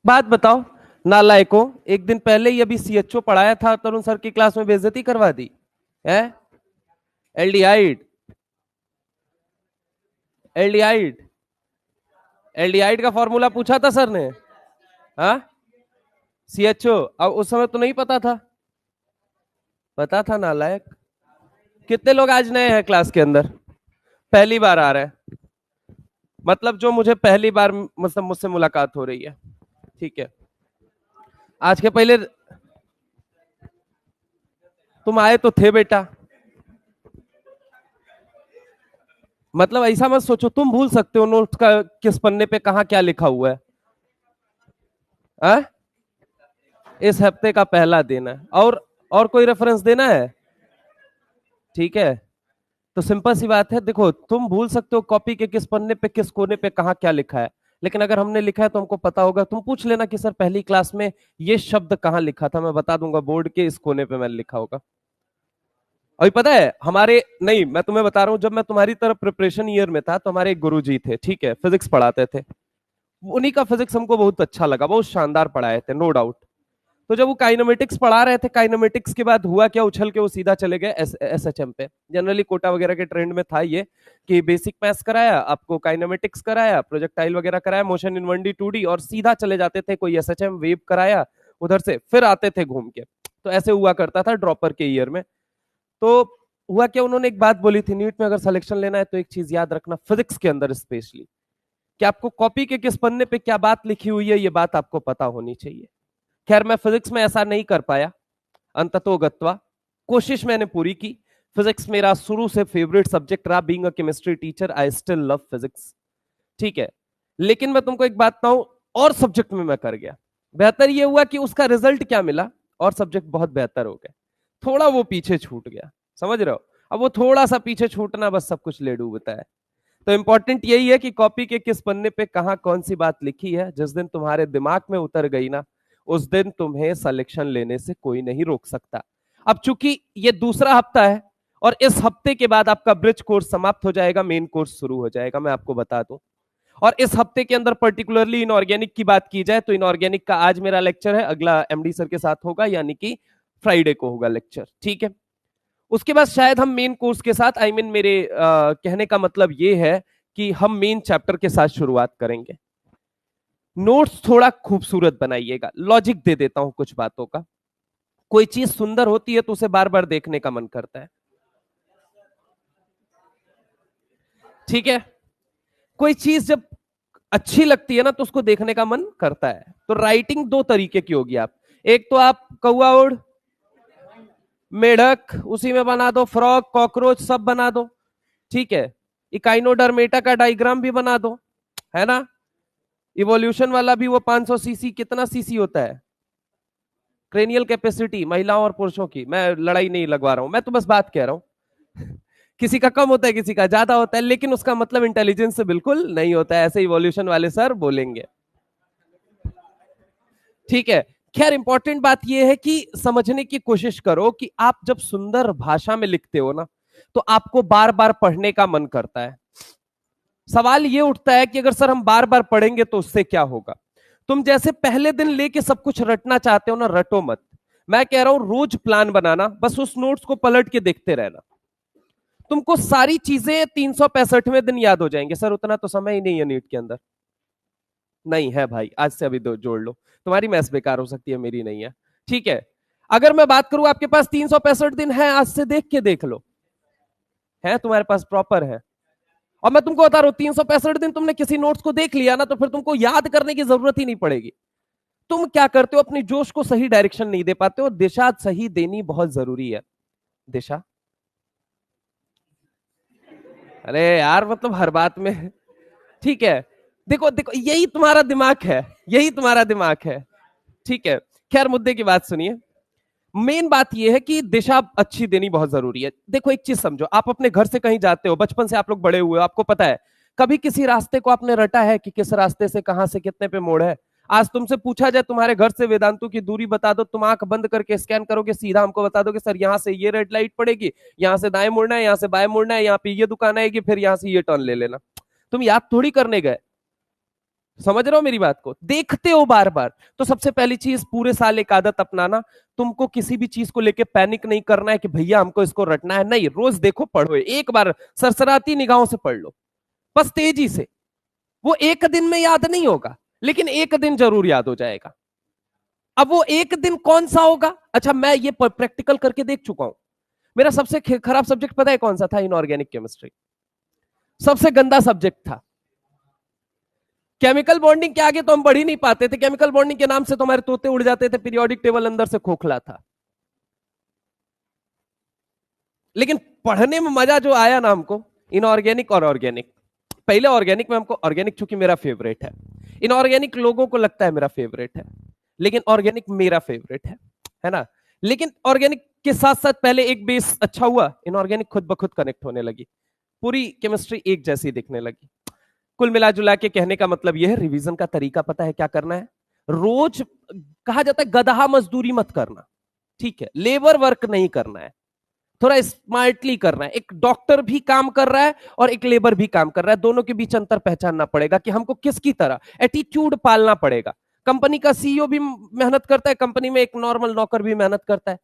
बात बताओ, नालायकों, एक दिन पहले ही अभी सीएचओ पढ़ाया था, तरुण सर की क्लास में बेइज्जती करवा दी है। एल्डिहाइड, एल्डिहाइड, एल्डिहाइड का फॉर्मूला पूछा था सर ने। हाँ, सीएचओ, अब उस समय तो नहीं पता था। पता था नालायक। कितने लोग आज नए हैं क्लास के अंदर, पहली बार आ रहे हैं? मतलब जो मुझे पहली बार मतलब मुझसे मुलाकात हो रही है, ठीक है। आज के पहले तुम आए तो थे बेटा। मतलब ऐसा मत सोचो, तुम भूल सकते हो नोट्स का किस पन्ने पे कहाँ क्या लिखा हुआ है। आ? इस हफ्ते का पहला दिन है, और कोई रेफरेंस देना है? ठीक है, तो सिंपल सी बात है, देखो तुम भूल सकते हो कॉपी के किस पन्ने पे किस कोने पे कहाँ क्या लिखा है, लेकिन अगर हमने लिखा है तो हमको पता होगा। तुम पूछ लेना कि सर पहली क्लास में ये शब्द कहाँ लिखा था, मैं बता दूंगा बोर्ड के इस कोने पे मैंने लिखा होगा। अभी पता है हमारे, नहीं मैं तुम्हें बता रहा हूँ, जब मैं तुम्हारी तरफ प्रिपरेशन ईयर में था तो हमारे एक गुरुजी थे, ठीक है, फिजिक्स पढ़ाते थे। उन्हीं का फिजिक्स हमको बहुत अच्छा लगा, बहुत शानदार पढ़ाए थे, नो डाउट। तो जब वो काइनेमेटिक्स पढ़ा रहे थे, काइनेमेटिक्स के बाद हुआ क्या, उछल के वो सीधा चले गए एसएचएम पे। जनरली कोटा वगैरह के ट्रेंड में था ये कि बेसिक मैथ्स कराया आपको, काइनेमेटिक्स कराया, प्रोजेक्टाइल वगैरह कराया, मोशन इन 1D 2D, और सीधा चले जाते थे, कोई एसएचएम वेव कराया, उधर से फिर आते थे घूम के। तो ऐसे हुआ करता था ड्रॉपर के ईयर में। तो हुआ क्या, उन्होंने एक बात बोली थी, नीट में अगर सिलेक्शन लेना है तो एक चीज याद रखना, फिजिक्स के अंदर स्पेशली, कि आपको कॉपी के किस पन्ने पे क्या बात लिखी हुई है ये बात आपको पता होनी चाहिए। खैर मैं फिजिक्स में ऐसा नहीं कर पाया, अंततो गत्वा कोशिश मैंने पूरी की। फिजिक्स मेरा शुरू से फेवरेट सब्जेक्ट रहा, being a chemistry teacher I still love physics, ठीक है। लेकिन मैं तुमको एक बात बताऊं, और सब्जेक्ट में मैं कर गया। बेहतर ये हुआ कि उसका रिजल्ट क्या मिला, और सब्जेक्ट बहुत बेहतर हो गए, थोड़ा वो पीछे छूट गया, समझ रहे हो। अब वो थोड़ा सा पीछे छूटना बस सब कुछ ले डूबता है। तो इंपॉर्टेंट यही है कि कॉपी के किस पन्ने पे कहां कौन सी बात लिखी है, जिस दिन तुम्हारे दिमाग में उतर गई ना, उस दिन तुम्हें सिलेक्शन लेने से कोई नहीं रोक सकता। अब चूंकि ये दूसरा हफ्ता है, और इस हफ्ते के बाद आपका ब्रिज कोर्स समाप्त हो जाएगा, मेन कोर्स शुरू हो जाएगा, मैं आपको बता दूं। और इस हफ्ते के अंदर पर्टिकुलरली इनऑर्गेनिक की बात की जाए तो इनऑर्गेनिक का आज मेरा लेक्चर है, अगला एमडी सर के साथ होगा, यानी कि फ्राइडे को होगा लेक्चर, ठीक है। उसके बाद शायद हम मेन कोर्स के साथ, आई मीन मेरे कहने का मतलब ये है कि हम मेन चैप्टर के साथ शुरुआत करेंगे। नोट्स थोड़ा खूबसूरत बनाइएगा, लॉजिक दे देता हूं कुछ बातों का। कोई चीज सुंदर होती है तो उसे बार बार देखने का मन करता है, ठीक है। कोई चीज जब अच्छी लगती है ना तो उसको देखने का मन करता है। तो राइटिंग दो तरीके की होगी, आप एक तो आप कौआ उड़, मेढक, उसी में बना दो, फ्रॉग, कॉकरोच सब बना दो, ठीक है। इकाइनोडर्मेटा का डायग्राम भी बना दो, है ना। इवोल्यूशन वाला भी, वो 500 सीसी, कितना सीसी होता है क्रेनियल कैपेसिटी महिलाओं और पुरुषों की, मैं लड़ाई नहीं लगवा रहा हूं, मैं तो बस बात कह रहा हूं। किसी का कम होता है, किसी का ज्यादा होता है, लेकिन उसका मतलब इंटेलिजेंस से बिल्कुल नहीं होता है, ऐसे इवोल्यूशन वाले सर बोलेंगे, ठीक है। खैर इंपॉर्टेंट बात यह है कि समझने की कोशिश करो कि आप जब सुंदर भाषा में लिखते हो ना, तो आपको बार बार पढ़ने का मन करता है। सवाल ये उठता है कि अगर सर हम बार बार पढ़ेंगे तो उससे क्या होगा। तुम जैसे पहले दिन लेके सब कुछ रटना चाहते हो ना, रटो मत। मैं कह रहा हूं रोज प्लान बनाना, बस उस नोट्स को पलट के देखते रहना, तुमको सारी चीजें 365वें दिन याद हो जाएंगे। सर उतना तो समय ही नहीं है नीट के अंदर, नहीं है भाई, आज से अभी दो जोड़ लो, तुम्हारी मैथ्स बेकार हो सकती है, मेरी नहीं है, ठीक है। अगर मैं बात करूं आपके पास 365 दिन है, आज से देख के देख लो, है तुम्हारे पास प्रॉपर है। और मैं तुमको बता रहा हूं 365 दिन तुमने किसी नोट्स को देख लिया ना, तो फिर तुमको याद करने की जरूरत ही नहीं पड़ेगी। तुम क्या करते हो, अपनी जोश को सही डायरेक्शन नहीं दे पाते हो, दिशा सही देनी बहुत जरूरी है। दिशा, अरे यार मतलब हर बात में, ठीक है। देखो देखो, यही तुम्हारा दिमाग है, यही तुम्हारा दिमाग है, ठीक है। खैर मुद्दे की बात सुनिए। मेन बात यह है कि दिशा अच्छी देनी बहुत जरूरी है। देखो एक चीज समझो, आप अपने घर से कहीं जाते हो, बचपन से आप लोग बड़े हुए हो, आपको पता है कभी किसी रास्ते को आपने रटा है कि किस रास्ते से कहां से कितने पे मोड़ है। आज तुमसे पूछा जाए तुम्हारे घर से वेदांतु की दूरी बता दो, तुम आंख बंद करके स्कैन करोगे, सीधा हमको बता दोगे सर यहाँ से ये रेड लाइट पड़ेगी, यहाँ से दाएं मुड़ना है, यहाँ से बाएं मुड़ना है, यहाँ पे ये दुकान आएगी, फिर यहाँ से ये टर्न ले लेना। तुम याद थोड़ी करने गए, समझ रहे हो मेरी बात को, देखते हो बार बार। तो सबसे पहली चीज, पूरे साल एक आदत अपनाना, तुमको किसी भी चीज को लेके पैनिक नहीं करना है कि भैया हमको इसको रटना है, नहीं, रोज देखो, पढ़ो, एक बार सरसराती निगाहों से पढ़ लो, बस तेजी से। वो एक दिन में याद नहीं होगा, लेकिन एक दिन जरूर याद हो जाएगा। अब वो एक दिन कौन सा होगा? अच्छा, मैं ये प्रैक्टिकल करके देख चुका हूं। मेरा सबसे खराब सब्जेक्ट पता है कौन सा था? Inorganic chemistry. सबसे गंदा सब्जेक्ट था। केमिकल बॉन्डिंग के आगे तो हम बढ़ ही नहीं पाते थे। केमिकल बॉन्डिंग के नाम से तो हमारे तोते उड़ जाते थे। पीरियोडिक टेबल अंदर से खोखला था। लेकिन पढ़ने में मजा जो आया ना हमको, इनऑर्गेनिक और ऑर्गेनिक। पहले ऑर्गेनिक में हमको, ऑर्गेनिक चूंकि मेरा फेवरेट है, इनऑर्गेनिक लोगों को लगता है मेरा फेवरेट है, लेकिन ऑर्गेनिक मेरा फेवरेट है ना। लेकिन ऑर्गेनिक के साथ साथ पहले एक बेस अच्छा हुआ, इनऑर्गेनिक खुद ब खुद कनेक्ट होने लगी, पूरी केमिस्ट्री एक जैसी दिखने लगी। कुल मिला जुला के कहने का मतलब यह है, रिवीजन का तरीका पता है क्या करना है? रोज कहा जाता है गधा मजदूरी मत करना, ठीक है, लेबर वर्क नहीं करना है, थोड़ा स्मार्टली करना है। एक डॉक्टर भी काम कर रहा है और एक लेबर भी काम कर रहा है, दोनों के बीच अंतर पहचानना पड़ेगा कि हमको किसकी तरह एटीट्यूड पालना पड़ेगा। कंपनी का सीईओ भी मेहनत करता है, कंपनी में एक नॉर्मल नौकर भी मेहनत करता है,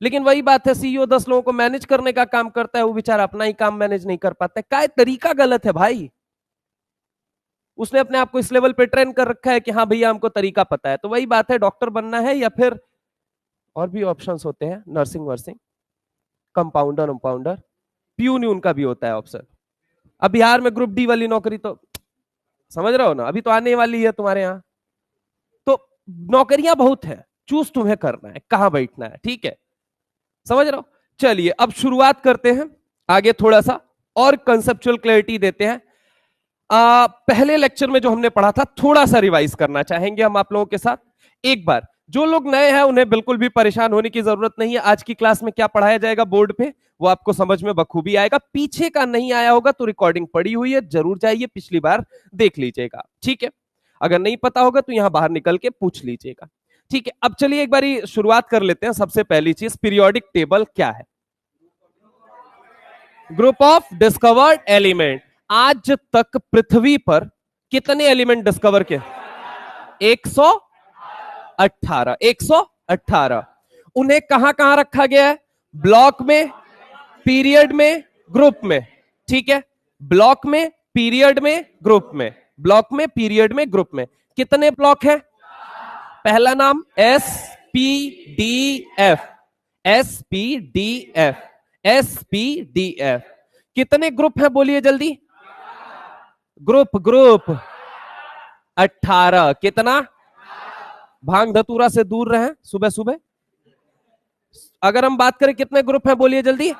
लेकिन वही बात है, सीईओ 10 लोगों को मैनेज करने का काम करता है, वो बेचारा अपना ही काम मैनेज नहीं कर पाता है। क्या तरीका गलत है भाई? उसने अपने आप को इस लेवल पे ट्रेन कर रखा है कि हाँ भैया हमको तरीका पता है। तो वही बात है, डॉक्टर बनना है या फिर और भी ऑप्शंस होते हैं, नर्सिंग वर्सिंग, कंपाउंडर उम्पाउंडर, प्यून उनका भी होता है ऑप्शन। अब बिहार में ग्रुप डी वाली नौकरी तो समझ रहे हो ना, अभी तो आने वाली है तुम्हारे यहाँ। तो नौकरियां बहुत है, चूज तुम्हें करना है कहां बैठना है, ठीक है, समझ रहे हो। चलिए अब शुरुआत करते हैं आगे, थोड़ा सा और कंसेप्चुअल क्लैरिटी देते हैं। पहले लेक्चर में जो हमने पढ़ा था थोड़ा सा रिवाइज करना चाहेंगे हम आप लोगों के साथ एक बार। जो लोग नए हैं उन्हें बिल्कुल भी परेशान होने की जरूरत नहीं है। आज की क्लास में क्या पढ़ाया जाएगा बोर्ड पे वो आपको समझ में बखूबी आएगा। पीछे का नहीं आया होगा तो रिकॉर्डिंग पड़ी हुई है, जरूर जाइए पिछली बार देख लीजिएगा, ठीक है। अगर नहीं पता होगा तो यहां बाहर निकल के पूछ लीजिएगा, ठीक है। अब चलिए एक बारी शुरुआत कर लेते हैं। सबसे पहली चीज, पीरियोडिक टेबल क्या है? Group of discovered element. आज तक पृथ्वी पर कितने एलिमेंट डिस्कवर किए? 118। 118। उन्हें कहां कहां रखा गया है? ब्लॉक में, पीरियड में, ग्रुप में, ठीक है। ब्लॉक में, पीरियड में, ग्रुप में, ब्लॉक में, पीरियड में, ग्रुप में। कितने ब्लॉक है? पहला नाम S P D F, S P D F, S P D F. कितने ग्रुप है बोलिए जल्दी? Group, group 18। कितना? भांग धतूरा से दूर रहे सुबह सुबह। अगर हम बात करें कितने ग्रुप हैं बोलिए जल्दी?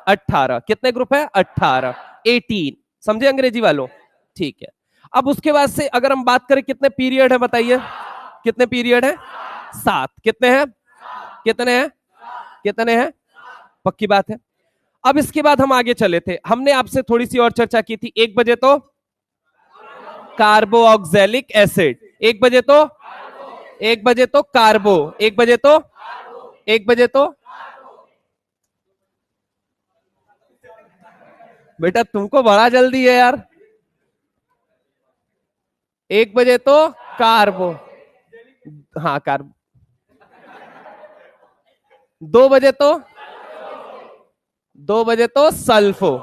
18। कितने ग्रुप है? 18, 18। समझे अंग्रेजी वालों? ठीक है। अब उसके बाद से अगर हम बात करें कितने पीरियड है बताइए, कितने पीरियड है? 7। कितने हैं? कितने हैं? कितने हैं? पक्की बात है। अब इसके बाद हम आगे चले थे, हमने आपसे थोड़ी सी और चर्चा की थी। 1 बजे तो कार्बोक्सिलिक एसिड, 1 बजे तो, 1 बजे तो कार्बो, 1 बजे तो, 1 बजे तो। बेटा तुमको बड़ा जल्दी है यार। 1 बजे तो कार्बो, हाँ कार्बो। 2 बजे तो, 2 बजे तो सल्फो।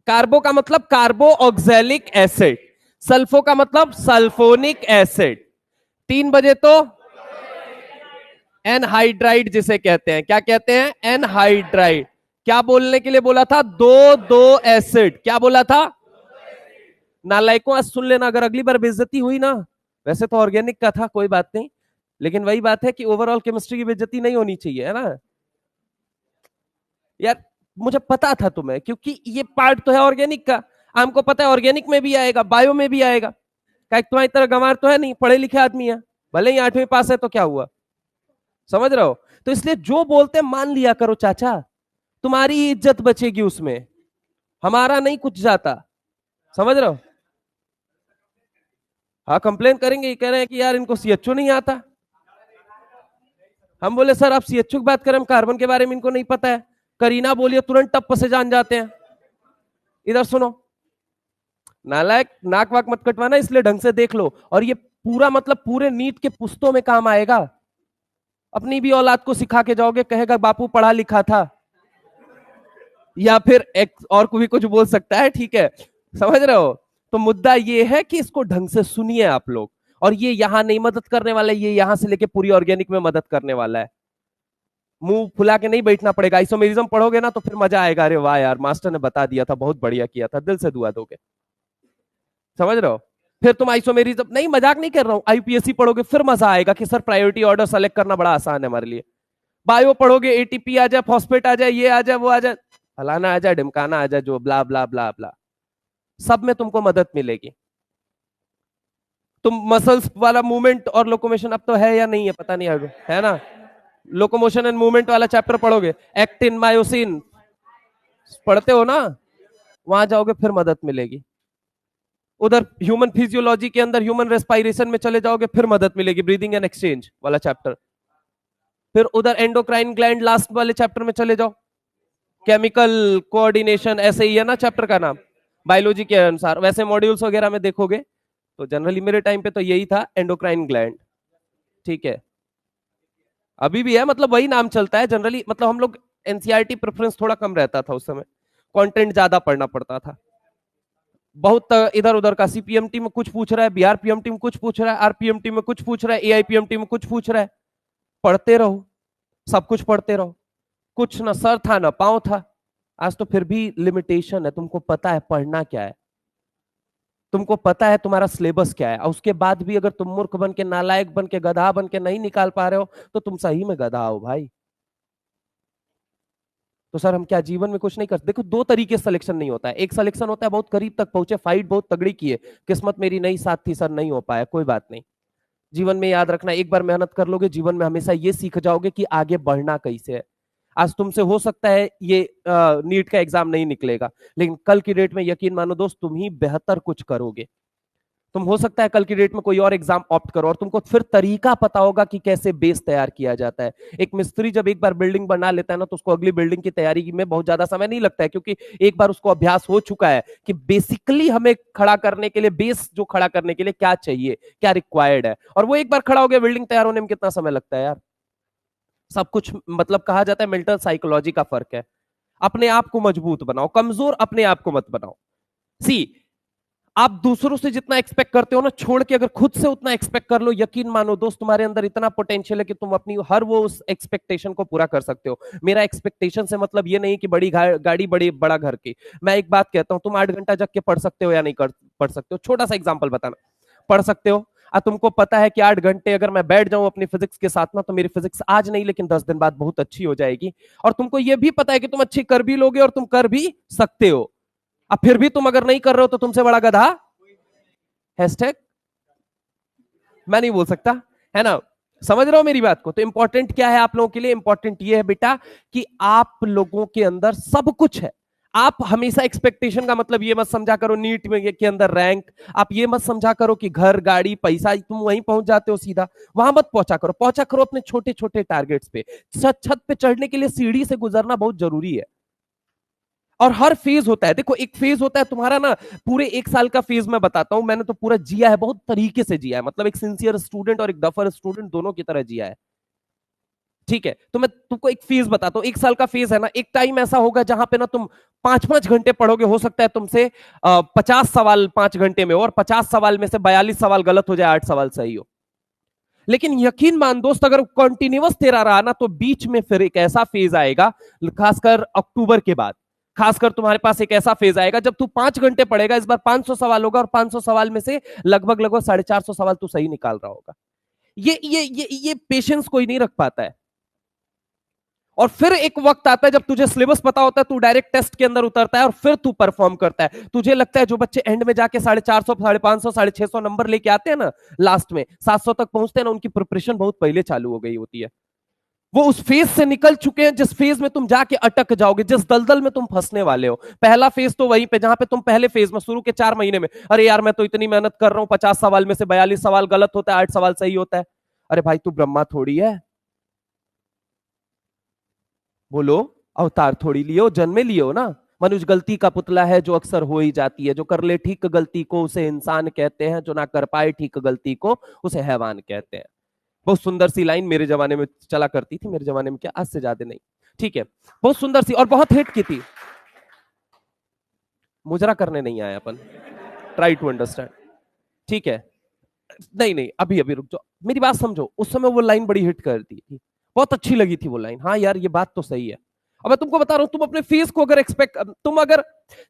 कार्बो का मतलब कार्बो ऑक्सैलिक एसिड, सल्फो का मतलब सल्फोनिक एसिड। 3 बजे तो एनहाइड्राइड जिसे कहते हैं, क्या कहते हैं? एनहाइड्राइड। क्या बोलने के लिए बोला था? 2 एसिड। क्या बोला था? नालायकों आज सुन लेना, अगर अगली बार बेइज्जती हुई ना, वैसे तो ऑर्गेनिक का था कोई बात नहीं, लेकिन वही बात है कि ओवरऑल केमिस्ट्री की बेइज्जती नहीं होनी चाहिए, है ना यार। मुझे पता था तुम्हें, क्योंकि ये पार्ट तो है ऑर्गेनिक का, हमको पता है ऑर्गेनिक में भी आएगा, बायो में भी आएगा। तुम्हारी तरह गंवार तो है नहीं, पढ़े लिखे आदमी है, भले ही 8वीं पास है तो क्या हुआ, समझ रहे हो। तो इसलिए जो बोलते मान लिया करो चाचा, तुम्हारी ही इज्जत बचेगी उसमें, हमारा नहीं कुछ जाता, समझ रहे हो। हाँ कंप्लेन करेंगे, कह रहे हैं कि यार इनको सीएचओ नहीं आता। हम बोले सर आप सीएचओ की बात करें, हम कार्बन के बारे में इनको नहीं पता है। करीना बोलिए तुरंत टप से जान जाते हैं। इधर सुनो, नालायक, नाक वाक मत कटवाना, इसलिए ढंग से देख लो। और ये पूरा मतलब पूरे नीट के पुस्तों में काम आएगा। अपनी भी औलाद को सिखा के जाओगे, कहेगा बापू पढ़ा लिखा था, या फिर एक और को भी कुछ बोल सकता है, ठीक है, समझ रहे हो। तो मुद्दा ये है कि इसको ढंग से सुनिए आप लोग। और ये यहां नहीं मदद करने वाला है, ये यहां से लेके पूरी ऑर्गेनिक में मदद करने वाला है। मुंह फुला के नहीं बैठना पड़ेगा। आइसोमेरिज्म पढ़ोगे ना तो फिर मजा आएगा, अरे वाह यार मास्टर ने बता दिया था, बहुत बढ़िया किया था, दिल से दुआ दोगे। समझ रहे हो। फिर तुम आइसोमेरिज्म, नहीं मजाक नहीं कर रहा हूं, आईपीएससी पढ़ोगे फिर मजा आएगा कि सर प्रायोरिटी ऑर्डर सेलेक्ट करना बड़ा आसान है हमारे लिए। बायो पढ़ोगे, एटीपी आ जाए, फॉस्फेट आ जाए, ये आ जाए, वो आ जाए, फलाना आ जाए, ढिमकाना आ जाए, जो ब्ला ब्ला ब्ला ब्ला, सब में तुमको मदद मिलेगी। तुम मसल्स वाला मूवमेंट और लोकोमोशन अब तो है या नहीं है पता नहीं, है ना। लोकोमोशन एंड मूवमेंट वाला चैप्टर पढ़ोगे, एक्टिन मायोसिन पढ़ते हो ना, वहां जाओगे फिर मदद मिलेगी। उधर ह्यूमन फिजियोलॉजी के अंदर ह्यूमन रेस्पायरेशन में चले जाओगे, फिर मदद मिलेगी, ब्रीदिंग एंड एक्सचेंज वाला चैप्टर। फिर उधर एंडोक्राइन ग्लैंड लास्ट वाले चैप्टर में चले जाओ, केमिकल कोऑर्डिनेशन, ऐसे ही है ना चैप्टर का नाम बायोलॉजी के अनुसार। वैसे मॉड्यूल्स वगैरह में देखोगे तो जनरली मेरे टाइम पे तो यही था, एंडोक्राइन ग्लैंड, ठीक है। अभी भी है, मतलब वही नाम चलता है जनरली। मतलब हम लोग एनसीईआरटी प्रेफरेंस थोड़ा कम रहता था उस समय, कंटेंट ज्यादा पढ़ना पड़ता था। बहुत इधर उधर का, सीपीएमटी में कुछ पूछ रहा है, बीआरपीएमटी में कुछ पूछ रहा है, आरपीएमटी में कुछ पूछ रहा है, एआईपीएमटी में कुछ पूछ रहा है। पढ़ते रहो, सब कुछ पढ़ते रहो। कुछ ना सर था ना पांव था। आज तो फिर भी लिमिटेशन है, तुमको पता है पढ़ना क्या है, तुमको पता है तुम्हारा सिलेबस क्या है, और उसके बाद भी अगर तुम मूर्ख बन के, नालायक बन के, गधा बन के नहीं निकाल पा रहे हो तो तुम सही में गधा हो भाई। तो सर हम क्या जीवन में कुछ नहीं करते? देखो दो तरीके से सिलेक्शन नहीं होता है। एक सिलेक्शन होता है बहुत करीब तक पहुंचे, फाइट बहुत तगड़ी की है, किस्मत मेरी नहीं साथ थी सर, नहीं हो पाया, कोई बात नहीं। जीवन में याद रखना, एक बार मेहनत कर लोगे जीवन में हमेशा ये सीख जाओगे कि आगे बढ़ना कैसे है। आज तुमसे हो सकता है ये नीट का एग्जाम नहीं निकलेगा, लेकिन कल की डेट में यकीन मानो दोस्त तुम ही बेहतर कुछ करोगे। तुम हो सकता है कल की डेट में कोई और एग्जाम ऑप्ट करो, और तुमको फिर तरीका पता होगा कि कैसे बेस तैयार किया जाता है। एक मिस्त्री जब एक बार बिल्डिंग बना लेता है ना, तो उसको अगली बिल्डिंग की तैयारी में बहुत ज्यादा समय नहीं लगता है, क्योंकि एक बार उसको अभ्यास हो चुका है कि बेसिकली हमें खड़ा करने के लिए, बेस जो खड़ा करने के लिए क्या चाहिए, क्या रिक्वायर्ड है। और वो एक बार खड़ा हो गया, बिल्डिंग तैयार होने में कितना समय लगता है यार। सब कुछ मतलब कहा जाता है मेंटल साइकोलॉजी का फर्क है। अपने आप को मजबूत बनाओ, कमजोर अपने आप को मत बनाओ। सी, आप दूसरों से जितना एक्सपेक्ट करते हो ना, छोड़ के अगर खुद से उतना एक्सपेक्ट कर लो, यकीन मानो दोस्त तुम्हारे अंदर इतना पोटेंशियल है कि तुम अपनी हर वो उस एक्सपेक्टेशन को पूरा कर सकते हो। मेरा एक्सपेक्टेशन से मतलब ये नहीं कि बड़ी गाड़ी, बड़ी बड़ा घर की। मैं एक बात कहता हूं, तुम 8 घंटा जग के पढ़ सकते हो या नहीं पढ़ सकते हो? छोटा सा एग्जाम्पल बताना, पढ़ सकते हो? तुमको पता है कि 8 घंटे अगर मैं बैठ जाऊं अपनी फिजिक्स के साथ ना, तो मेरी फिजिक्स आज नहीं लेकिन 10 दिन बाद बहुत अच्छी हो जाएगी। और तुमको यह भी पता है कि तुम अच्छी कर भी लोगे और तुम कर भी सकते हो। अब फिर भी तुम अगर नहीं कर रहे हो तो तुमसे बड़ा गधा हैशटैग मैं नहीं बोल सकता, है ना। समझ रहे हो मेरी बात को? तो इंपॉर्टेंट क्या है आप लोगों के लिए? इंपॉर्टेंट ये है बेटा कि आप लोगों के अंदर सब कुछ है। आप हमेशा एक्सपेक्टेशन का मतलब ये मत समझा करो नीट में के अंदर रैंक, आप ये मत समझा करो कि घर गाड़ी पैसा तुम वहीं पहुंच जाते हो सीधा, वहां मत पहुंचा करो। पहुंचा करो अपने छोटे छोटे टारगेट्स पे। छत छत पे चढ़ने के लिए सीढ़ी से गुजरना बहुत जरूरी है। और हर फेज होता है, देखो एक फेज होता है तुम्हारा ना, पूरे 1 साल का फेज मैं बताता हूं, मैंने तो पूरा जिया है, बहुत तरीके से जिया है, मतलब एक सिंसियर स्टूडेंट और एक डफर स्टूडेंट दोनों की तरह जिया है। ठीक है, तो मैं तुमको एक फेज बताता हूँ। 1 साल का फेज है ना, एक टाइम ऐसा होगा जहां पे ना तुम 5-5 घंटे पढ़ोगे। हो सकता है तुमसे 50 सवाल 5 घंटे में हो, और 50 सवाल में से 42 सवाल गलत हो जाए, 8 सवाल सही हो। लेकिन यकीन मान दोस्त, अगर कंटिन्यूअस तेरा रहा ना, तो बीच में फिर एक ऐसा फेज आएगा, खासकर अक्टूबर के बाद, खासकर तुम्हारे पास एक ऐसा फेज आएगा जब तू 5 घंटे पढ़ेगा। इस बार 500 सवाल होगा, और 500 सवाल में से लगभग लगभग 450 सवाल तू सही निकाल रहा होगा। ये पेशेंस कोई नहीं रख पाता है। और फिर एक वक्त आता है जब तुझे सिलेबस पता होता है, तू डायरेक्ट टेस्ट के अंदर उतरता है और फिर तू परफॉर्म करता है। तुझे लगता है जो बच्चे एंड में जाके 450, 550, 650 नंबर लेके आते हैं ना, लास्ट में 700 तक पहुंचते हैं ना, उनकी प्रिपरेशन बहुत पहले चालू हो गई होती है। वो उस फेज से निकल चुके हैं जिस फेज में तुम जाके अटक जाओगे, जिस दलदल में तुम फंसने वाले हो। पहला फेज तो वहीं पे जहां पे तुम पहले फेज में शुरू के 4 महीने में, अरे यार मैं तो इतनी मेहनत कर रहा हूं, 50 सवाल में से 42 सवाल गलत होता है, 8 सवाल सही होता है। अरे भाई तू ब्रह्मा थोड़ी है, बोलो, अवतार थोड़ी लियो, जन्मे लियो ना। मनुष्य गलती का पुतला है जो अक्सर हो ही जाती है। जो कर ले ठीक गलती को उसे इंसान कहते हैं, जो ना कर पाए ठीक गलती को उसे हैवान कहते हैं। बहुत सुंदर सी लाइन मेरे जमाने में चला करती थी, मेरे जमाने में क्या, आज से ज्यादा नहीं, ठीक है। बहुत सुंदर सी और बहुत हिट की थी। मुजरा करने नहीं आया अपन, ट्राई टू अंडरस्टैंड, ठीक है। नहीं नहीं, अभी अभी रुक जाओ, मेरी बात समझो। उस समय वो लाइन बड़ी हिट करती थी, बहुत अच्छी लगी थी वो लाइन। हाँ यार, ये बात तो सही है। अब मैं तुमको बता रहा हूं, तुम अपने फेस को अगर एक्सपेक्ट, तुम अगर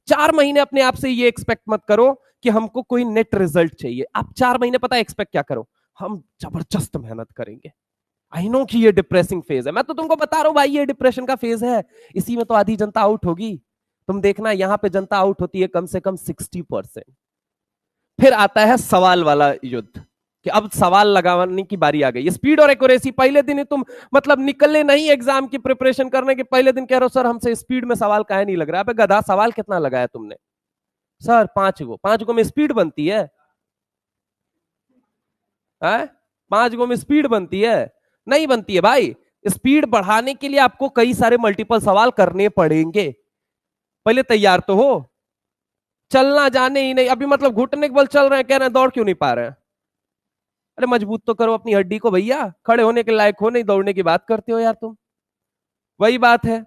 4 महीने अपने आप से ये एक्सपेक्ट मत करो कि हमको कोई नेट रिजल्ट चाहिए। आप 4 महीने पता है एक्सपेक्ट क्या करो, हम जबरदस्त मेहनत करेंगे। आई नो कि ये डिप्रेसिंग फेज है, मैं तो तुमको बता रहा हूं भाई, ये डिप्रेशन का फेज है। इसी में तो आधी जनता आउट होगी। तुम देखना, यहां पे जनता आउट होती है कम से कम 60%। फिर आता है सवाल वाला युद्ध, कि अब सवाल लगाने की बारी आ गई। स्पीड और एक्यूरेसी, पहले दिन ही तुम मतलब निकले नहीं एग्जाम की प्रिपरेशन करने के पहले दिन कह रहे हो सर हमसे स्पीड में सवाल काहे नहीं लग रहा है। अबे गधा, सवाल कितना लगाया तुमने? सर 5 गो में स्पीड बनती है? 5 गो में स्पीड बनती है? नहीं बनती है भाई। स्पीड बढ़ाने के लिए आपको कई सारे मल्टीपल सवाल करने पड़ेंगे। पहले तैयार तो हो। चलना जाने ही नहीं, अभी मतलब घुटने के बल चल रहे हैं, कह रहे हैं दौड़ क्यों नहीं पा रहे हैं। अरे मजबूत तो करो अपनी हड्डी को भैया, खड़े होने के लायक हो नहीं, दौड़ने की बात करते हो यार तुम। वही बात है,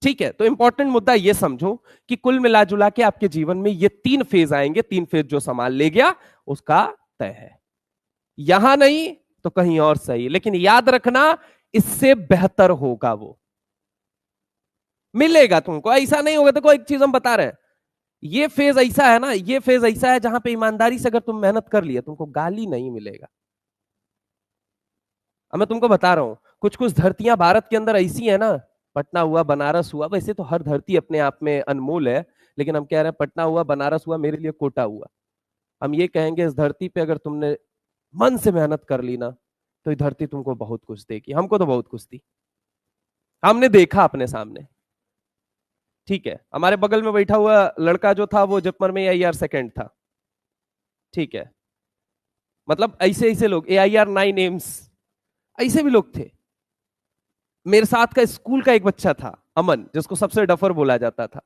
ठीक है। तो इंपॉर्टेंट मुद्दा ये समझो कि कुल मिला जुला के आपके जीवन में ये 3 फेज आएंगे। 3 फेज जो संभाल ले गया उसका तय है। यहां नहीं तो कहीं और सही, लेकिन याद रखना इससे बेहतर होगा, वो मिलेगा तुमको। ऐसा नहीं होगा। देखो एक चीज हम बता रहे हैं, ये फेज ऐसा है ना, ये फेज ऐसा है जहां पे ईमानदारी से अगर तुम मेहनत कर लिया तुमको गाली नहीं मिलेगा। अब मैं तुमको बता रहा हूं, कुछ कुछ धरतियां भारत के अंदर ऐसी है ना, पटना हुआ, बनारस हुआ, वैसे तो हर धरती अपने आप में अनमोल है, लेकिन हम कह रहे हैं पटना हुआ, बनारस हुआ, मेरे लिए कोटा हुआ। हम ये कहेंगे इस धरती पे अगर तुमने मन से मेहनत कर ली ना, तो ये धरती तुमको बहुत कुछ देगी। हमको तो बहुत कुछ दी, हमने देखा अपने सामने, ठीक है। हमारे बगल में बैठा हुआ लड़का जो था वो जिपमर में AIR सेकंड था, ठीक है। मतलब ऐसे ऐसे लोग, AIR 9 एम्स, ऐसे भी लोग थे। मेरे साथ का स्कूल का एक बच्चा था अमन, जिसको सबसे डफर बोला जाता था।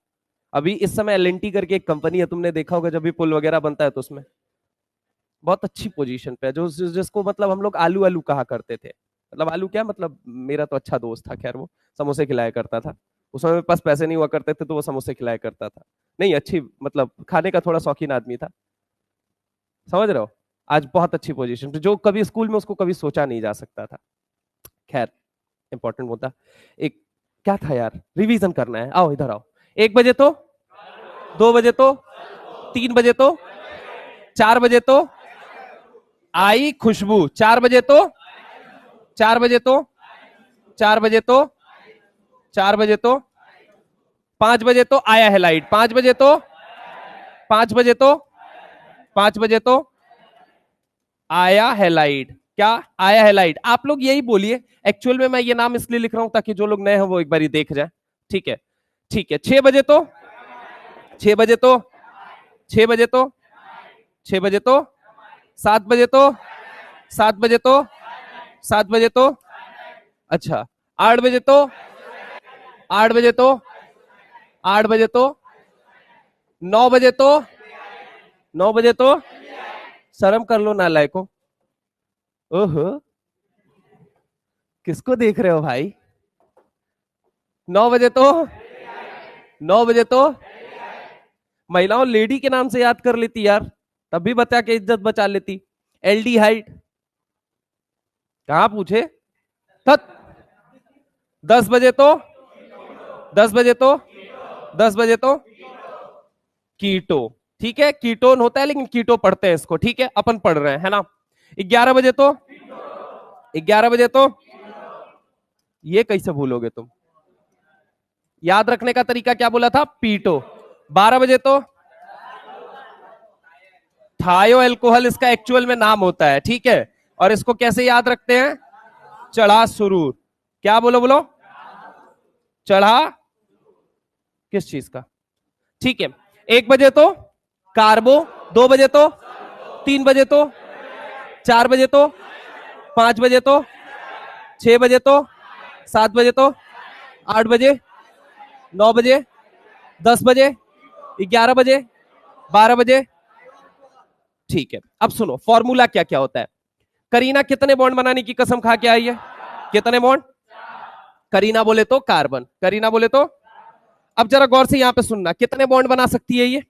अभी इस समय LNT करके एक कंपनी है, तुमने देखा होगा जब भी पुल वगैरह बनता है तो उसमें बहुत अच्छी पोजीशन पे है। जो जिसको मतलब हम लोग आलू आलू कहा करते थे। मतलब आलू क्या, मतलब मेरा तो अच्छा दोस्त था, खैर वो समोसे खिलाया करता था। उस समय मेरे पास पैसे नहीं हुआ करते थे तो वो समोसे खिलाया करता था। नहीं, अच्छी मतलब खाने का थोड़ा शौकीन आदमी था, समझ रहे हो। आज बहुत अच्छी पोजीशन पे, जो कभी स्कूल में उसको कभी सोचा नहीं जा सकता था। खैर, इंपॉर्टेंट मुद्दा एक क्या था यार, रिवीजन करना है। आओ इधर आओ। 1 बजे तो, 2 बजे तो, 3 बजे तो, 4 बजे तो आई खुशबू, 4 बजे तो, 4 बजे तो, 4 बजे तो, 4 बजे तो, 5 बजे तो आया है लाइट, 5 बजे तो, 5 बजे तो, 5 बजे तो आया है लाइट। क्या आया है लाइट? आप लोग यही बोलिए। एक्चुअल में मैं ये नाम इसलिए लिख रहा हूं ताकि जो लोग नए हैं वो एक बार देख जाए, ठीक है। ठीक है, 6 बजे तो, 6 बजे तो, 6 बजे तो, 6 बजे तो, 7 बजे तो, 7 बजे तो, 7 बजे तो, अच्छा 8 बजे तो, 8 बजे तो, 8 बजे तो, 9 बजे तो, 9 बजे तो, शर्म कर लो नालायको। ओहो, किसको देख रहे हो भाई? 9 बजे तो, 9 बजे तो, महिलाओं लेडी के नाम से याद कर लेती यार, तब भी बता के इज्जत बचा लेती। LD हाइट कहां पूछे तत। 10 बजे तो, 10 बजे तो, 10 बजे तो कीटो, ठीक है। कीटोन होता है लेकिन कीटो पढ़ते हैं इसको, ठीक है, अपन पढ़ रहे हैं, है ना। 11 बजे तो, 11 बजे तो, ये कैसे भूलोगे तुम? याद रखने का तरीका क्या बोला था? पीटो। 12 बजे तो, थायो एल्कोहल इसका एक्चुअल में नाम होता है, ठीक है। और इसको कैसे याद रखते हैं? चढ़ा सुरूर। क्या बोलो बोलो? चढ़ा किस चीज का? ठीक है। 1 बजे तो कार्बो, 2 बजे तो, 3 बजे तो, 4 बजे तो, 5 बजे तो, 6 बजे तो, 7 बजे तो, 8 बजे, 9 बजे, 10 बजे, 11 बजे, 12 बजे। ठीक है, अब सुनो फॉर्मूला क्या क्या होता है। करीना कितने बॉन्ड बनाने की कसम खा के आई है? कितने बॉन्ड? करीना बोले तो कार्बन, करीना बोले तो। अब जरा गौर से यहां पे सुनना, कितने बॉन्ड बना सकती है ये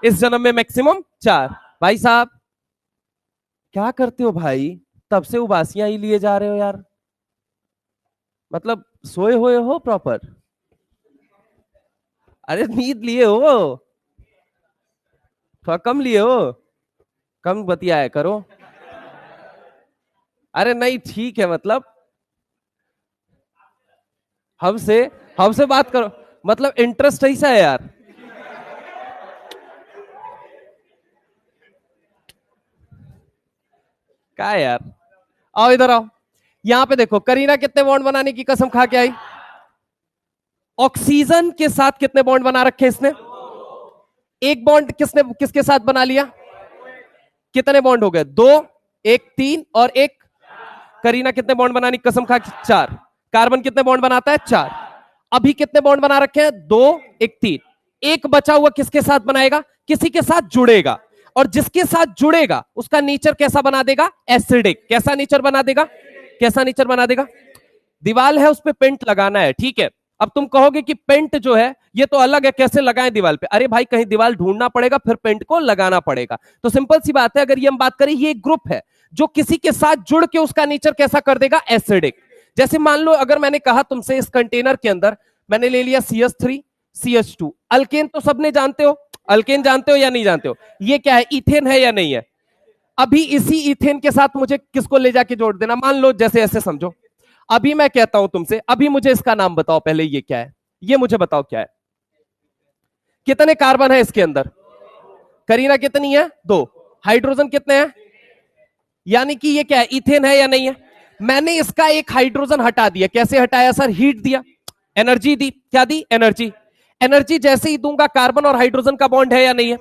इस जन्म में? मैक्सिमम 4। भाई साहब क्या करते हो भाई, तब से उबासियां ही लिए जा रहे हो यार, मतलब सोए हुए हो प्रॉपर? अरे नींद लिए हो, थोड़ा कम लिए हो, कम बतियाया करो। अरे नहीं ठीक है, मतलब हमसे हमसे बात करो, मतलब इंटरेस्ट ऐसा है यार। क्या है यार, आओ इधर आओ। यहां पे देखो करीना कितने बॉन्ड बनाने की कसम खा के आई? ऑक्सीजन के साथ कितने बॉन्ड बना रखे इसने? एक बॉन्ड किसने किसके साथ बना लिया? कितने बॉन्ड हो गए? 2, 1 3 और 1। करीना कितने बॉन्ड बनाने की कसम खा के? 4। कार्बन कितने बॉन्ड बनाता है? 4। अभी कितने बॉन्ड बना रखे हैं? 2, 1 3। एक बचा हुआ किसके साथ बनाएगा? किसी के साथ जुड़ेगा, और जिसके साथ जुड़ेगा उसका नेचर कैसा बना देगा? एसिडिक। कैसा नेचर बना देगा? कैसा नेचर बना देगा? दीवाल है उस पर पेंट लगाना है, ठीक है। अब तुम कहोगे कि पेंट जो है ये तो अलग है, कैसे लगाएं दीवार पे? अरे भाई कहीं दीवार ढूंढना पड़ेगा, फिर पेंट को लगाना पड़ेगा। तो सिंपल सी बात है, अगर ये हम बात करें, ये एक ग्रुप है जो किसी के साथ जुड़ के उसका नेचर कैसा कर देगा? एसिडिक। जैसे मान लो अगर मैंने कहा तुमसे इस कंटेनर के अंदर मैंने ले लिया CH3 CH2। अल्केन तो सबने जानते हो, अल्केन जानते हो या नहीं जानते हो? ये क्या है? इथेन है या नहीं है? अभी इसी इथेन के साथ मुझे किसको ले जाके जोड़ देना? मान लो जैसे ऐसे समझो, अभी मैं कहता हूं तुमसे, अभी मुझे इसका नाम बताओ पहले, ये क्या है? ये मुझे बताओ क्या है? कितने कार्बन है इसके अंदर? करीना कितनी है? 2। हाइड्रोजन कितने हैं? यानी कि ये क्या है? इथेन है या नहीं है? मैंने इसका एक हाइड्रोजन हटा दिया। कैसे हटाया सर? हीट दिया, एनर्जी दी। क्या दी? एनर्जी। एनर्जी जैसे ही दूंगा, कार्बन और हाइड्रोजन का बॉन्ड है या नहीं है?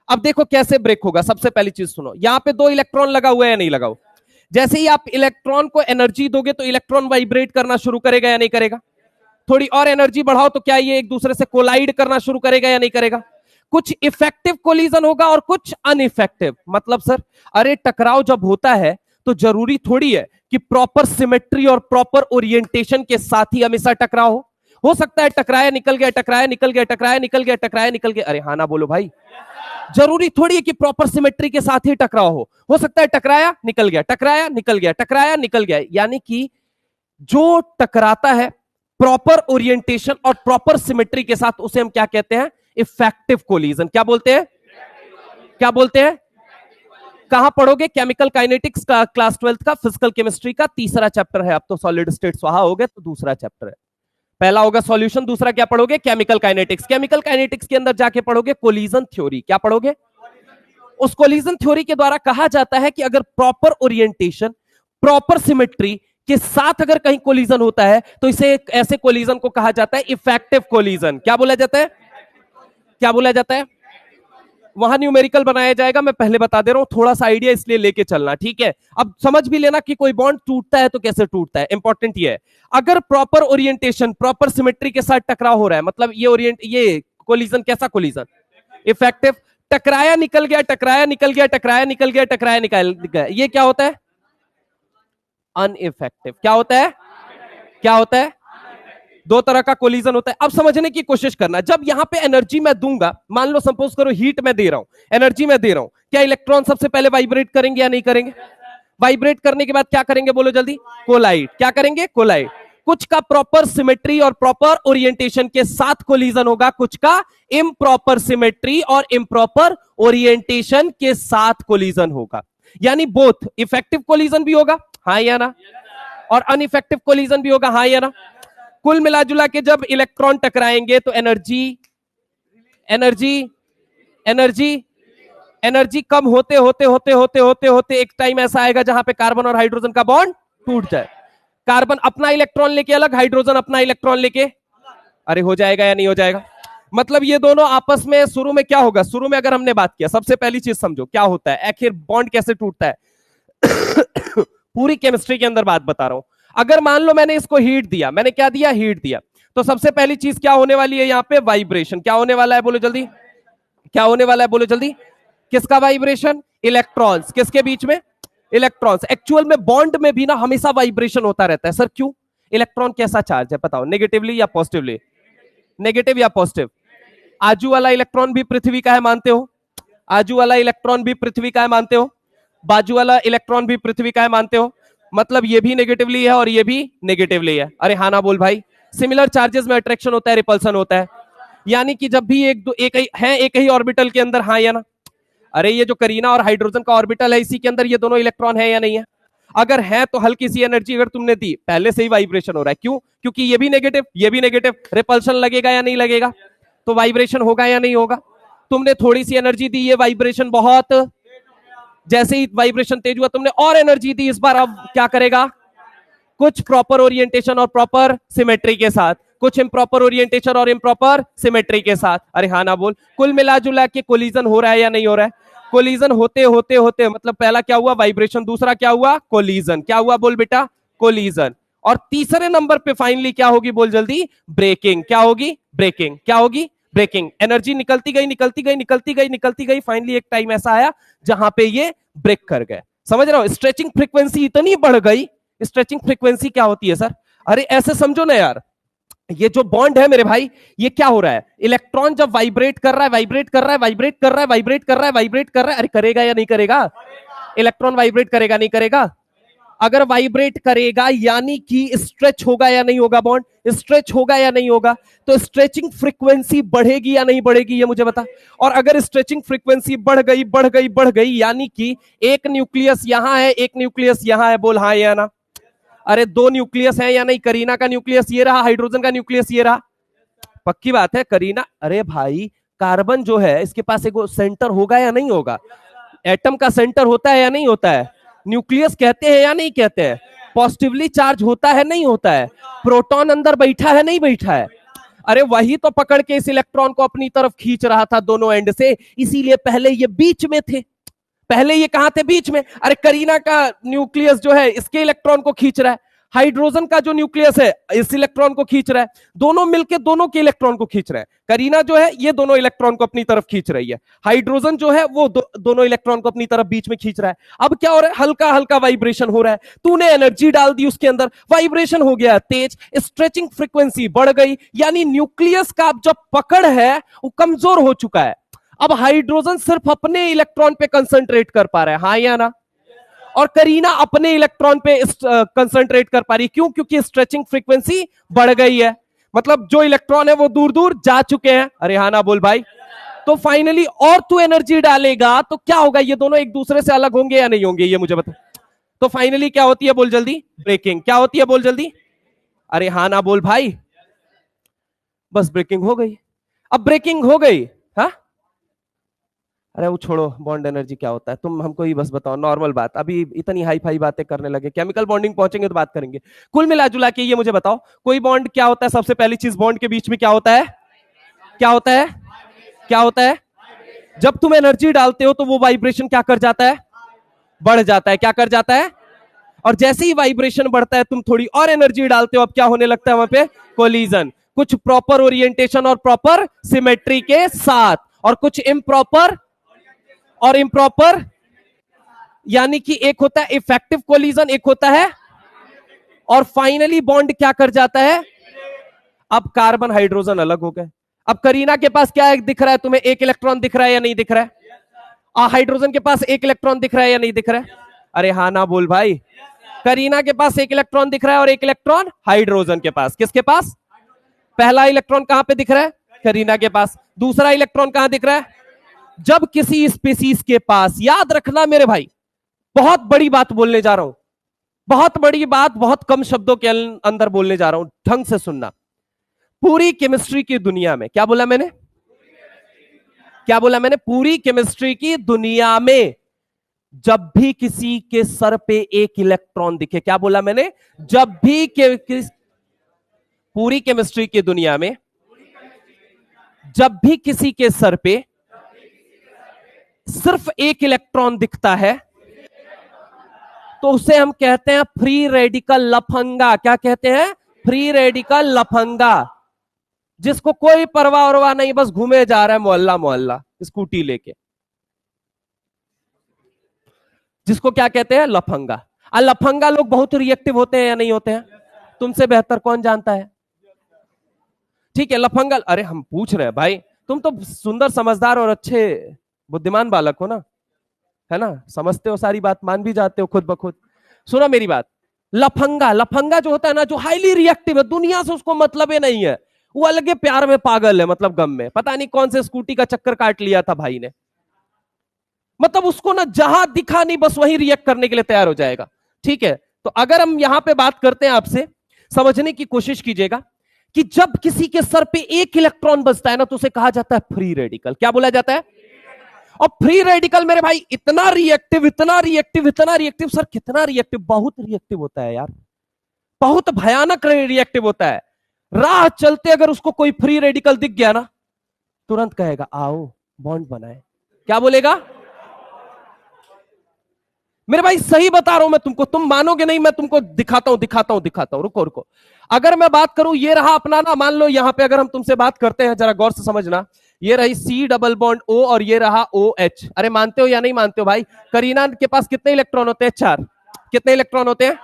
अब देखो कैसे ब्रेक होगा। सबसे पहली चीज सुनो, यहां पे 2 इलेक्ट्रॉन लगा हुआ है या नहीं लगा हुआ? जैसे ही आप इलेक्ट्रॉन को एनर्जी दोगे तो इलेक्ट्रॉन वाइब्रेट करना शुरू करेगा या नहीं करेगा? थोड़ी और एनर्जी बढ़ाओ तो क्या ये एक दूसरे से कोलाइड करना शुरू करेगा या नहीं करेगा? कुछ इफेक्टिव कोलिजन होगा और कुछ अनइफेक्टिव। मतलब सर, अरे टकराव जब होता है तो जरूरी थोड़ी है कि प्रॉपर सिमेट्री और प्रॉपर ओरिएंटेशन के साथ ही हमेशा टकराव हो सकता है टकराया निकल गया, टकराया निकल गया, टकराया निकल गया, टकराया निकल गया। अरे हाँ ना बोलो भाई, जरूरी थोड़ी है कि प्रॉपर सिमेट्री के साथ ही टकराव हो सकता है टकराया निकल गया, टकराया निकल गया, टकराया निकल गया। यानी कि जो टकराता है प्रॉपर ओरिएंटेशन और प्रॉपर सिमेट्री के साथ, उसे हम क्या कहते हैं? Effective collision. क्या बोलते हैं? क्या बोलते हैं? कहां पढ़ोगे? केमिकल काइनेटिक्स का क्लास 12th का फिजिकल केमिस्ट्री का तीसरा चैप्टर है। अब तो सॉलिड स्टेट स्वाहा हो गए तो दूसरा चैप्टर है। पहला होगा सॉल्यूशन, दूसरा क्या पढ़ोगे? Chemical kinetics. केमिकल काइनेटिक्स के अंदर जाके पढ़ोगे कोलिजन थ्योरी। क्या पढ़ोगे? उस कोलिजन थ्योरी के द्वारा कहा जाता है कि अगर प्रॉपर ओरिएंटेशन, प्रॉपर सिमेट्री के साथ अगर कहीं कोलिजन होता है तो इसे ऐसे कोलिजन को कहा जाता है इफेक्टिव कोलिजन। क्या बोला जाता है? क्या बोला जाता है? वहां न्यूमेरिकल बनाया जाएगा, मैं पहले बता दे रहा हूं, थोड़ा सा आइडिया इसलिए लेके चलना, ठीक है। अब समझ भी लेना कि कोई बॉन्ड टूटता है तो कैसे टूटता है। इंपॉर्टेंट ये है, अगर प्रॉपर ओरिएंटेशन, प्रॉपर सिमेट्री के साथ टकराव हो रहा है, मतलब ये कोलिजन कैसा कोलिजन? इफेक्टिव। टकराया निकल गया, टकराया निकल गया, टकराया निकल गया, टकराया निकल गया, ये क्या होता है? अनइफेक्टिव। क्या होता है? क्या होता है? 2 तरह का कोलिजन होता है। अब समझने की कोशिश करना, जब यहां पे एनर्जी मैं दूंगा, मान लो सपोज करो हीट मैं दे रहा हूं, एनर्जी मैं दे रहा हूं, क्या इलेक्ट्रॉन सबसे पहले वाइब्रेट करेंगे या नहीं करेंगे? वाइब्रेट करने के बाद क्या करेंगे? बोलो जल्दी। कोलाइड। क्या करेंगे? कोलाइड। कुछ का प्रॉपर सिमेट्री और प्रॉपर ओरिएंटेशन के साथ कोलिजन होगा, कुछ का इम्प्रॉपर सिमेट्री और इम्प्रॉपर ओरिएंटेशन के साथ कोलिजन होगा। यानी बोथ इफेक्टिव कोलिजन भी होगा, हाँ या ना, और अनइफेक्टिव कोलिजन भी होगा, हाँ या ना। कुल मिलाजुला के जब इलेक्ट्रॉन टकराएंगे तो एनर्जी एनर्जी एनर्जी एनर्जी कम होते होते होते होते होते होते एक टाइम ऐसा आएगा जहां पे कार्बन और हाइड्रोजन का बॉन्ड टूट जाए। कार्बन अपना इलेक्ट्रॉन लेके अलग, हाइड्रोजन अपना इलेक्ट्रॉन लेके, अरे हो जाएगा या नहीं हो जाएगा? मतलब ये दोनों आपस में शुरू में क्या होगा? शुरू में अगर हमने बात किया, सबसे पहली चीज समझो क्या होता है, आखिर बॉन्ड कैसे टूटता है। पूरी केमिस्ट्री के अंदर बात बता रहा हूं। अगर मान लो मैंने इसको हीट दिया, मैंने क्या दिया? हीट दिया, तो सबसे पहली चीज क्या होने वाली है यहां पे? वाइब्रेशन। क्या होने वाला है बोलो जल्दी, क्या होने वाला है बोलो जल्दी? किसका वाइब्रेशन? इलेक्ट्रॉन्स। किसके बीच में? इलेक्ट्रॉन्स। एक्चुअल में बॉन्ड में भी ना हमेशा वाइब्रेशन होता रहता है। सर क्यों? इलेक्ट्रॉन कैसा चार्ज है बताओ, नेगेटिवली या पॉजिटिवली? नेगेटिव या पॉजिटिव? आजू वाला इलेक्ट्रॉन भी पृथ्वी का है मानते हो? आजू वाला इलेक्ट्रॉन भी पृथ्वी का है मानते हो? बाजू वाला इलेक्ट्रॉन भी पृथ्वी का है मानते हो? मतलब ये भी नेगेटिवली है और ये भी नेगेटिवली है। अरे हाँ ना बोल भाई। सिमिलर चार्जेस में अट्रैक्शन होता है, रिपल्सन होता है। यानी कि जब भी एक ही ऑर्बिटल के अंदर, हाँ या ना? अरे ये जो करीना और हाइड्रोजन का ऑर्बिटल है इसी के अंदर ये दोनों इलेक्ट्रॉन है या नहीं है? अगर है तो हल्की सी एनर्जी अगर तुमने दी, पहले से ही वाइब्रेशन हो रहा है। क्यों? क्योंकि ये भी नेगेटिव, ये भी नेगेटिव, रिपल्शन लगेगा या नहीं लगेगा? तो वाइब्रेशन होगा या नहीं होगा? तुमने थोड़ी सी एनर्जी दी, ये वाइब्रेशन बहुत, जैसे ही वाइब्रेशन तेज हुआ तुमने और एनर्जी दी, इस बार अब क्या करेगा? कुछ प्रॉपर ओरिएंटेशन और प्रॉपर सिमेट्री के साथ, कुछ इम्प्रॉपर ओरिएंटेशन और इम्प्रॉपर सिमेट्री के साथ। अरे हाँ ना बोल। कुल मिला जुला के कोलिजन हो रहा है या नहीं हो रहा है? कोलिजन होते होते होते मतलब पहला क्या हुआ? वाइब्रेशन। दूसरा क्या हुआ? कोलिजन। क्या हुआ बोल बेटा? कोलिजन। और तीसरे नंबर पे फाइनली क्या होगी बोल जल्दी? ब्रेकिंग। क्या होगी? ब्रेकिंग। क्या होगी? ब्रेकिंग। एनर्जी निकलती गई निकलती गई निकलती गई निकलती गई, फाइनली एक टाइम ऐसा आया जहां पे ये ब्रेक कर गए। समझ रहे हो? स्ट्रेचिंग फ्रीक्वेंसी इतनी बढ़ गई। स्ट्रेचिंग फ्रीक्वेंसी क्या होती है सर? अरे ऐसे समझो ना यार, ये जो बॉन्ड है मेरे भाई, ये क्या हो रहा है? इलेक्ट्रॉन जब वाइब्रेट कर रहा है, वाइब्रेट कर रहा है, वाइब्रेट कर रहा है, वाइब्रेट कर रहा है, वाइब्रेट कर रहा है, अरे करेगा या नहीं करेगा? इलेक्ट्रॉन वाइब्रेट करेगा नहीं करेगा? अगर वाइब्रेट करेगा यानी कि स्ट्रेच होगा या नहीं होगा? बॉन्ड स्ट्रेच होगा या नहीं होगा? तो स्ट्रेचिंग फ्रीक्वेंसी बढ़ेगी या नहीं बढ़ेगी ये मुझे बता। और अगर स्ट्रेचिंग फ्रीक्वेंसी बढ़ गई बढ़ गई बढ़ गई, यानी कि एक न्यूक्लियस यहां है, एक न्यूक्लियस यहां है, बोल हाँ या ना? अरे दो न्यूक्लियस है या नहीं? करीना का न्यूक्लियस ये रहा, हाइड्रोजन का न्यूक्लियस ये रहा। पक्की बात है करीना। अरे भाई कार्बन जो है इसके पास एक सेंटर होगा या नहीं होगा? एटम का सेंटर होता है या नहीं होता है? न्यूक्लियस कहते हैं या नहीं कहते हैं? पॉजिटिवली चार्ज होता है नहीं होता है? प्रोटॉन अंदर बैठा है नहीं बैठा है? अरे वही तो पकड़ के इस इलेक्ट्रॉन को अपनी तरफ खींच रहा था दोनों एंड से, इसीलिए पहले ये बीच में थे। पहले ये कहां थे? बीच में। अरे करीना का न्यूक्लियस जो है इसके इलेक्ट्रॉन को खींच रहा है, हाइड्रोजन का जो न्यूक्लियस है इस इलेक्ट्रॉन को खींच रहा है, दोनों मिलके दोनों के इलेक्ट्रॉन को खींच रहे हैं। करीना जो है ये दोनों इलेक्ट्रॉन को अपनी तरफ खींच रही है, हाइड्रोजन जो है वो दोनों इलेक्ट्रॉन को अपनी तरफ बीच में खींच रहा है। अब क्या हो रहा है? हल्का हल्का वाइब्रेशन हो रहा है। तूने एनर्जी डाल दी उसके अंदर, वाइब्रेशन हो गया तेज, स्ट्रेचिंग फ्रीक्वेंसी बढ़ गई, यानी न्यूक्लियस का जो पकड़ है वो कमजोर हो चुका है। अब हाइड्रोजन सिर्फ अपने इलेक्ट्रॉन पे कंसंट्रेट कर पा रहा है, हाँ या ना? और करीना अपने इलेक्ट्रॉन पे कंसंट्रेट कर पा रही। क्यों? क्योंकि स्ट्रेचिंग फ्रीक्वेंसी बढ़ गई है, मतलब जो इलेक्ट्रॉन है वो दूर दूर जा चुके हैं। अरे हाँ ना बोल भाई। तो फाइनली और तू एनर्जी डालेगा तो क्या होगा? ये दोनों एक दूसरे से अलग होंगे या नहीं होंगे ये मुझे बता। तो फाइनली क्या होती है बोल जल्दी? ब्रेकिंग। क्या होती है बोल जल्दी? अरे हाँ ना बोल भाई। बस ब्रेकिंग हो गई। अब ब्रेकिंग हो गई, हाँ? अरे वो छोड़ो, बॉन्ड एनर्जी क्या होता है तुम हमको ही बस बताओ, नॉर्मल बात। अभी इतनी हाई फाई बातें करने लगे, केमिकल बॉन्डिंग पहुंचेंगे तो बात करेंगे। कुल मिला जुला के ये मुझे बताओ, कोई बॉन्ड क्या होता है? सबसे पहली चीज, बॉन्ड के बीच में क्या होता है? क्या होता है? क्या होता है? जब तुम एनर्जी डालते हो तो वो वाइब्रेशन क्या कर जाता है? बढ़ जाता है। क्या कर जाता है? और जैसे ही वाइब्रेशन बढ़ता है तुम थोड़ी और एनर्जी डालते हो, अब क्या होने लगता है वहां पे? कोलिजन। कुछ प्रॉपर ओरिएंटेशन और प्रॉपर सिमेट्री के साथ, और कुछ इम्प्रॉपर और इम्प्रॉपर, यानी कि एक होता है इफेक्टिव कोलिजन, एक होता है, और फाइनली बॉन्ड क्या कर जाता है? अब कार्बन हाइड्रोजन अलग हो गए। अब करीना के पास क्या दिख रहा है तुम्हें? एक इलेक्ट्रॉन दिख रहा है या नहीं दिख रहा है? हाइड्रोजन के पास एक इलेक्ट्रॉन दिख रहा है या नहीं दिख रहा है? अरे हाँ ना बोल भाई। करीना के पास एक इलेक्ट्रॉन दिख रहा है और एक इलेक्ट्रॉन हाइड्रोजन के पास। किसके पास? पहला इलेक्ट्रॉन कहां पे दिख रहा है? करीना के पास। दूसरा इलेक्ट्रॉन कहां दिख रहा है? जब किसी स्पीसीज के पास, याद रखना मेरे भाई, बहुत बड़ी बात बोलने जा रहा हूं, बहुत बड़ी बात, बहुत कम शब्दों के अंदर बोलने जा रहा हूं, ढंग से सुनना। पूरी केमिस्ट्री की दुनिया में, क्या बोला मैंने? क्या बोला मैंने? पूरी केमिस्ट्री की दुनिया में जब भी किसी के सर पे एक इलेक्ट्रॉन दिखे, क्या बोला मैंने? जब भी पूरी केमिस्ट्री की दुनिया में जब भी किसी के सर पे सिर्फ एक इलेक्ट्रॉन दिखता है तो उसे हम कहते हैं फ्री रेडिकल लफंगा। क्या कहते हैं? फ्री रेडिकल लफंगा। जिसको कोई परवाह वरवाह नहीं, बस घूमे जा रहा है मोहल्ला मोहल्ला स्कूटी लेके, जिसको क्या कहते हैं, लफंगा। लफंगा लोग बहुत रिएक्टिव होते हैं या नहीं होते हैं? तुमसे बेहतर कौन जानता है? ठीक है, लफंगा, अरे हम पूछ रहे हैं भाई, तुम तो सुंदर समझदार और अच्छे बुद्धिमान बालक हो ना, है ना, समझते हो सारी बात, मान भी जाते हो खुद ब खुद। सुनो मेरी बात, लफंगा, लफंगा जो होता है ना, जो हाईली रिएक्टिव है, दुनिया से उसको मतलब ही नहीं है, वो अलगे प्यार में पागल है, मतलब गम में, पता नहीं कौन से स्कूटी का चक्कर काट लिया था भाई ने, मतलब उसको ना जहां दिखा नहीं बस वहीं रिएक्ट करने के लिए तैयार हो जाएगा। ठीक है, तो अगर हम यहां पे बात करते हैं आपसे, समझने की कोशिश कीजिएगा कि जब किसी के सर पे एक इलेक्ट्रॉन बचता है ना, तो उसे कहा जाता है फ्री रेडिकल। क्या बोला जाता है? और फ्री रेडिकल मेरे भाई इतना रिएक्टिव, इतना रिएक्टिव, इतना रिएक्टिव, सर कितना रिएक्टिव, बहुत रिएक्टिव होता है यार, बहुत भयानक रिएक्टिव होता है। राह चलते अगर उसको कोई फ्री रेडिकल दिख गया ना, तुरंत कहेगा आओ बॉन्ड बनाए। क्या बोलेगा? मेरे भाई सही बता रहा हूं मैं तुमको, तुम मानोगे नहीं, मैं तुमको दिखाता हूं, रुको रुको। अगर मैं बात करूं, ये रहा अपना ना, मान लो यहां पे अगर हम तुमसे बात करते हैं, जरा गौर से समझना, ये रही C डबल बॉन्ड O और ये रहा OH। अरे मानते हो या नहीं मानते हो भाई? करीना के पास कितने इलेक्ट्रॉन होते हैं? 4। कितने इलेक्ट्रॉन होते हैं?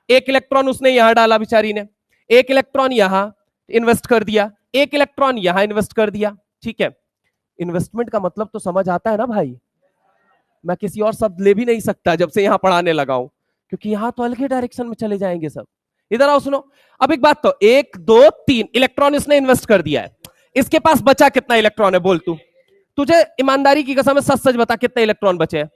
एक इलेक्ट्रॉन उसने यहां डाला बेचारी ने, एक इलेक्ट्रॉन यहां इन्वेस्ट कर दिया, एक इलेक्ट्रॉन यहां इन्वेस्ट कर दिया। ठीक है, इन्वेस्टमेंट का मतलब तो समझ आता है ना भाई, मैं किसी और शब्द ले भी नहीं सकता जब से यहां पढ़ाने लगा हूं, क्योंकि यहां तो अलग ही डायरेक्शन में चले जाएंगे सब। इधर आओ सुनो, अब एक बात, तो 1 2 3 इलेक्ट्रॉन इसने इन्वेस्ट कर दिया है, इसके पास बचा कितना इलेक्ट्रॉन है? बोल तू, तुझे ईमानदारी की कसम है, सच सच बता कितने इलेक्ट्रॉन बचे हैं?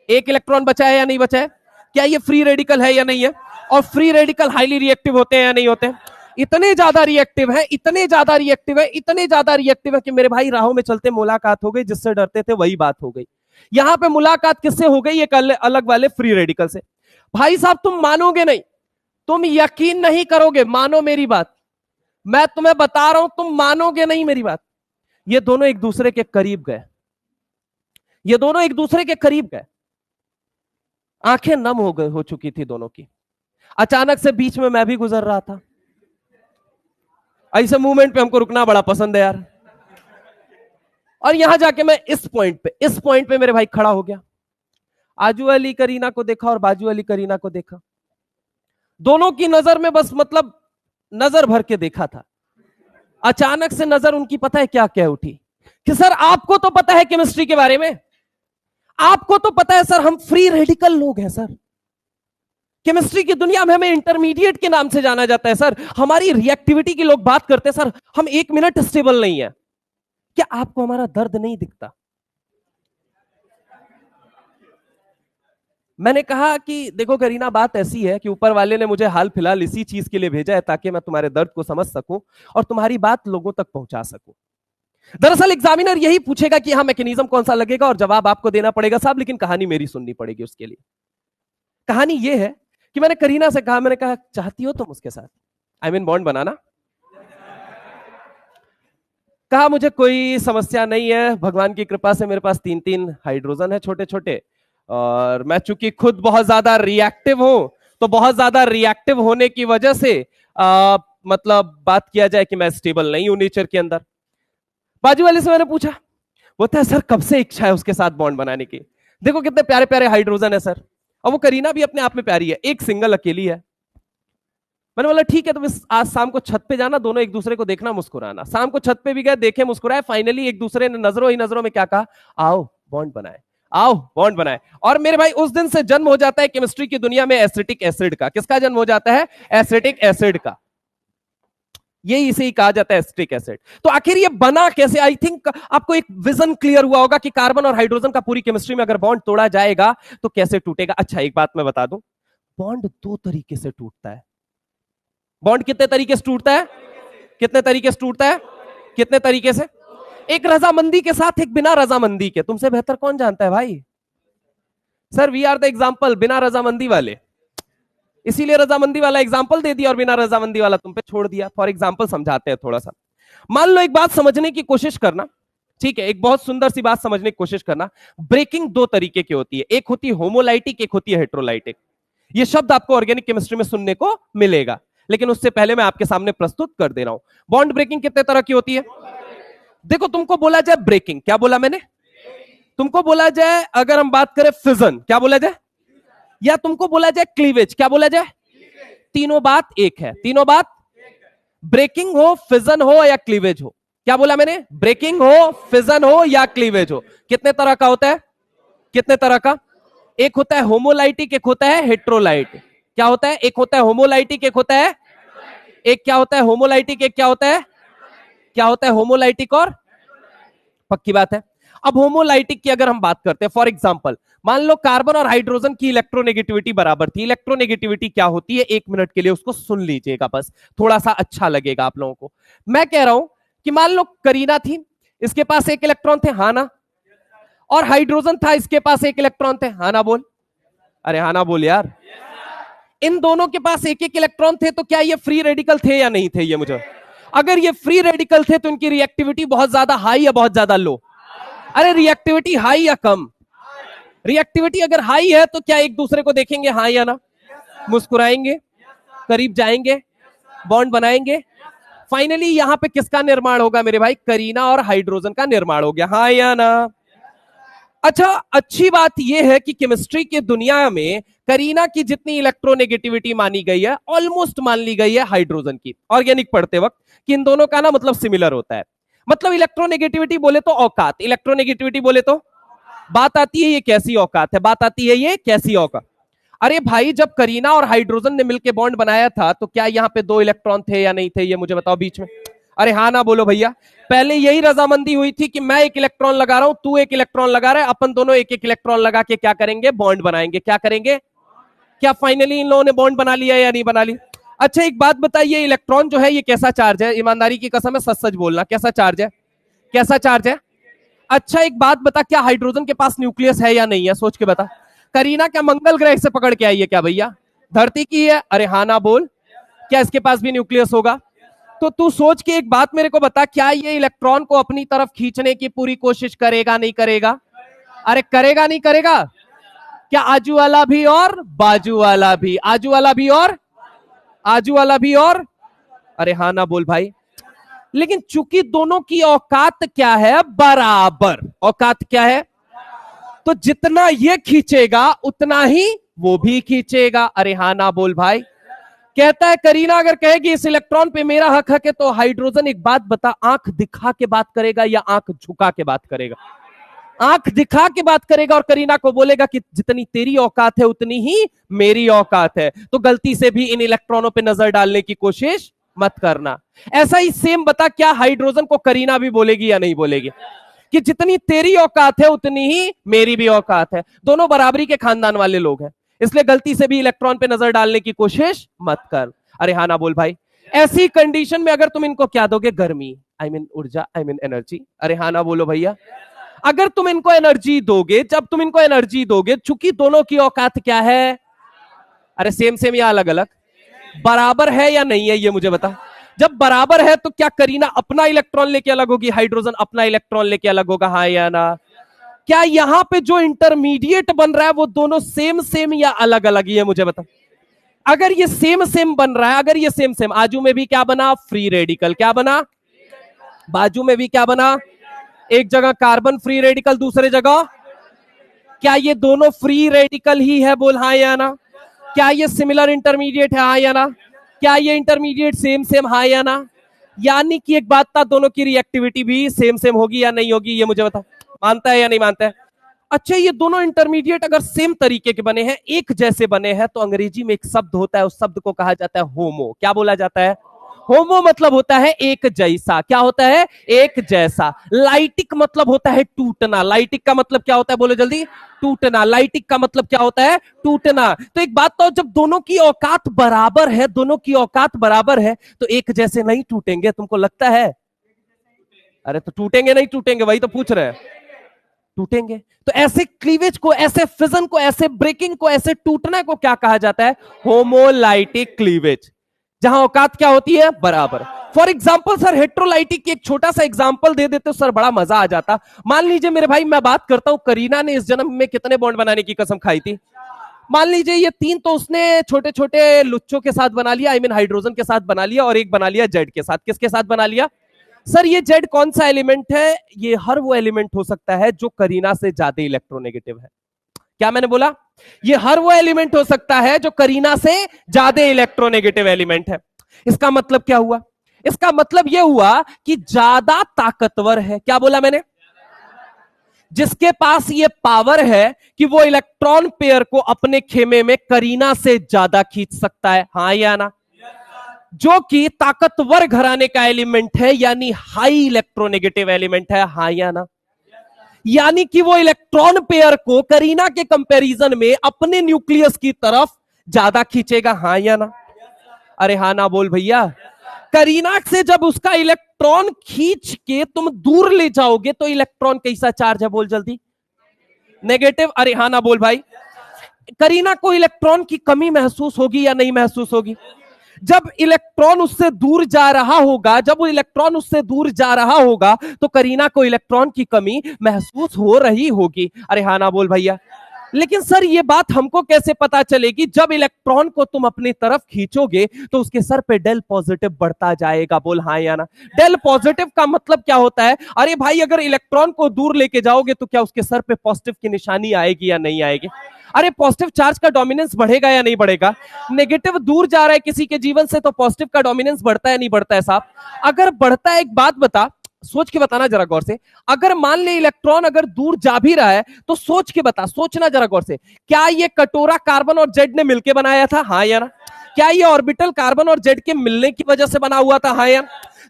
एक इलेक्ट्रॉन बचा है या नहीं बचा है? क्या ये फ्री रेडिकल है या नहीं है? और फ्री रेडिकल हाईली रिएक्टिव होते हैं या नहीं होते? इतने ज्यादा रिएक्टिव है, इतने ज्यादा रिएक्टिव है, इतने ज्यादा रिएक्टिव है कि मेरे भाई राहों में चलते मुलाकात हो गई, जिससे डरते थे वही बात हो गई। यहां पे मुलाकात किससे हो गई? एक अलग वाले फ्री रेडिकल से। भाई साहब तुम मानोगे नहीं, तुम यकीन नहीं करोगे, मानो मेरी बात, मैं तुम्हें बता रहा हूं, तुम मानोगे नहीं मेरी बात। ये दोनों एक दूसरे के करीब गए, ये दोनों एक दूसरे के करीब गए, आंखें नम हो चुकी थी दोनों की। अचानक से बीच में मैं भी गुजर रहा था, ऐसे मूवमेंट पे हमको रुकना बड़ा पसंद है यार, और यहां जाके मैं इस पॉइंट पे मेरे भाई खड़ा हो गया, आजू वाली करीना को देखा और बाजू वाली करीना को देखा, दोनों की नजर में बस मतलब नजर भर के देखा था। अचानक से नजर उनकी पता है क्या क्या उठी कि सर आपको तो पता है केमिस्ट्री के बारे में, आपको तो पता है सर हम फ्री रेडिकल लोग हैं सर, केमिस्ट्री की दुनिया में हमें इंटरमीडिएट के नाम से जाना जाता है सर, हमारी रिएक्टिविटी की लोग बात करते हैं सर, हम 1 मिनट स्टेबल नहीं है। क्या आपको हमारा दर्द नहीं दिखता? मैंने कहा कि देखो करीना, बात ऐसी है कि ऊपर वाले ने मुझे हाल फिलहाल इसी चीज के लिए भेजा है ताकि मैं तुम्हारे दर्द को समझ सकूं और तुम्हारी बात लोगों तक पहुंचा सकूं। दरअसल एग्जामिनर यही पूछेगा कि हाँ मैकेनिज्म कौन सा लगेगा और जवाब आपको देना पड़ेगा साहब, लेकिन कहानी मेरी सुननी पड़ेगी उसके लिए। कहानी ये है कि मैंने करीना से कहा, मैंने कहा चाहती हो तुम उसके साथ आई मीन बॉन्ड बनाना? कहा मुझे कोई समस्या नहीं है, भगवान की कृपा से मेरे पास 3-3 हाइड्रोजन है छोटे छोटे, और मैं चूंकि खुद बहुत ज्यादा रिएक्टिव हूं, तो बहुत ज्यादा रिएक्टिव होने की वजह से मतलब बात किया जाए कि मैं स्टेबल नहीं हूं नेचर के अंदर। बाजू वाले से मैंने पूछा, बोलता है सर कब से इच्छा है उसके साथ बॉन्ड बनाने की, देखो कितने प्यारे प्यारे हाइड्रोजन है सर, और वो करीना भी अपने आप में प्यारी है, एक सिंगल अकेली है। मैंने बोला ठीक है, तो आज शाम को छत पे जाना, दोनों एक दूसरे को देखना, मुस्कुराना। शाम को छत पे भी गए, देखे, मुस्कुराए, फाइनली एक दूसरे ने नजरों ही नजरों में क्या कहा, आओ बॉन्ड बनाए, आओ बॉन्ड बनाए। और मेरे भाई उस दिन से जन्म हो जाता है केमिस्ट्री की दुनिया में एसिटिक एसिड का। किसका जन्म हो जाता है? एसिटिक एसिड का। ये इसे ही कहा जाता है एसिटिक एसिड। तो आखिर ये बना कैसे? आई थिंक आपको एक विजन क्लियर हुआ होगा कि कार्बन और हाइड्रोजन का पूरी केमिस्ट्री में अगर बॉन्ड तोड़ा जाएगा तो कैसे टूटेगा। अच्छा एक बात मैं बता दूं, बॉन्ड 2 तरीके से टूटता है। बॉन्ड कितने तरीके से टूटता है? कितने तरीके से टूटता है? कितने तरीके से? एक रजामंदी के साथ, एक बिना रजामंदी के। तुमसे बेहतर कौन जानता है भाई? Sir we are the example, बिना रजामंदी वाले, इसीलिए रजामंदी वाला एग्जाम्पल दे दिया और बिना रजामंदी वाला तुम पे छोड़ दिया। फॉर एग्जाम्पल समझाते हैं थोड़ा सा। मान लो एक बात समझने की कोशिश करना, ठीक है, एक बहुत सुंदर सी बात समझने की कोशिश करना। ब्रेकिंग 2 तरीके की होती है, एक होती है होमोलाइटिक, एक होती है हेट्रोलाइटिक। ये शब्द आपको ऑर्गेनिक केमिस्ट्री में सुनने को मिलेगा। लेकिन उससे पहले मैं आपके सामने प्रस्तुत कर दे रहा हूं। बॉन्ड ब्रेकिंग कितने तरह की होती है? देखो, तुमको बोला जाए ब्रेकिंग, क्या बोला मैंने? तुमको बोला जाए, अगर हम बात करें फिजन, क्या बोला जाए? या तुमको बोला जाए क्लीवेज, क्या बोला जाए? तीनों बात एक है, तीनों बात। ब्रेकिंग हो, फिजन हो या क्लीवेज हो, क्या बोला मैंने? ब्रेकिंग हो, फिजन हो या क्लीवेज हो, कितने तरह का होता है? कितने तरह का? एक होता है होमोलाइटिक, एक होता है हेट्रोलाइट। क्या होता है? एक होता है होमोलाइटिक, एक होता है, एक क्या होता है होमोलाइटिक, एक क्या होता है, क्या होता है होमोलाइटिक और, पक्की बात है। अब होमोलाइटिक की अगर हम बात करते हैं, फॉर एग्जांपल मान लो कार्बन और हाइड्रोजन की इलेक्ट्रोनेगेटिविटी बराबर थी। इलेक्ट्रोनेगेटिविटी क्या होती है, 1 मिनट के लिए उसको सुन लीजिएगा, बस थोड़ा सा अच्छा लगेगा आप लोगों को। मैं कह रहा हूं कि मान लो करीना थी, इसके पास 1 इलेक्ट्रॉन थे, हाँ ना? और हाइड्रोजन था, इसके पास 1 इलेक्ट्रॉन थे, हाँ ना बोल? अरे हाँ ना बोल यार। इन दोनों के पास 1 इलेक्ट्रॉन थे, तो क्या ये फ्री रेडिकल थे या नहीं थे? ये मुझे, अगर ये फ्री रेडिकल थे तो इनकी रिएक्टिविटी बहुत ज्यादा हाई या बहुत ज्यादा लो? अरे रिएक्टिविटी हाई या कम? रिएक्टिविटी अगर हाई है तो क्या एक दूसरे को देखेंगे, हाँ या ना? मुस्कुराएंगे, करीब जाएंगे, बॉन्ड बनाएंगे। फाइनली यहां पे किसका निर्माण होगा मेरे भाई? करीना और हाइड्रोजन का निर्माण हो गया, हाँ या ना? अच्छा, अच्छी बात यह है कि केमिस्ट्री की दुनिया में करीना की जितनी इलेक्ट्रोनेगेटिविटी मानी गई है, ऑलमोस्ट मान ली गई है हाइड्रोजन की, ऑर्गेनिक पढ़ते वक्त, कि इन दोनों का ना मतलब सिमिलर होता है। मतलब इलेक्ट्रोनेगेटिविटी बोले तो औकात, इलेक्ट्रोनेगेटिविटी बोले तो बात आती है ये कैसी औकात है, बात आती है ये कैसी औकात। अरे भाई, जब करीना और हाइड्रोजन ने मिलकर बॉन्ड बनाया था तो क्या यहाँ पे 2 इलेक्ट्रॉन थे या नहीं थे? ये मुझे बताओ बीच में। अरे हाँ ना बोलो भैया। पहले यही रजामंदी हुई थी कि मैं 1 इलेक्ट्रॉन लगा रहा हूं, तू 1 इलेक्ट्रॉन लगा रहा है, अपन दोनों 1-1 इलेक्ट्रॉन लगा के क्या करेंगे? बॉन्ड बनाएंगे। क्या करेंगे? क्या फाइनली इन लोगों ने बॉन्ड बना लिया या नहीं बना लिया? अच्छा एक बात बताइए, इलेक्ट्रॉन जो है ये कैसा चार्ज है? ईमानदारी की कसम है, सच सच बोलना, कैसा चार्ज है? कैसा चार्ज है? अच्छा एक बात बता, क्या हाइड्रोजन के पास न्यूक्लियस है या नहीं है? सोच के बता। करीना क्या मंगल ग्रह से पकड़ के आई है क्या भैया? धरती की है? अरे हाँ ना बोल। क्या इसके पास भी न्यूक्लियस होगा? तो तू सोच के एक बात मेरे को बता, क्या ये इलेक्ट्रॉन को अपनी तरफ खींचने की पूरी कोशिश करेगा नहीं करेगा? अरे करेगा नहीं करेगा? क्या आजू वाला भी और बाजू वाला भी, आजू वाला भी और आजू वाला भी और, अरे हाँ ना बोल भाई। लेकिन चूंकि दोनों की औकात क्या है? बराबर। औकात क्या है? तो जितना ये खींचेगा उतना ही वो भी खींचेगा। अरे हाँ ना बोल भाई। कहता है करीना अगर कहेगी इस इलेक्ट्रॉन पे मेरा हक है, तो हाइड्रोजन एक बात बता, आंख दिखा के बात करेगा या आंख झुका के बात करेगा? आंख दिखा के बात करेगा और करीना को बोलेगा कि जितनी तेरी औकात है उतनी ही मेरी औकात है, तो गलती से भी इन इलेक्ट्रॉनों पे नजर डालने की कोशिश मत करना। ऐसा ही सेम बता, क्या हाइड्रोजन को करीना भी बोलेगी या नहीं बोलेगी कि जितनी तेरी औकात है उतनी ही मेरी भी औकात है? दोनों बराबरी के खानदान वाले लोग हैं, इसलिए गलती से भी इलेक्ट्रॉन पे नजर डालने की कोशिश मत कर। अरे हाँ ना बोल भाई। ऐसी कंडीशन में अगर तुम इनको क्या दोगे? गर्मी, आई मीन ऊर्जा, आई मीन एनर्जी। अरे हाँ ना बोलो भैया। अगर तुम इनको एनर्जी दोगे, जब तुम इनको एनर्जी दोगे, चूंकि दोनों की औकात क्या है? अरे सेम सेम या अलग अलग? बराबर है या नहीं है? ये मुझे बता। जब बराबर है तो क्या करीना अपना इलेक्ट्रॉन लेके अलग होगी, हाइड्रोजन अपना इलेक्ट्रॉन लेके अलग होगा, हाँ या ना? क्या यहां पे जो इंटरमीडिएट बन रहा है वो दोनों सेम सेम या अलग अलग? ये मुझे बता। अगर ये सेम सेम बन रहा है, अगर ये सेम सेम, आजू में भी क्या बना? Free radical. क्या बना? बाजू में भी क्या बना? एक जगह कार्बन फ्री रेडिकल, दूसरे जगह, क्या ये दोनों फ्री रेडिकल ही है? बोल हाँ या ना। क्या ये सिमिलर इंटरमीडिएट है? हाँ या ना। क्या ये इंटरमीडिएट सेम सेम? हाँ या ना। यानी कि एक बात था, दोनों की रिएक्टिविटी भी सेम सेम होगी या नहीं होगी? ये मुझे बता। मानता है या नहीं मानता है? अच्छा, ये दोनों इंटरमीडिएट अगर सेम तरीके के बने हैं, एक जैसे बने हैं, तो अंग्रेजी में एक शब्द होता है, उस शब्द को कहा जाता है होमो। क्या बोला जाता है? होमो मतलब होता है एक जैसा। क्या होता है? एक जैसा। लाइटिक मतलब होता है टूटना। लाइटिक का मतलब क्या होता है? बोलो जल्दी। टूटना। लाइटिक का मतलब क्या होता है? टूटना। तो एक बात तो, जब दोनों की औकात बराबर है, दोनों की औकात बराबर है, तो एक जैसे नहीं टूटेंगे, तुमको लगता है? अरे तो टूटेंगे नहीं टूटेंगे, वही तो पूछ रहे हैं। टूटेंगे। तो ऐसे क्लीवेज को, ऐसे फिजन को, ऐसे ब्रेकिंग को, ऐसे टूटने को क्या कहा जाता है? होमोलाइटिक क्लीवेज, जहां औकात क्या होती है? बराबर। फॉर एग्जाम्पल सर, हेट्रोलाइटिक की एक छोटा सा एग्जाम्पल दे देते सर, बड़ा मजा आ जाता। मान लीजिए मेरे भाई, मैं बात करता हूं करीना ने इस जन्म में कितने बॉन्ड बनाने की कसम खाई थी? मान लीजिए ये तीन तो उसने छोटे छोटे लुच्चों के साथ बना लिया, आई मीन हाइड्रोजन के साथ बना लिया, और एक बना लिया जेड के साथ। किसके साथ बना लिया? सर ये जेड कौन सा एलिमेंट है? ये हर वो एलिमेंट हो सकता है जो करीना से ज्यादा इलेक्ट्रोनेगेटिव है। क्या मैंने बोला? ये हर वो एलिमेंट हो सकता है जो करीना से ज्यादा इलेक्ट्रोनेगेटिव एलिमेंट है। इसका मतलब क्या हुआ? इसका मतलब यह हुआ कि ज्यादा ताकतवर है। क्या बोला मैंने? जिसके पास ये पावर है कि वो इलेक्ट्रॉन पेयर को अपने खेमे में करीना से ज्यादा खींच सकता है, हाँ या ना? जो कि ताकतवर घराने का एलिमेंट है, यानी हाई इलेक्ट्रोनेगेटिव एलिमेंट है, हाँ या ना? यानी कि वो इलेक्ट्रॉन पेयर को करीना के कंपैरिजन में अपने न्यूक्लियस की तरफ ज्यादा खींचेगा, हाँ या ना? अरे हाँ ना बोल भैया। करीना से जब उसका इलेक्ट्रॉन खींच के तुम दूर ले जाओगे तो इलेक्ट्रॉन कैसा चार्ज है? बोल जल्दी। नेगेटिव। अरे हाँ ना बोल भाई। करीना को इलेक्ट्रॉन की कमी महसूस होगी या नहीं महसूस होगी? जब इलेक्ट्रॉन उससे दूर जा रहा होगा, जब वो इलेक्ट्रॉन उससे दूर जा रहा होगा तो करीना को इलेक्ट्रॉन की कमी महसूस हो रही होगी। अरे हाँ ना बोल भैया। लेकिन सर ये बात हमको कैसे पता चलेगी? जब इलेक्ट्रॉन को तुम अपनी तरफ खींचोगे तो उसके सर पे डेल पॉजिटिव बढ़ता जाएगा। बोल हाँ या ना? डेल पॉजिटिव का मतलब क्या होता है? अरे भाई अगर इलेक्ट्रॉन को दूर लेके जाओगे तो क्या उसके सर पे पॉजिटिव की निशानी आएगी या नहीं आएगी? अरे पॉजिटिव चार्ज का डोमिनेंस बढ़ेगा या नहीं बढ़ेगा? नेगेटिव दूर जा रहा है किसी के जीवन से तो पॉजिटिव का डोमिनेंस बढ़ता है नहीं बढ़ता है साहब? अगर बढ़ता है, एक बात बता, सोच के बताना जरा गौर से। अगर मान ले इलेक्ट्रॉन अगर दूर जा भी रहा है तो सोच के बता, सोचना जरा गौर से, क्या ये कटोरा कार्बन और जेड ने मिलकर बनाया था? हाँ या ना? क्या ये ऑर्बिटल कार्बन और जेड के मिलने की वजह से बना हुआ था? हाँ या?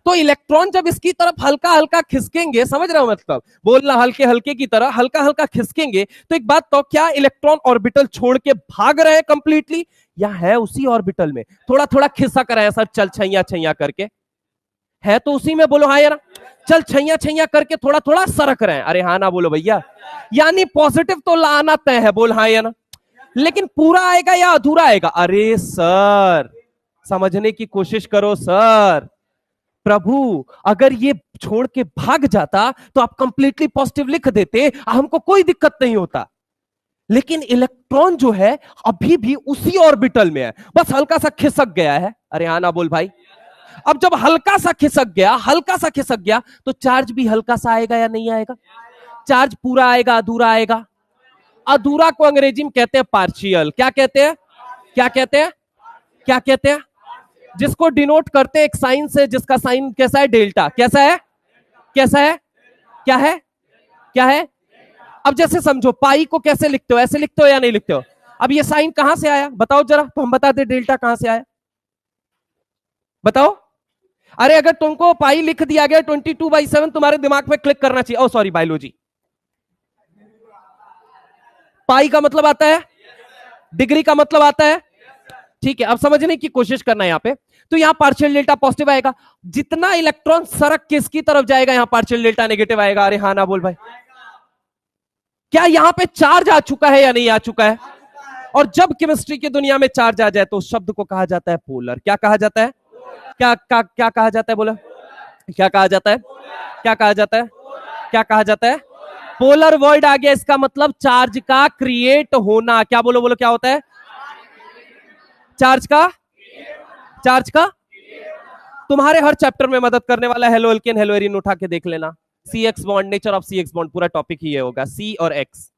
तो इलेक्ट्रॉन जब इसकी तरफ हल्का हल्का खिसकेंगे, समझ रहे हो मतलब, बोलना हल्के हल्के की तरह हल्का हल्का खिसकेंगे, तो एक बात तो, क्या इलेक्ट्रॉन ऑर्बिटल छोड़ के भाग रहे हैं कंप्लीटली, या है उसी ऑर्बिटल में थोड़ा थोड़ा खिसक रहे हैं सर, चल छैया छैया करके? है तो उसी में, बोलो हाँ या ना? चल छैया छैया करके थोड़ा थोड़ा सरक रहे हैं। अरे हाँ ना बोलो भैया। यानी पॉजिटिव तो लाना तय है, बोल हाँ या ना? लेकिन पूरा आएगा या अधूरा आएगा? अरे सर समझने की कोशिश करो सर। प्रभु अगर ये छोड़ के भाग जाता तो आप कंप्लीटली पॉजिटिव लिख देते, हमको कोई दिक्कत नहीं होता। लेकिन इलेक्ट्रॉन जो है अभी भी उसी ऑर्बिटल में है, बस हल्का सा खिसक गया है। अरे हाँ ना बोल भाई। अब जब हल्का सा खिसक गया, हल्का सा खिसक गया, तो चार्ज भी हल्का सा आएगा या नहीं आएगा? चार्ज पूरा आएगा अधूरा आएगा? अधूरा को अंग्रेजी में कहते हैं पार्शियल। क्या कहते हैं? क्या कहते हैं? क्या कहते हैं? जिसको डिनोट करते हैं एक साइन से, जिसका साइन कैसा है? डेल्टा। कैसा है? कैसा है? क्या है? क्या है? अब जैसे समझो, पाई को कैसे लिखते हो? ऐसे लिखते हो या नहीं लिखते हो? अब ये साइन कहां से आया बताओ जरा, तो हम बता दे डेल्टा कहां से आया, बताओ। अरे अगर तुमको पाई लिख दिया गया 22/7, तुम्हारे दिमाग में क्लिक करना चाहिए, ओ सॉरी बायोलॉजी, पाई का मतलब आता है, डिग्री का मतलब आता है, ठीक है। अब समझने की कोशिश करना है यहां पे। तो यहां पार्शियल डेल्टा पॉजिटिव आएगा, जितना इलेक्ट्रॉन सरक किसकी तरफ जाएगा, यहां पार्शियल डेल्टा नेगेटिव आएगा। अरे हाँ ना बोल भाई। क्या यहां पे चार्ज आ चुका है या नहीं आ चुका है? और जब केमिस्ट्री की दुनिया में चार्ज आ जाए तो उस शब्द को कहा जाता है पोलर। क्या कहा जाता है? क्या कहा जाता है? बोला, क्या कहा जाता है? क्या कहा जाता है? क्या कहा जाता है? पोलर वर्ड आ गया, इसका मतलब चार्ज का क्रिएट होना। क्या बोलो बोलो, क्या होता है? चार्ज का, चार्ज का। तुम्हारे हर चैप्टर में मदद करने वाला हेलो एल्केन हेलो एरिन उठा के देख लेना। C X bond, nature of C X bond, पूरा टॉपिक ही ये होगा, सी और एक्स।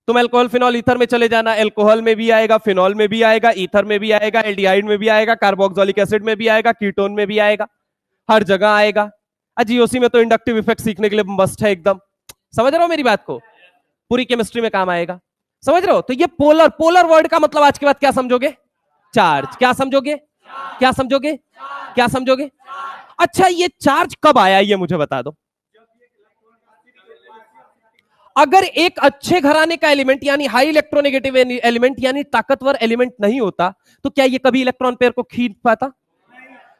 तुम एल्कोहल फिनॉल ईथर में चले जाना, एल्कोहल में भी आएगा, फिनॉल में भी आएगा, ईथर में भी आएगा, एल्डिहाइड में भी आएगा, कार्बोक्सिलिक एसिड में भी आएगा, कीटोन में भी आएगा, हर जगह आएगा। जीओसी में तो इंडक्टिव इफेक्ट सीखने के लिए मस्ट है एकदम। समझ रहे हो मेरी बात को? पूरी केमिस्ट्री में काम आएगा, समझ रहे हो? तो ये पोलर, पोलर वर्ड का मतलब आज के बाद क्या समझोगे? चार्ज। क्या समझोगे? क्या समझोगे? क्या समझोगे? अच्छा ये चार्ज कब आया ये मुझे बता दो। अगर एक अच्छे घराने का एलिमेंट यानी हाई इलेक्ट्रोनेगेटिव एलिमेंट यानी ताकतवर एलिमेंट नहीं होता तो क्या ये कभी इलेक्ट्रॉन पेयर को खींच पाता?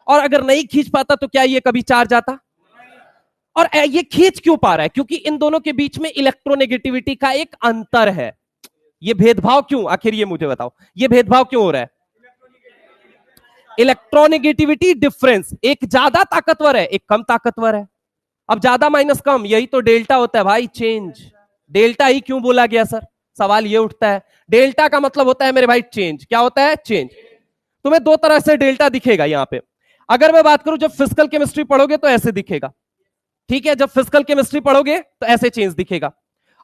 और अगर नहीं खींच पाता तो क्या ये कभी चार्ज आता? और ये खींच क्यों पा रहा है? क्योंकि इन दोनों के बीच में इलेक्ट्रोनेगेटिविटी का एक अंतर है। ये भेदभाव क्यों, आखिर ये मुझे बताओ, ये भेदभाव क्यों हो रहा है? इलेक्ट्रोनेगेटिविटी डिफरेंस, एक ज्यादा ताकतवर है, एक कम ताकतवर है। अब ज्यादा माइनस कम, यही तो डेल्टा होता है भाई, चेंज। डेल्टा ही क्यों बोला गया सर? सवाल ये उठता है, डेल्टा का मतलब होता है मेरे भाई चेंज। क्या होता है? चेंज। तुम्हें दो तरह से डेल्टा दिखेगा यहां पे। अगर मैं बात करूं जब फिजिकल केमिस्ट्री पढ़ोगे तो ऐसे दिखेगा, ठीक है, जब फिजिकल केमिस्ट्री पढ़ोगे तो ऐसे चेंज दिखेगा।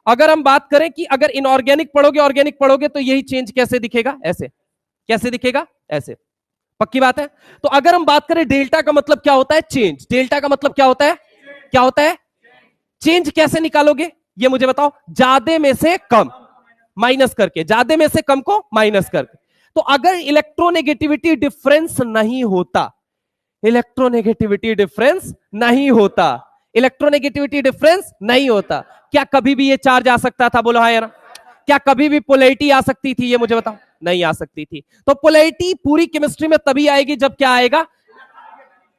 अगर हम बात करें कि अगर इनऑर्गेनिक पढ़ोगे, ऑर्गेनिक पढ़ोगे, तो यही चेंज कैसे दिखेगा? ऐसे। कैसे दिखेगा? ऐसे। पक्की बात है। तो अगर हम बात करें डेल्टा का मतलब क्या होता है? चेंज। डेल्टा का मतलब क्या होता है? क्या होता है? चेंज। कैसे निकालोगे ये मुझे बताओ? ज्यादा में से कम माइनस करके, ज्यादा में से कम को माइनस करके। तो अगर इलेक्ट्रोनेगेटिविटी डिफरेंस नहीं होता, इलेक्ट्रोनेगेटिविटी डिफरेंस नहीं होता, इलेक्ट्रोनेगेटिविटी डिफरेंस नहीं होता, क्या कभी भी ये चार्ज आ सकता था? बोलो हाँ या ना। क्या कभी भी पोलैरिटी आ सकती थी? ये मुझे बताओ। नहीं आ सकती थी। तो पोलैरिटी पूरी केमिस्ट्री में तभी आएगी जब क्या आएगा?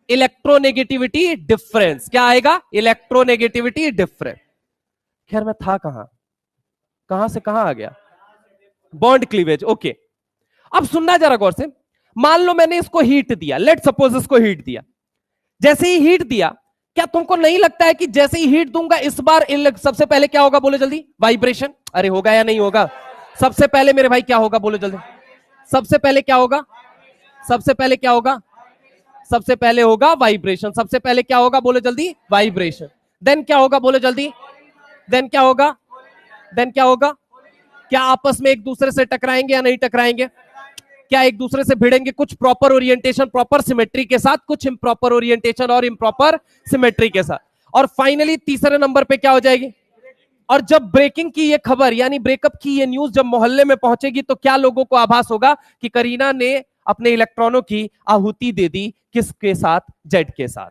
Electronegativity difference. क्या आएगा? Electronegativity difference. खैर मैं था कहां से कहां आ गया? Bond cleavage. ओके, अब सुनना जरा गौर से। मान लो मैंने इसको हीट दिया, लेट सपोज इसको हीट दिया। जैसे ही हीट दिया, क्या तुमको नहीं लगता है कि जैसे ही हीट दूंगा इस बार सबसे पहले क्या होगा? बोलो जल्दी। वाइब्रेशन। अरे होगा या नहीं होगा? सबसे पहले मेरे भाई क्या होगा? बोलो जल्दी। सबसे पहले क्या होगा? सबसे पहले क्या होगा? सबसे पहले होगा वाइब्रेशन। सबसे पहले क्या होगा? बोलो जल्दी। वाइब्रेशन। देन क्या होगा? बोलो जल्दी। देन क्या होगा? देन क्या होगा? क्या आपस में एक दूसरे से टकराएंगे या नहीं टकराएंगे? क्या एक दूसरे से भिड़ेंगे? कुछ प्रॉपर ओरिएंटेशन, प्रॉपर सिमेट्री के साथ, कुछ इम्प्रॉपर ओरिएंटेशन और इम्प्रॉपर सिमेट्री के साथ। और फाइनली तीसरे नंबर पे क्या हो जाएगी? और जब ब्रेकिंग की ये खबर यानी ब्रेकअप की ये न्यूज जब मोहल्ले में पहुंचेगी तो क्या लोगों को आभास होगा कि करीना ने अपने इलेक्ट्रॉनों की आहुति दे दी किसके साथ? जेड के साथ।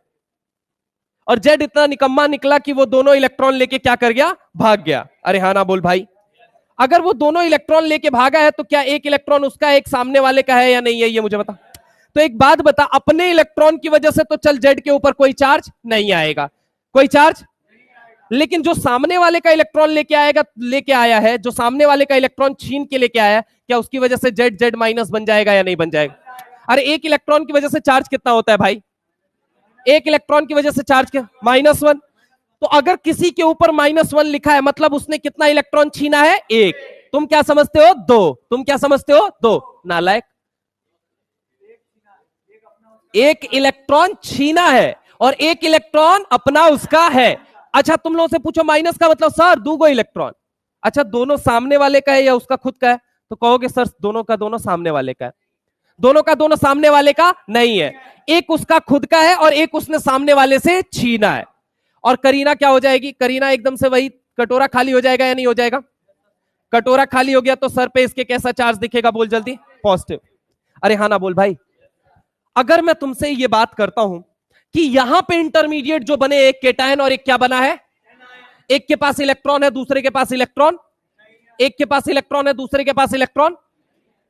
और जेड इतना निकम्मा निकला कि वो दोनों इलेक्ट्रॉन लेके क्या कर गया? भाग गया। अरे हाँ ना बोल भाई। अगर वो दोनों इलेक्ट्रॉन लेके भागा है तो क्या एक इलेक्ट्रॉन उसका है, एक सामने वाले का है या नहीं है? ये मुझे बता। तो एक बात बता, अपने इलेक्ट्रॉन की वजह से तो चल जेड के ऊपर कोई चार्ज नहीं आएगा, कोई चार्ज। लेकिन जो सामने वाले का इलेक्ट्रॉन लेके आया है, जो सामने वाले का इलेक्ट्रॉन छीन के लेके आया, क्या उसकी वजह से जेड जेड माइनस बन जाएगा या नहीं बन जाएगा? अरे एक इलेक्ट्रॉन की वजह से चार्ज कितना होता है भाई? एक इलेक्ट्रॉन की वजह से चार्ज क्या? -1। तो अगर किसी के ऊपर -1 लिखा है मतलब उसने कितना इलेक्ट्रॉन छीना है? एक। तुम क्या समझते हो? 2। तुम क्या समझते हो? 2। नालायक। एक इलेक्ट्रॉन छीना है और एक इलेक्ट्रॉन अपना उसका है। अच्छा तुम लोगों से पूछो माइनस का मतलब? सर दूगो इलेक्ट्रॉन। अच्छा दोनों सामने वाले का है या उसका खुद का है? तो कहोगे सर दोनों का दोनों सामने वाले का है। दोनों का दोनों सामने वाले का नहीं है, एक उसका खुद का है और एक उसने सामने वाले से छीना है। और करीना क्या हो जाएगी? करीना एकदम से वही कटोरा खाली हो जाएगा या नहीं हो जाएगा? कटोरा खाली हो गया तो सर पे इसके कैसा चार्ज दिखेगा? बोल जल्दी। पॉजिटिव। अरे हाँ ना बोल भाई। अगर मैं तुमसे ये बात करता हूं कि यहां पे इंटरमीडिएट जो बने, एक केटायन और एक क्या बना है? एक के पास इलेक्ट्रॉन है, दूसरे के पास इलेक्ट्रॉन। एक के पास इलेक्ट्रॉन है, दूसरे के पास इलेक्ट्रॉन।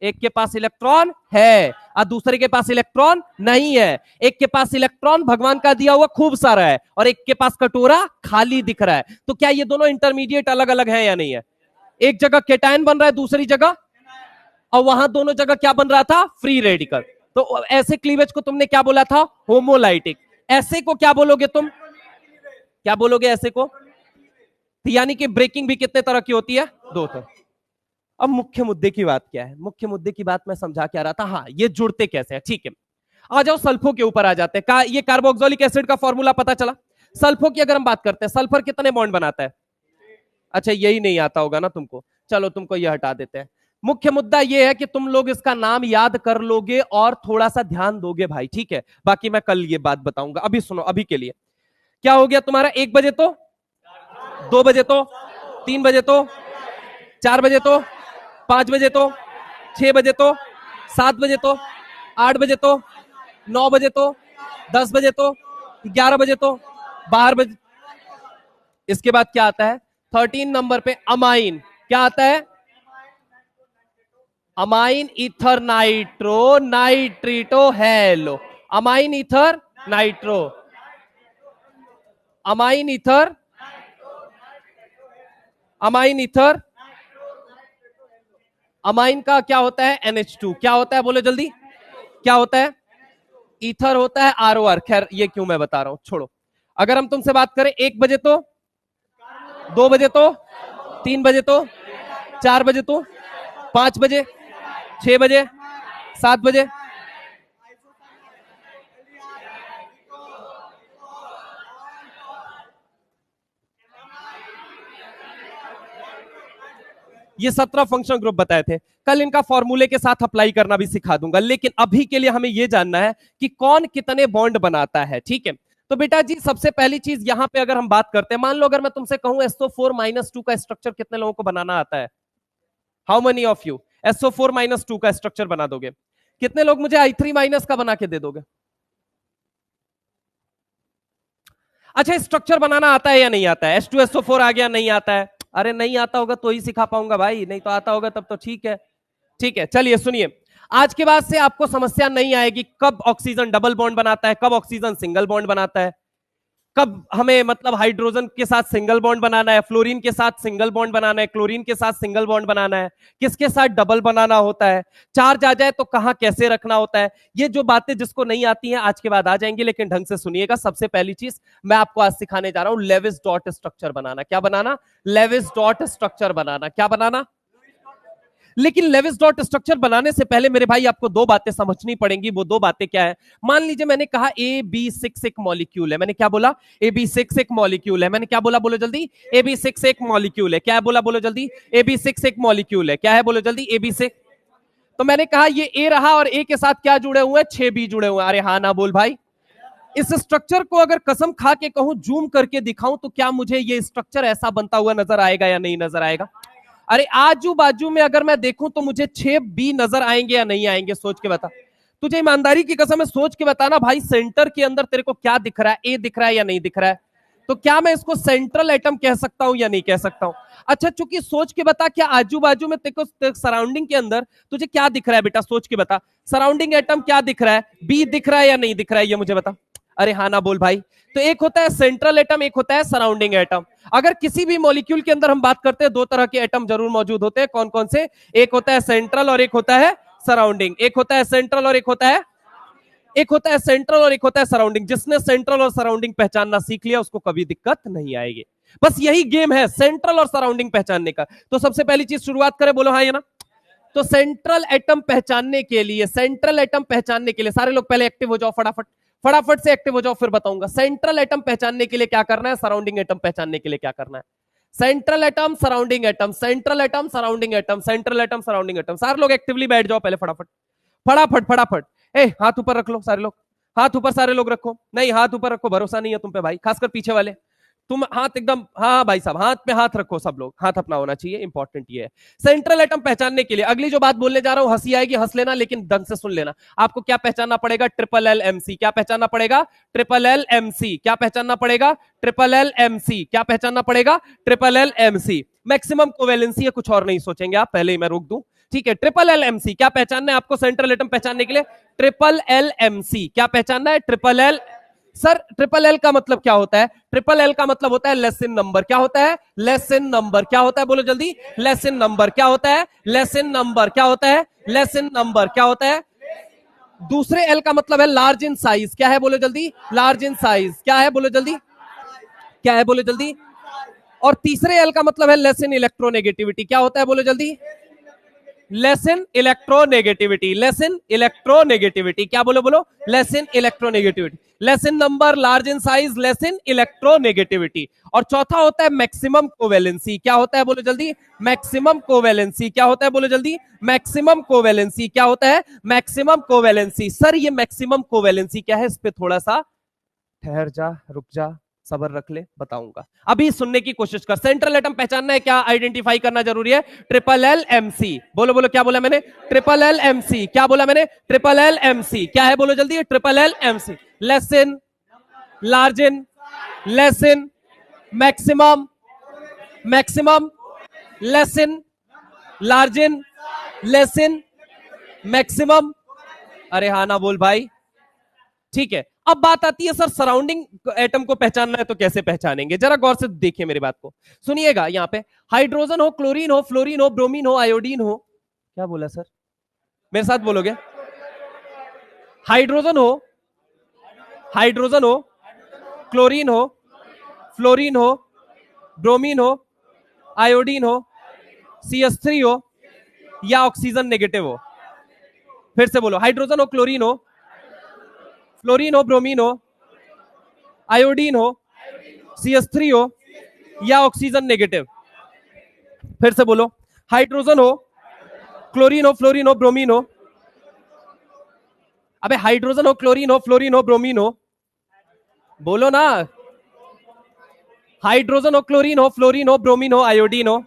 एक के पास इलेक्ट्रॉन है और दूसरे के पास इलेक्ट्रॉन नहीं है। एक के पास इलेक्ट्रॉन भगवान का दिया हुआ खूब सारा है और एक के पास कटोरा खाली दिख रहा है। तो क्या ये दोनों इंटरमीडिएट अलग अलग है या नहीं है? एक जगह केटायन बन रहा है, दूसरी जगह, और वहां दोनों जगह क्या बन रहा था? Free radical. तो ऐसे क्लीवेज को तुमने क्या बोला था? होमोलाइटिक। ऐसे को क्या बोलोगे तुम? क्या बोलोगे ऐसे को? यानी कि ब्रेकिंग भी कितने तरह की होती है? 2 तरह। अब मुख्य मुद्दे की बात क्या है? मुख्य मुद्दे की बात मैं समझा क्या रहा था? हाँ, ये जुड़ते कैसे हैं, ठीक है। आ जाओ सल्फो के ऊपर आ जाते हैं। ये कार्बोक्सिलिक एसिड का फॉर्मूला पता चला। सल्फो की अगर हम बात करते हैं, सल्फर कितने बॉन्ड बनाता है? अच्छा यही नहीं आता होगा ना तुमको, चलो तुमको ये हटा देते हैं। मुख्य मुद्दा ये है कि तुम लोग इसका नाम याद कर लोगे और थोड़ा सा ध्यान दोगे भाई, ठीक है। बाकी मैं कल ये बात बताऊंगा, अभी सुनो। अभी के लिए क्या हो गया तुम्हारा? 1 बजे तो, 2 बजे तो, 3 बजे तो, 4 बजे तो, 5 बजे तो, 6 बजे तो, 7 बजे तो, 8 बजे तो, 9 बजे तो, 10 बजे तो, 11 बजे तो, 12 बजे। इसके बाद क्या आता है? 13 नंबर पे अमाइन। क्या आता है? Amine ether nitro नाइट्रीटो hello. Amine ether nitro, amine ether, amine ether. Amine का क्या होता है? NH2। क्या होता है? बोलो जल्दी। क्या होता है? ईथर होता है ROR। खैर ये क्यों मैं बता रहा हूं, छोड़ो। अगर हम तुमसे बात करें 1 बजे तो, 2 बजे तो, 3 बजे तो, 4 बजे तो 5 बजे 6 बजे 7 बजे ये 17 फंक्शनल ग्रुप बताए थे। कल इनका फॉर्मूले के साथ अप्लाई करना भी सिखा दूंगा, लेकिन अभी के लिए हमें यह जानना है कि कौन कितने बॉन्ड बनाता है। ठीक है, तो बेटा जी सबसे पहली चीज यहां पे अगर हम बात करते हैं, मान लो अगर मैं तुमसे कहूं SO4-2 का स्ट्रक्चर कितने लोगों को बनाना आता है? How many of you SO4-2 का स्ट्रक्चर बना दोगे? कितने लोग मुझे I3- का बना के दे दोगे? अच्छा, स्ट्रक्चर बनाना आता है या नहीं आता है? H2SO4 आ गया, नहीं आता है? अरे नहीं आता होगा तो ही सिखा पाऊंगा भाई, नहीं तो आता होगा तब तो ठीक है। ठीक है, चलिए सुनिए, आज के बाद से आपको समस्या नहीं आएगी कब ऑक्सीजन डबल बॉन्ड बनाता है, कब ऑक्सीजन सिंगल बॉन्ड बनाता है, कब हमें मतलब हाइड्रोजन के साथ सिंगल बॉन्ड बनाना है, फ्लोरीन के साथ सिंगल बॉन्ड बनाना है, क्लोरीन के साथ सिंगल बॉन्ड बनाना है, किसके साथ डबल बनाना होता है, चार्ज आ जाए तो कहां कैसे रखना होता है। ये जो बातें जिसको नहीं आती हैं आज के बाद आ जाएंगी, लेकिन ढंग से सुनिएगा। सबसे पहली चीज मैं आपको आज सिखाने जा रहा हूं लेविस डॉट स्ट्रक्चर बनाना। क्या बनाना? लेविस डॉट स्ट्रक्चर बनाना। क्या बनाना? लेकिन लेविस डॉट स्ट्रक्चर बनाने से पहले मेरे भाई आपको दो बातें समझनी पड़ेंगी। वो दो बातें क्या है? मान लीजिए मैंने कहा AB6 एक मॉलिक्यूल है। मैंने क्या बोला? AB6 एक मॉलिक्यूल है। मैंने क्या बोला? बोलो जल्दी। AB6 एक मॉलिक्यूल है। क्या है? बोला, बोलो जल्दी। AB6 एक मॉलिक्यूल है। क्या है? बोलो जल्दी। AB6। तो मैंने कहा ये ए रहा और ए के साथ क्या जुड़े हुए हैं? 6 बी जुड़े हुए हैं। अरे हाँ ना बोल भाई। इस स्ट्रक्चर को अगर कसम खा के कहूं, जूम करके दिखाऊं, तो क्या मुझे ये स्ट्रक्चर ऐसा बनता हुआ नजर आएगा या नहीं नजर आएगा? अरे आजू बाजू में अगर मैं देखूं तो मुझे 6 बी नजर आएंगे या नहीं आएंगे? सोच के बता। तुझे ईमानदारी की कसम है, सोच के बताना भाई, सेंटर के अंदर तेरे को क्या दिख रहा है? ए दिख रहा है या नहीं दिख रहा है? तो क्या मैं इसको सेंट्रल एटम कह सकता हूं या नहीं कह सकता हूं? अच्छा, चूंकि सोच के बता, क्या आजू बाजू में तेरे को सराउंडिंग के अंदर तुझे क्या दिख रहा है बेटा? सोच के बता, सराउंडिंग एटम क्या दिख रहा है? बी दिख रहा है या नहीं दिख रहा है? ये मुझे बता। अरे हाँ ना बोल भाई। तो एक होता है सेंट्रल एटम, एक होता है सराउंडिंग एटम। अगर किसी भी मॉलिक्यूल के अंदर हम बात करते हैं, दो तरह के एटम जरूर मौजूद होते हैं। कौन कौन से? एक होता है सेंट्रल और एक होता है सराउंडिंग। एक होता है सेंट्रल और एक होता है सेंट्रल और एक होता है सराउंडिंग। जिसने सेंट्रल और सराउंडिंग पहचानना सीख लिया उसको कभी दिक्कत नहीं आएगी। बस यही गेम है, सेंट्रल और सराउंडिंग पहचानने का। तो सबसे पहली चीज शुरुआत करें, बोलो हाँ या ना। तो सेंट्रल एटम पहचानने के लिए, सारे लोग पहले एक्टिव हो जाओ, फटाफट फटाफट से एक्टिव हो जाओ, फिर बताऊंगा। सेंट्रल एटम पहचानने के लिए क्या करना है, सराउंडिंग एटम पहचानने के लिए क्या करना है। Central atom, surrounding atom, central atom, surrounding atom, central atom, surrounding atom. सारे लोग एक्टिवली बैठ जाओ पहले, फटाफट फटाफट फटाफट। ए हाथ ऊपर रख लो सारे लोग, हाथ ऊपर सारे लोग रखो। नहीं, हाथ ऊपर रखो, भरोसा नहीं है तुम पे भाई, खासकर पीछे वाले। तुम हाथ एकदम, हाँ भाई साहब, हाथ पे हाथ रखो सब लोग, हाथ अपना होना चाहिए, इंपॉर्टेंट ये है। सेंट्रल एटम पहचानने के लिए अगली जो बात बोलने जा रहा हूं, हंसी आएगी, हंस लेना, लेकिन ढंग से सुन लेना। आपको क्या पहचानना पड़ेगा? LLMC। क्या पहचानना पड़ेगा? LLMC। क्या पहचानना पड़ेगा? LLMC। क्या पहचानना पड़ेगा? LLMC। मैक्सिमम कोवेलेंसी है, कुछ और नहीं सोचेंगे आप, पहले ही मैं रोक दूं। ठीक है, LLMC। क्या पहचानना है आपको सेंट्रल एटम पहचानने के लिए? LLMC। क्या पहचानना है? LLL। सर LLL का मतलब क्या होता है? LLL का मतलब होता है लेसन नंबर। क्या होता है? Lesson number. क्या होता है? बोलो जल्दी। Lesson number. क्या होता है? Lesson number. क्या होता है? Lesson number. क्या होता है? दूसरे एल का मतलब है लार्ज इन साइज। क्या है? बोलो जल्दी। Large in size. क्या है? बोलो जल्दी। क्या है? बोलो जल्दी। और तीसरे एल का मतलब है लेस इन इलेक्ट्रोनेगेटिविटी। क्या होता है? बोलो जल्दी। Less in electronegativity. Less in electronegativity. क्या बोलो? बोलो। Less in electronegativity. Less in number, large in size, less in electronegativity. और चौथा होता है मैक्सिमम कोवेलेंसी। क्या होता है? बोलो जल्दी। Maximum covalency. क्या होता है? बोलो जल्दी। Maximum covalency. क्या होता है? Maximum covalency. सर ये मैक्सिमम कोवेलेंसी क्या है? इस पे थोड़ा सा ठहर जा, रुक जा, सबर रख ले, बताऊंगा। अभी सुनने की कोशिश कर। सेंट्रल एटम पहचानना है, क्या आइडेंटिफाई करना जरूरी है? LLMC। बोलो बोलो, क्या बोला मैंने? LLMC। क्या बोला मैंने? LLMC। क्या है? बोलो जल्दी। LLMC। Lesson, larger, lesson, maximum, maximum, lesson, larger, lesson, maximum. अरे हाँ ना बोल भाई। ठीक है, अब बात आती है सर सराउंडिंग एटम को पहचानना है तो कैसे पहचानेंगे? जरा गौर से देखिए मेरी बात को, सुनिएगा। यहां पे हाइड्रोजन हो, क्लोरीन हो, फ्लोरीन हो, ब्रोमीन हो, आयोडीन हो। क्या बोला सर? मेरे साथ बोलोगे। हाइड्रोजन हो, हाइड्रोजन हो, क्लोरीन हो, फ्लोरीन हो, ब्रोमीन हो, आयोडीन हो, CH3 हो या ऑक्सीजन नेगेटिव हो? फिर से बोलो, हाइड्रोजन हो, क्लोरीन हो, फ्लोरीन हो, ब्रोमीन हो, आयोडीन हो, CH3 हो या ऑक्सीजन नेगेटिव? फिर से बोलो, हाइड्रोजन हो, क्लोरीन हो, फ्लोरीन हो, ब्रोमीन हो। अबे हाइड्रोजन हो, क्लोरीन हो, फ्लोरीन हो, ब्रोमीन हो, बोलो ना। हाइड्रोजन हो, क्लोरीन हो, फ्लोरीन हो, ब्रोमीन हो, आयोडीन हो।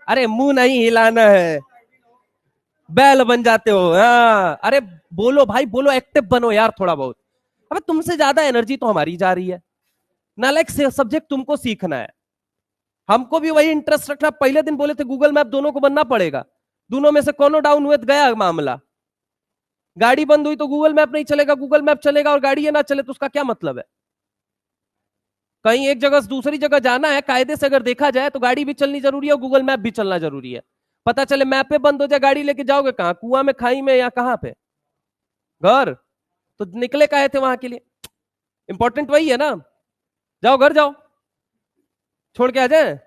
अरे मुंह नहीं हिलाना है, बैल बन जाते हो। हाँ अरे बोलो भाई, बोलो, एक्टिव बनो यार थोड़ा बहुत। अबे तुमसे ज्यादा एनर्जी तो हमारी जा रही है। नालायक सब्जेक्ट तुमको सीखना है, हमको भी वही इंटरेस्ट रखना। पहले दिन बोले थे गूगल मैप दोनों को बनना पड़ेगा, दोनों में से कोनो डाउन हुए तो गया मामला। गाड़ी बंद हुई तो गूगल मैप नहीं चलेगा, गूगल मैप चलेगा और गाड़ी ये ना चले तो उसका क्या मतलब है? कहीं एक जगह से दूसरी जगह जाना है, कायदे से अगर देखा जाए तो गाड़ी भी चलनी जरूरी है और गूगल मैप भी चलना जरूरी है। पता चले मैप पे बंद हो जाए, गाड़ी लेके जाओगे कहां? कुआं में, खाई में, या कहां पे? घर। तो निकले काहे थे वहां के लिए? इंपॉर्टेंट वही है ना। जाओ घर जाओ, छोड़ के आ जाए।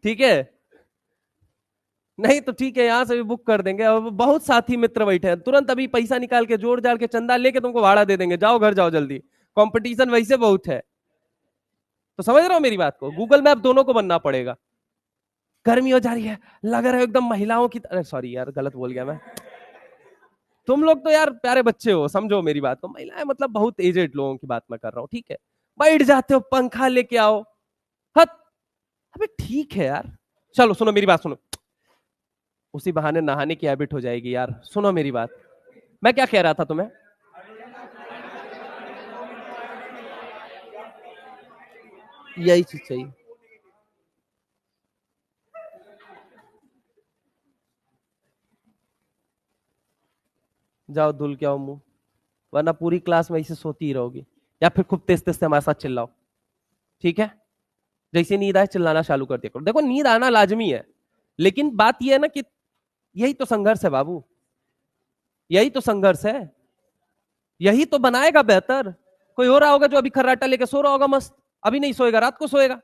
ठीक है, नहीं तो ठीक है, यहां से भी बुक कर देंगे। अब बहुत साथी मित्र बैठे हैं, तुरंत अभी पैसा निकाल के जोड़ जाड़ के चंदा लेके तुमको भाड़ा दे देंगे। जाओ घर जाओ जल्दी, कंपटीशन वैसे बहुत है। तो समझ रहे हो मेरी बात को? गूगल मैप दोनों को बनना पड़ेगा। गर्मी हो जा रही है, लग रहा है एकदम महिलाओं की तरह। सॉरी यार, गलत बोल गया मैं। तुम लोग तो यार प्यारे बच्चे हो, समझो मेरी बात को। महिलाएं मतलब बहुत एजेड लोगों की बात मैं कर रहा हूँ, ठीक है? बैठ जाते हो, पंखा लेके आओ। हट। अबे ठीक है यार, चलो सुनो मेरी बात सुनो। उसी बहाने नहाने की हैबिट हो जाएगी यार। सुनो मेरी बात, मैं क्या कह रहा था तुम्हें? यही चीज चाहिए। जाओ धुल के आओ मुंह, वरना पूरी क्लास में ऐसे सोती ही रहोगी, या फिर खूब तेज तेज से हमारे साथ चिल्लाओ, ठीक है? जैसे नींद आए चिल्लाना चालू कर दिया करो। देखो नींद आना लाजमी है, लेकिन बात यह है ना कि यही तो संघर्ष है बाबू, यही तो संघर्ष है, यही तो बनाएगा बेहतर। कोई हो रहा होगा जो अभी खर्राटा लेके सो रहा होगा मस्त, अभी नहीं सोएगा, रात को सोएगा।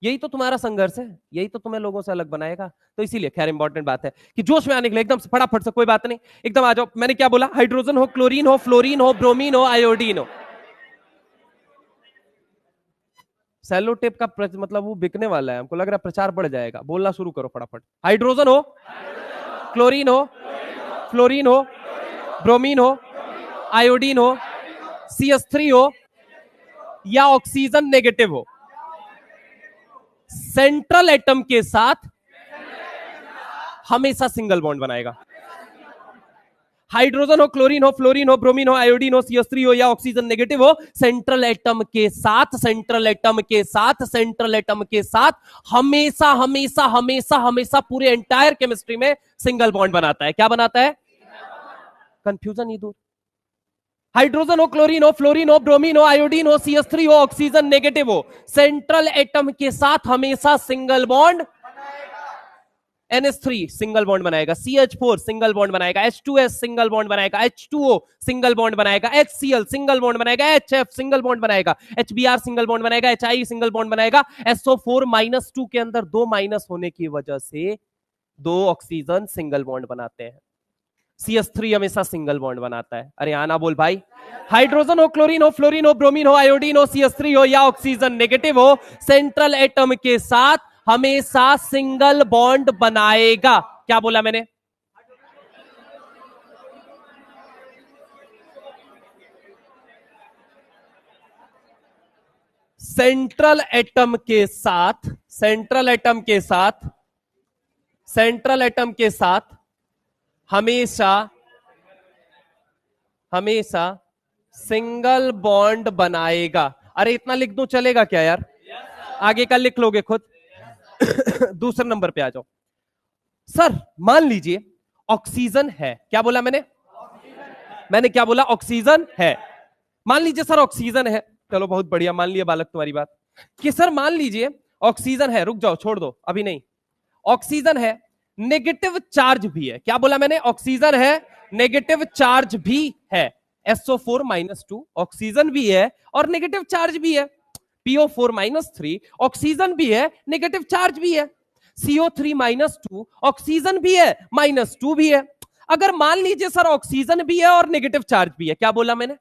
यही तो तुम्हारा संघर्ष है, यही तो तुम्हें लोगों से अलग बनाएगा। तो इसीलिए खैर इंपॉर्टेंट बात है कि जोश में आने के लिए एकदम से फटाफट से, कोई बात नहीं, एकदम आ जाओ। मैंने क्या बोला? हाइड्रोजन हो, क्लोरीन हो, फ्लोरीन हो, ब्रोमीन हो, आयोडीन हो। सेलो टेप का मतलब वो बिकने वाला है, हमको लग रहा है प्रचार बढ़ जाएगा। बोलना शुरू करो फटाफट। हाइड्रोजन हो, क्लोरीन हो, फ्लोरीन हो, ब्रोमीन हो, आयोडीन हो, CH3 हो या ऑक्सीजन नेगेटिव हो, सेंट्रल एटम के साथ हमेशा सिंगल बॉन्ड बनाएगा। हाइड्रोजन हो, क्लोरीन हो, फ्लोरीन हो, ब्रोमीन हो, आयोडीन हो, CH3 हो या ऑक्सीजन नेगेटिव हो, सेंट्रल एटम के साथ, सेंट्रल एटम के साथ, सेंट्रल एटम के साथ हमेशा हमेशा हमेशा हमेशा पूरे एंटायर केमिस्ट्री में सिंगल बॉन्ड बनाता है। क्या बनाता है? कंफ्यूजन ही दूर। हाइड्रोजन हो, क्लोरीन हो, फ्लोरीन हो, ब्रोमीन हो, आयोडीन हो, CH3 हो, ऑक्सीजन नेगेटिव हो, सेंट्रल एटम के साथ हमेशा single bond. NH3 single bond बनाएगा, CH4 सिंगल बॉन्ड बनाएगा, H2S सिंगल बॉन्ड बनाएगा, H2O सिंगल बॉन्ड बनाएगा, HCl सिंगल बॉन्ड बनाएगा, HF सिंगल बॉन्ड बनाएगा, HBr सिंगल बॉन्ड बनाएगा, HI सिंगल बॉन्ड बनाएगा। SO4-2 के अंदर 2 माइनस होने की वजह से 2 ऑक्सीजन सिंगल बॉन्ड बनाते हैं। CH3 हमेशा सिंगल बॉन्ड बनाता है। अरे आना बोल भाई। हाइड्रोजन हो, क्लोरीन हो, फ्लोरीन हो, ब्रोमीन हो, आयोडीन हो, CH3 हो या ऑक्सीजन नेगेटिव हो, सेंट्रल एटम के साथ हमेशा सिंगल बॉन्ड बनाएगा। क्या बोला मैंने? सेंट्रल एटम के साथ, सेंट्रल एटम के साथ, सेंट्रल एटम के साथ हमेशा हमेशा सिंगल बॉन्ड बनाएगा। अरे इतना लिख दूं चलेगा क्या यार? आगे का लिख लोगे खुद। दूसरे नंबर पे आ जाओ। सर मान लीजिए ऑक्सीजन है। क्या बोला मैंने? मैंने क्या बोला? ऑक्सीजन है। मान लीजिए सर ऑक्सीजन है, चलो बहुत बढ़िया, मान लिया बालक तुम्हारी बात कि सर मान लीजिए ऑक्सीजन है। रुक जाओ, छोड़ दो अभी नहीं। ऑक्सीजन है, नेगेटिव चार्ज भी है। क्या बोला मैंने? ऑक्सीजन है, नेगेटिव चार्ज भी है। SO4-2 ऑक्सीजन भी है और नेगेटिव चार्ज भी है। PO4 माइनस 3 ऑक्सीजन भी है, नेगेटिव चार्ज भी है। CO3 माइनस 2 ऑक्सीजन भी है, माइनस 2 भी है। अगर मान लीजिए सर ऑक्सीजन भी है और नेगेटिव चार्ज भी है, क्या बोला मैंने?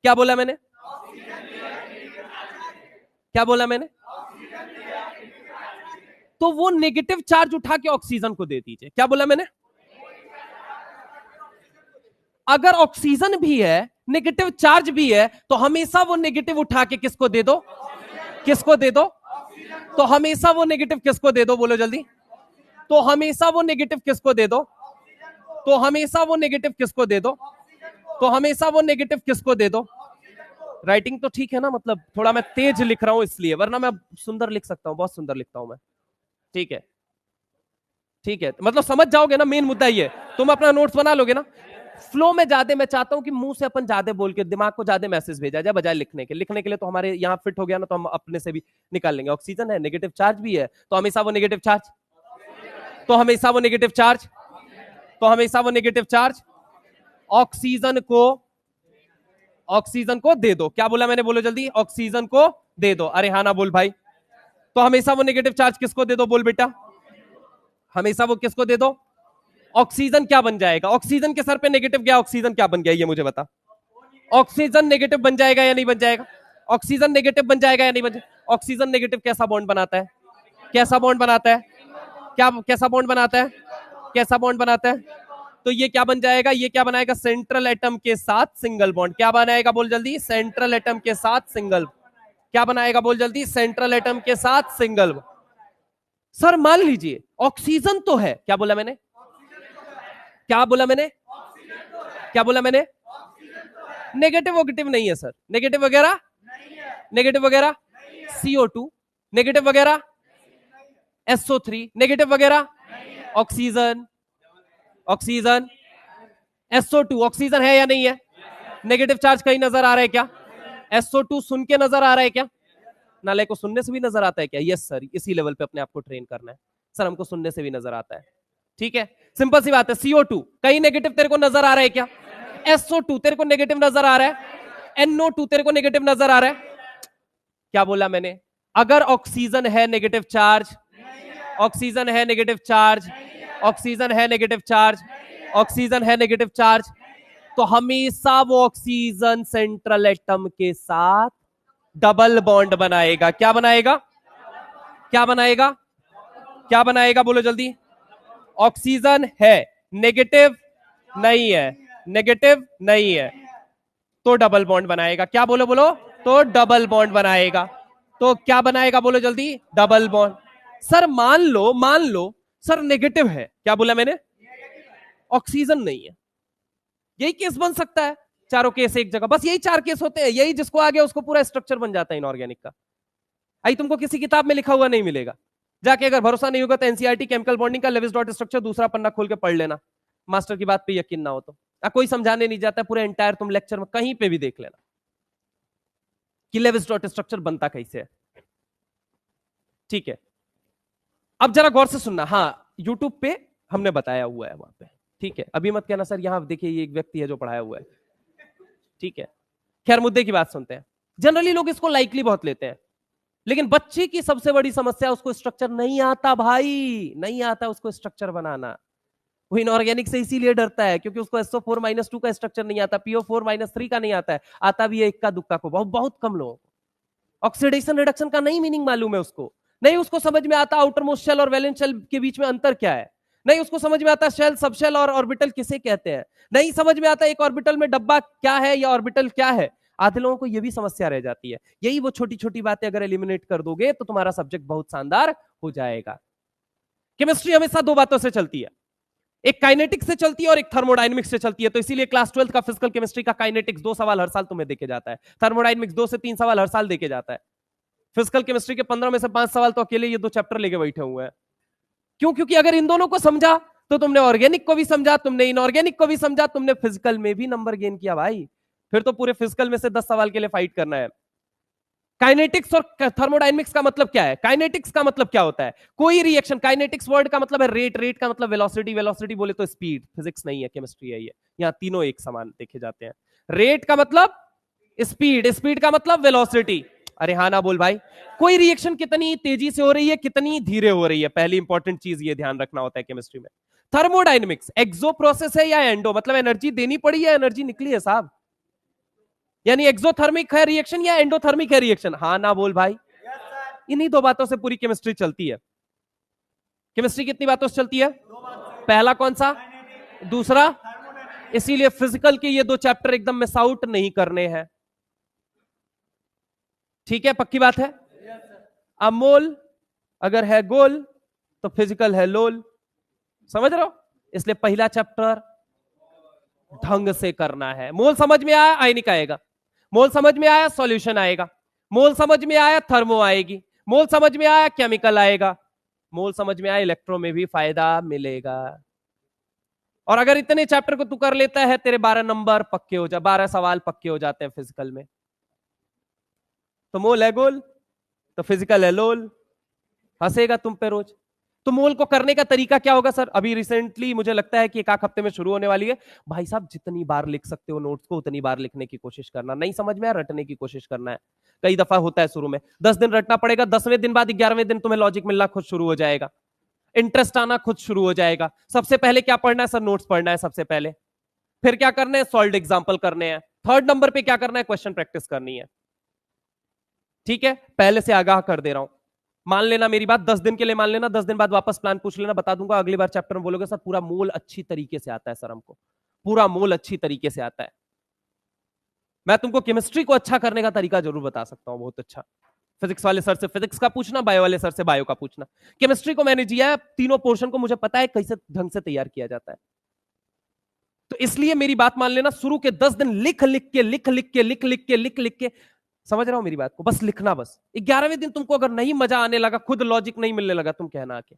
क्या बोला मैंने? क्या बोला मैंने? तो वो नेगेटिव चार्ज उठा के ऑक्सीजन को दे दीजिए। क्या बोला मैंने? अगर ऑक्सीजन भी है, नेगेटिव चार्ज भी है, तो हमेशा वो नेगेटिव उठा के किसको दे दो? किसको दे दो? तो हमेशा वो नेगेटिव किसको दे दो? बोलो जल्दी। तो हमेशा वो नेगेटिव किसको दे दो? तो हमेशा वो नेगेटिव किसको दे दो? तो हमेशा वो नेगेटिव किसको दे दो? राइटिंग तो ठीक है ना, मतलब थोड़ा मैं तेज लिख रहा हूं इसलिए, वरना मैं सुंदर लिख सकता हूं, बहुत सुंदर लिखता हूं मैं। ठीक है, ठीक है, मतलब समझ जाओगे ना, मेन मुद्दा ये। तुम अपना नोट्स बना लोगे ना। फ्लो में ज्यादा मैं चाहता हूं कि मुंह से अपन ज्यादा बोल के दिमाग को ज्यादा मैसेज भेजा जाए बजाय लिखने के। लिखने के लिए तो हमारे यहाँ फिट हो गया ना, तो हम अपने से भी निकाल लेंगे। ऑक्सीजन है, नेगेटिव चार्ज भी है, तो हमेशा वो नेगेटिव चार्ज, तो हमेशा वो नेगेटिव चार्ज, तो हमेशा वो नेगेटिव चार्ज ऑक्सीजन को दे दो। क्या बोला मैंने? बोलो जल्दी। ऑक्सीजन को दे दो। अरे हाँ ना बोल भाई। तो हमेशा वो नेगेटिव चार्ज किसको दे दो? बोल बेटा। हमेशा वो किसको दे दो? ऑक्सीजन क्या बन जाएगा? ऑक्सीजन के सर पे नेगेटिव गया, ऑक्सीजन क्या बन गया ये मुझे बता। ऑक्सीजन नेगेटिव बन जाएगा या नहीं बन जाएगा? ऑक्सीजन नेगेटिव बन जाएगा या नहीं बन जाएगा? ऑक्सीजन नेगेटिव कैसा बॉन्ड बनाता है? कैसा बॉन्ड बनाता है? क्या कैसा बॉन्ड बनाता है? कैसा बॉन्ड बनाता है? तो ये क्या बन जाएगा? ये क्या बनाएगा? सेंट्रल एटम के साथ सिंगल बॉन्ड। क्या बनाएगा? बोल जल्दी। सेंट्रल एटम के साथ सिंगल। क्या बनाएगा? बोल जल्दी। सेंट्रल एटम के साथ सिंगल। सर मान लीजिए ऑक्सीजन तो है, क्या बोला मैंने? क्या बोला मैंने? क्या बोला मैंने? नेगेटिव वोगेटिव नहीं है सर। नेगेटिव वगैरह, नेगेटिव वगैरह, CO2 नेगेटिव वगैरह, SO3 नेगेटिव वगैरह, ऑक्सीजन, ऑक्सीजन, SO2 ऑक्सीजन है या नहीं है? नेगेटिव चार्ज कहीं नजर आ रहा है क्या? SO2 सुन के नजर आ रहा है क्या? नाले को सुनने से भी नजर आता है क्या? यस सर, इसी लेवल पे अपने आप को ट्रेन करना है सर, हमको सुनने से भी नजर आता है। ठीक है, सिंपल सी बात है। CO2 कहीं नेगेटिव तेरे को नजर आ रहा है क्या? SO2 तेरे को नेगेटिव नजर आ रहा है? NO2 तेरे को नेगेटिव नजर आ रहा है? क्या बोला मैंने? अगर ऑक्सीजन है नेगेटिव चार्ज, ऑक्सीजन है नेगेटिव चार्ज, ऑक्सीजन है नेगेटिव चार्ज, ऑक्सीजन है नेगेटिव चार्ज, तो हमेशा वो ऑक्सीजन सेंट्रल एटम के साथ डबल बॉन्ड बनाएगा। क्या बनाएगा? क्या बनाएगा? क्या बनाएगा? बोलो जल्दी। ऑक्सीजन है, नेगेटिव नहीं है, नेगेटिव नहीं है, तो डबल बॉन्ड बनाएगा। क्या बोलो? बोलो। तो डबल बॉन्ड बनाएगा। तो क्या बनाएगा? बोलो जल्दी। Double bond. सर मान लो सर नेगेटिव है। क्या बोला मैंने? ऑक्सीजन नहीं है। यही केस बन सकता है, चारों केस एक जगह, बस यही 4 केस होते हैं। यही जिसको आ गया उसको पूरा स्ट्रक्चर बन जाता है इनऑर्गेनिक का। आई तुमको किसी किताब में लिखा हुआ नहीं मिलेगा। जाके अगर भरोसा नहीं होगा तो एनसीईआरटी केमिकल बॉन्डिंग का लेविस डॉट स्ट्रक्चर दूसरा पन्ना खोल के पढ़ लेना, मास्टर की बात पे यकीन ना हो तो। कोई समझाने नहीं जाता, पूरे एंटायर तुम लेक्चर में कहीं पे भी देख लेना कि लेविस डॉट स्ट्रक्चर बनता कैसे है। ठीक है, अब जरा गौर से सुनना। हाँ, यूट्यूब पे हमने बताया हुआ है वहां पे। ठीक है, अभी मत कहना सर यहां देखिए ये एक व्यक्ति है जो पढ़ाया हुआ है। ठीक है, खैर मुद्दे की बात सुनते हैं। जनरली लोग इसको लाइकली बहुत लेते हैं, लेकिन बच्चे की सबसे बड़ी समस्या उसको स्ट्रक्चर नहीं आता भाई, नहीं आता उसको स्ट्रक्चर बनाना। वो इनऑर्गेनिक से इसीलिए डरता है क्योंकि उसको SO4 माइनस 2 का स्ट्रक्चर नहीं आता, PO4 माइनस 3 का नहीं आता है। आता भी है इक्का दुक्का को, बहुत बहुत कम लोगों को। ऑक्सीडेशन रिडक्शन का नहीं मीनिंग मालूम है उसको, नहीं उसको समझ में आता आउटर मोस्ट शेल और वैलेंस शेल के बीच में अंतर क्या है, नहीं उसको समझ में आता शेल, सबशेल और ऑर्बिटल किसे कहते हैं, नहीं समझ में आता एक ऑर्बिटल में डब्बा क्या है या ऑर्बिटल क्या है। आधे लोगों को यह भी समस्या रह जाती है। यही वो छोटी छोटी बातें अगर एलिमिनेट कर दोगे तो तुम्हारा सब्जेक्ट बहुत शानदार हो जाएगा। केमिस्ट्री हमेशा 2 बातों से चलती है, एक काइनेटिक्स से चलती है और एक थर्मोडायनेमिक्स से चलती है। तो इसीलिए क्लास 12 का फिजिकल केमिस्ट्री का काइनेटिक्स 2 सवाल हर साल तुम्हें देके जाता है, थर्मोडायनेमिक्स 2 से 3 सवाल हर साल देके जाता है। फिजिकल केमिस्ट्री के 15 में से 5 सवाल तो अकेले ये 2 चैप्टर लेके बैठे हुए हैं। क्यों? क्योंकि अगर इन दोनों को समझा तो तुमने ऑर्गेनिक को भी समझा, तुमने इनऑर्गेनिक को भी समझा, तुमने फिजिकल में भी नंबर गेन किया भाई। फिर तो पूरे फिजिकल में से 10 सवाल के लिए फाइट करना है। काइनेटिक्स और थर्मोडायनेमिक्स का मतलब क्या है? काइनेटिक्स का मतलब क्या होता है? कोई रिएक्शन, काइनेटिक्स वर्ड का मतलब है रेट, रेट का मतलब वेलोसिटी, वेलोसिटी बोले तो स्पीड। फिजिक्स नहीं है, केमिस्ट्री है ये, यहाँ तीनों एक समान देखे जाते हैं। रेट का मतलब स्पीड, स्पीड का मतलब वेलोसिटी। अरे हाँ ना बोल भाई। कोई रिएक्शन कितनी तेजी से हो रही है, कितनी धीरे हो रही है, पहली इंपॉर्टेंट चीज ये ध्यान रखना होता है केमिस्ट्री में। थर्मोडाइनमिक्स, एक्सो प्रोसेस है या एंडो, मतलब एनर्जी देनी पड़ी या एनर्जी निकली है साहब। यानी एक्सोथर्मिक है रिएक्शन या एंडोथर्मिक है रिएक्शन, हाँ ना बोल भाई। इन्हीं दो बातों से पूरी केमिस्ट्री चलती है। केमिस्ट्री कितनी बातों से चलती है? पहला कौन सा, दूसरा। इसीलिए फिजिकल के ये दो चैप्टर एकदम मिस आउट नहीं करने हैं। ठीक है, पक्की बात है। अब मोल अगर है गोल तो फिजिकल है लोल, समझ रहे हो? इसलिए पहला चैप्टर ढंग से करना है। मोल समझ में आया, आयनिक आएगा। मोल समझ में आया, सॉल्यूशन आएगा। मोल समझ में आया, थर्मो आएगी। मोल समझ में आया, केमिकल आएगा। मोल समझ में आया, इलेक्ट्रो में भी फायदा मिलेगा। और अगर इतने चैप्टर को तू कर लेता है, तेरे 12 नंबर पक्के हो जा, 12 सवाल पक्के हो जाते हैं फिजिकल में। तो मोल है गोल तो फिजिकल है लोल। हंसेगा तुम पे रोज। तो मोल को करने का तरीका क्या होगा सर? अभी रिसेंटली मुझे लगता है कि एक आध हफ्ते में शुरू होने वाली है। भाई साहब जितनी बार लिख सकते हो नोट्स को उतनी बार लिखने की कोशिश करना, नहीं समझ में आया रटने की कोशिश करना है। कई दफा होता है शुरू में 10 दिन रटना पड़ेगा, 10वें दिन बाद 11वें दिन तुम्हें लॉजिक मिलना खुद शुरू हो जाएगा, इंटरेस्ट आना खुद शुरू हो जाएगा। सबसे पहले क्या पढ़ना है सर? नोट्स पढ़ना है सबसे पहले। फिर क्या करना है? सॉल्व एग्जाम्पल करने हैं। थर्ड नंबर पे क्या करना है? क्वेश्चन प्रैक्टिस करनी है। ठीक है, पहले से आगाह कर दे रहा हूं। मान लेना मेरी बात, 10 दिन के लिए मान लेना, 10 दिन बाद वापस प्लान पूछ लेना, बता दूंगा। अगली बार चैप्टर में बोलोगे सर पूरा मोल अच्छी तरीके से आता है सर, हमको पूरा मोल अच्छी तरीके से आता है। मैं तुमको केमिस्ट्री को अच्छा करने का तरीका जरूर बता सकता हूं, बहुत अच्छा। फिजिक्स वाले सर से फिजिक्स का पूछना, बायो वाले सर से बायो का पूछना। केमिस्ट्री को मैंने जिया है, तीनों पोर्शन को मुझे पता है कैसे ढंग से तैयार किया जाता है। तो इसलिए मेरी बात मान लेना, शुरू के 10 दिन लिख लिख के लिख लिख के लिख लिख के लिख लिख के, समझ रहा हूं मेरी बात को? बस लिखना बस। 11वें दिन तुमको अगर नहीं मजा आने लगा, खुद लॉजिक नहीं मिलने लगा, तुम कहना आके।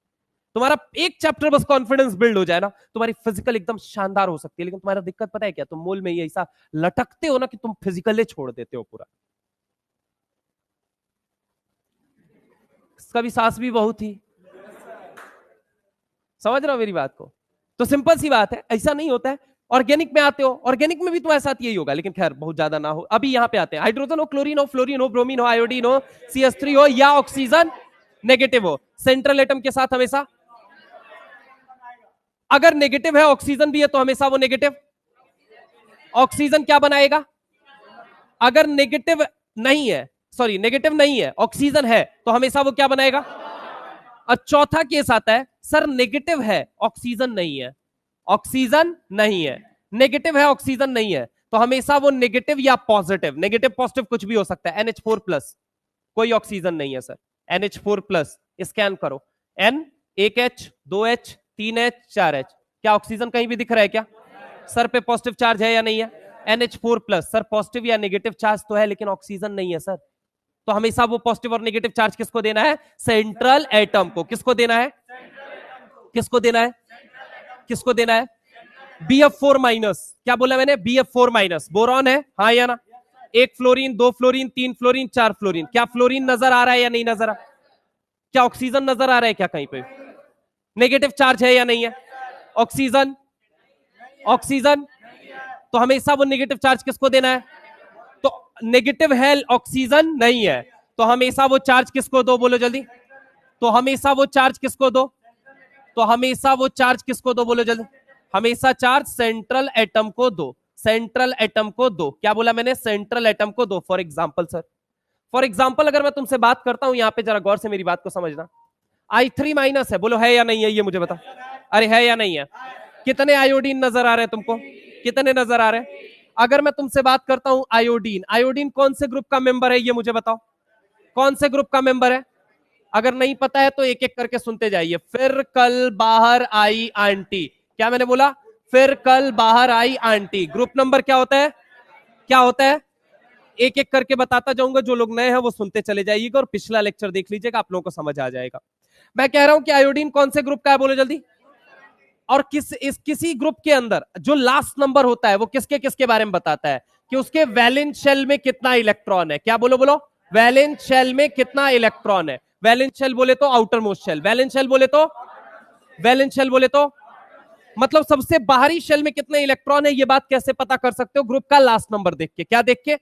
तुम्हारा एक चैप्टर बस कॉन्फिडेंस बिल्ड हो जाए ना, तुम्हारी फिजिकल एकदम शानदार हो सकती है। लेकिन तुम्हारा दिक्कत पता है क्या? तुम मोल में ही ऐसा लटकते हो ना कि तुम फिजिकली छोड़ देते हो पूरा। कभी सास भी बहुत थी, समझ रहे हो मेरी बात को? तो सिंपल सी बात है, ऐसा नहीं होता है। ऑर्गेनिक में आते हो, ऑर्गेनिक में भी तुम्हारे साथ यही होगा, लेकिन खैर बहुत ज्यादा ना हो। अभी यहां पे आते हैं, हाइड्रोजन हो, क्लोरीन हो, फ्लोरीन हो, ब्रोमीन हो, आयोडीन हो, CH3 हो, या ऑक्सीजन नेगेटिव हो, सेंट्रल एटम के साथ हमेशा, अगर नेगेटिव है ऑक्सीजन भी है तो हमेशा वो नेगेटिव। ऑक्सीजन क्या बनाएगा? अगर नेगेटिव नहीं है, सॉरी नेगेटिव नहीं है, ऑक्सीजन है, तो हमेशा वो क्या बनाएगा? और चौथा केस आता है, सर नेगेटिव है ऑक्सीजन नहीं है, ऑक्सीजन नहीं है, नेगेटिव है ऑक्सीजन नहीं है, तो हमेशा वो नेगेटिव या पॉजिटिव, नेगेटिव पॉजिटिव कुछ भी हो सकता है। NH4+, कोई ऑक्सीजन नहीं है सर। NH4+, स्कैन करो, N, 1H, 2H, 3H, 4H, क्या ऑक्सीजन कहीं भी दिख रहा है क्या? सर पे पॉजिटिव चार्ज है या नहीं है? NH4+, सर पॉजिटिव या नेगेटिव चार्ज तो है लेकिन ऑक्सीजन नहीं है सर। तो हमेशा वो पॉजिटिव और नेगेटिव चार्ज किसको देना है? सेंट्रल एटम को। किसको देना है? किसको देना है? किसको देना है? BF4-, क्या बोला मैंने? BF4-। बोरॉन है, हाँ या ना? 1 फ्लोरीन, 2 फ्लोरीन, 3 फ्लोरीन, 4 फ्लोरीन। क्या फ्लोरीन नजर आ रहा है या नहीं नजर आ? क्या ऑक्सीजन नजर आ रहा है क्या कहीं पे? नेगेटिव चार्ज है या नहीं है? ऑक्सीजन, ऑक्सीजन, तो हमेशा वो नेगेटिव चार्ज किसको देना है? तो नेगेटिव है, ऑक्सीजन नहीं है, तो हमेशा वो चार्ज किसको दो? बोलो जल्दी। तो हमेशा वो चार्ज किसको दो? तो हमेशा वो चार्ज किसको दो? बोलो जल्दी। हमेशा चार्ज सेंट्रल एटम को दो, सेंट्रल एटम को दो। क्या बोला मैंने? सेंट्रल एटम को दो। For example sir, for example अगर मैं तुमसे बात करता हूं, यहां पे जरा गौर से मेरी बात को समझना। I3- है, बोलो है या नहीं है? ये मुझे बताओ। अरे है या नहीं है? कितने आयोडीन नजर आ रहे हैं तुमको? कितने नजर आ रहे हैं? अगर मैं तुमसे बात करता हूं आयोडीन, आयोडीन कौन से ग्रुप का मेंबर है? ये मुझे बताओ, कौन से ग्रुप का मेंबर है? अगर नहीं पता है तो एक एक करके सुनते जाइए। फिर कल बाहर आई आंटी, क्या मैंने बोला? फिर कल बाहर आई आंटी। ग्रुप नंबर क्या होता है? क्या होता है? एक एक करके बताता जाऊंगा, जो लोग नए हैं वो सुनते चले जाइएगा और पिछला लेक्चर देख लीजिएगा, आप लोगों को समझ आ जाएगा। मैं कह रहा हूं कि आयोडीन कौन से ग्रुप का है? बोलो जल्दी। और किसी ग्रुप के अंदर जो लास्ट नंबर होता है वो किसके किसके बारे में बताता है? कि उसके वैलेंस शेल में कितना इलेक्ट्रॉन है। क्या बोलो? बोलो, वैलेंस शेल में कितना इलेक्ट्रॉन है। वैलेंस शेल बोले तो outermost shell, valence shell बोले तो, वैलेंस शेल बोले तो मतलब सबसे बाहरी शेल में कितने इलेक्ट्रॉन है। ये बात कैसे पता कर सकते हो? ग्रुप का लास्ट नंबर देख के। क्या देख के?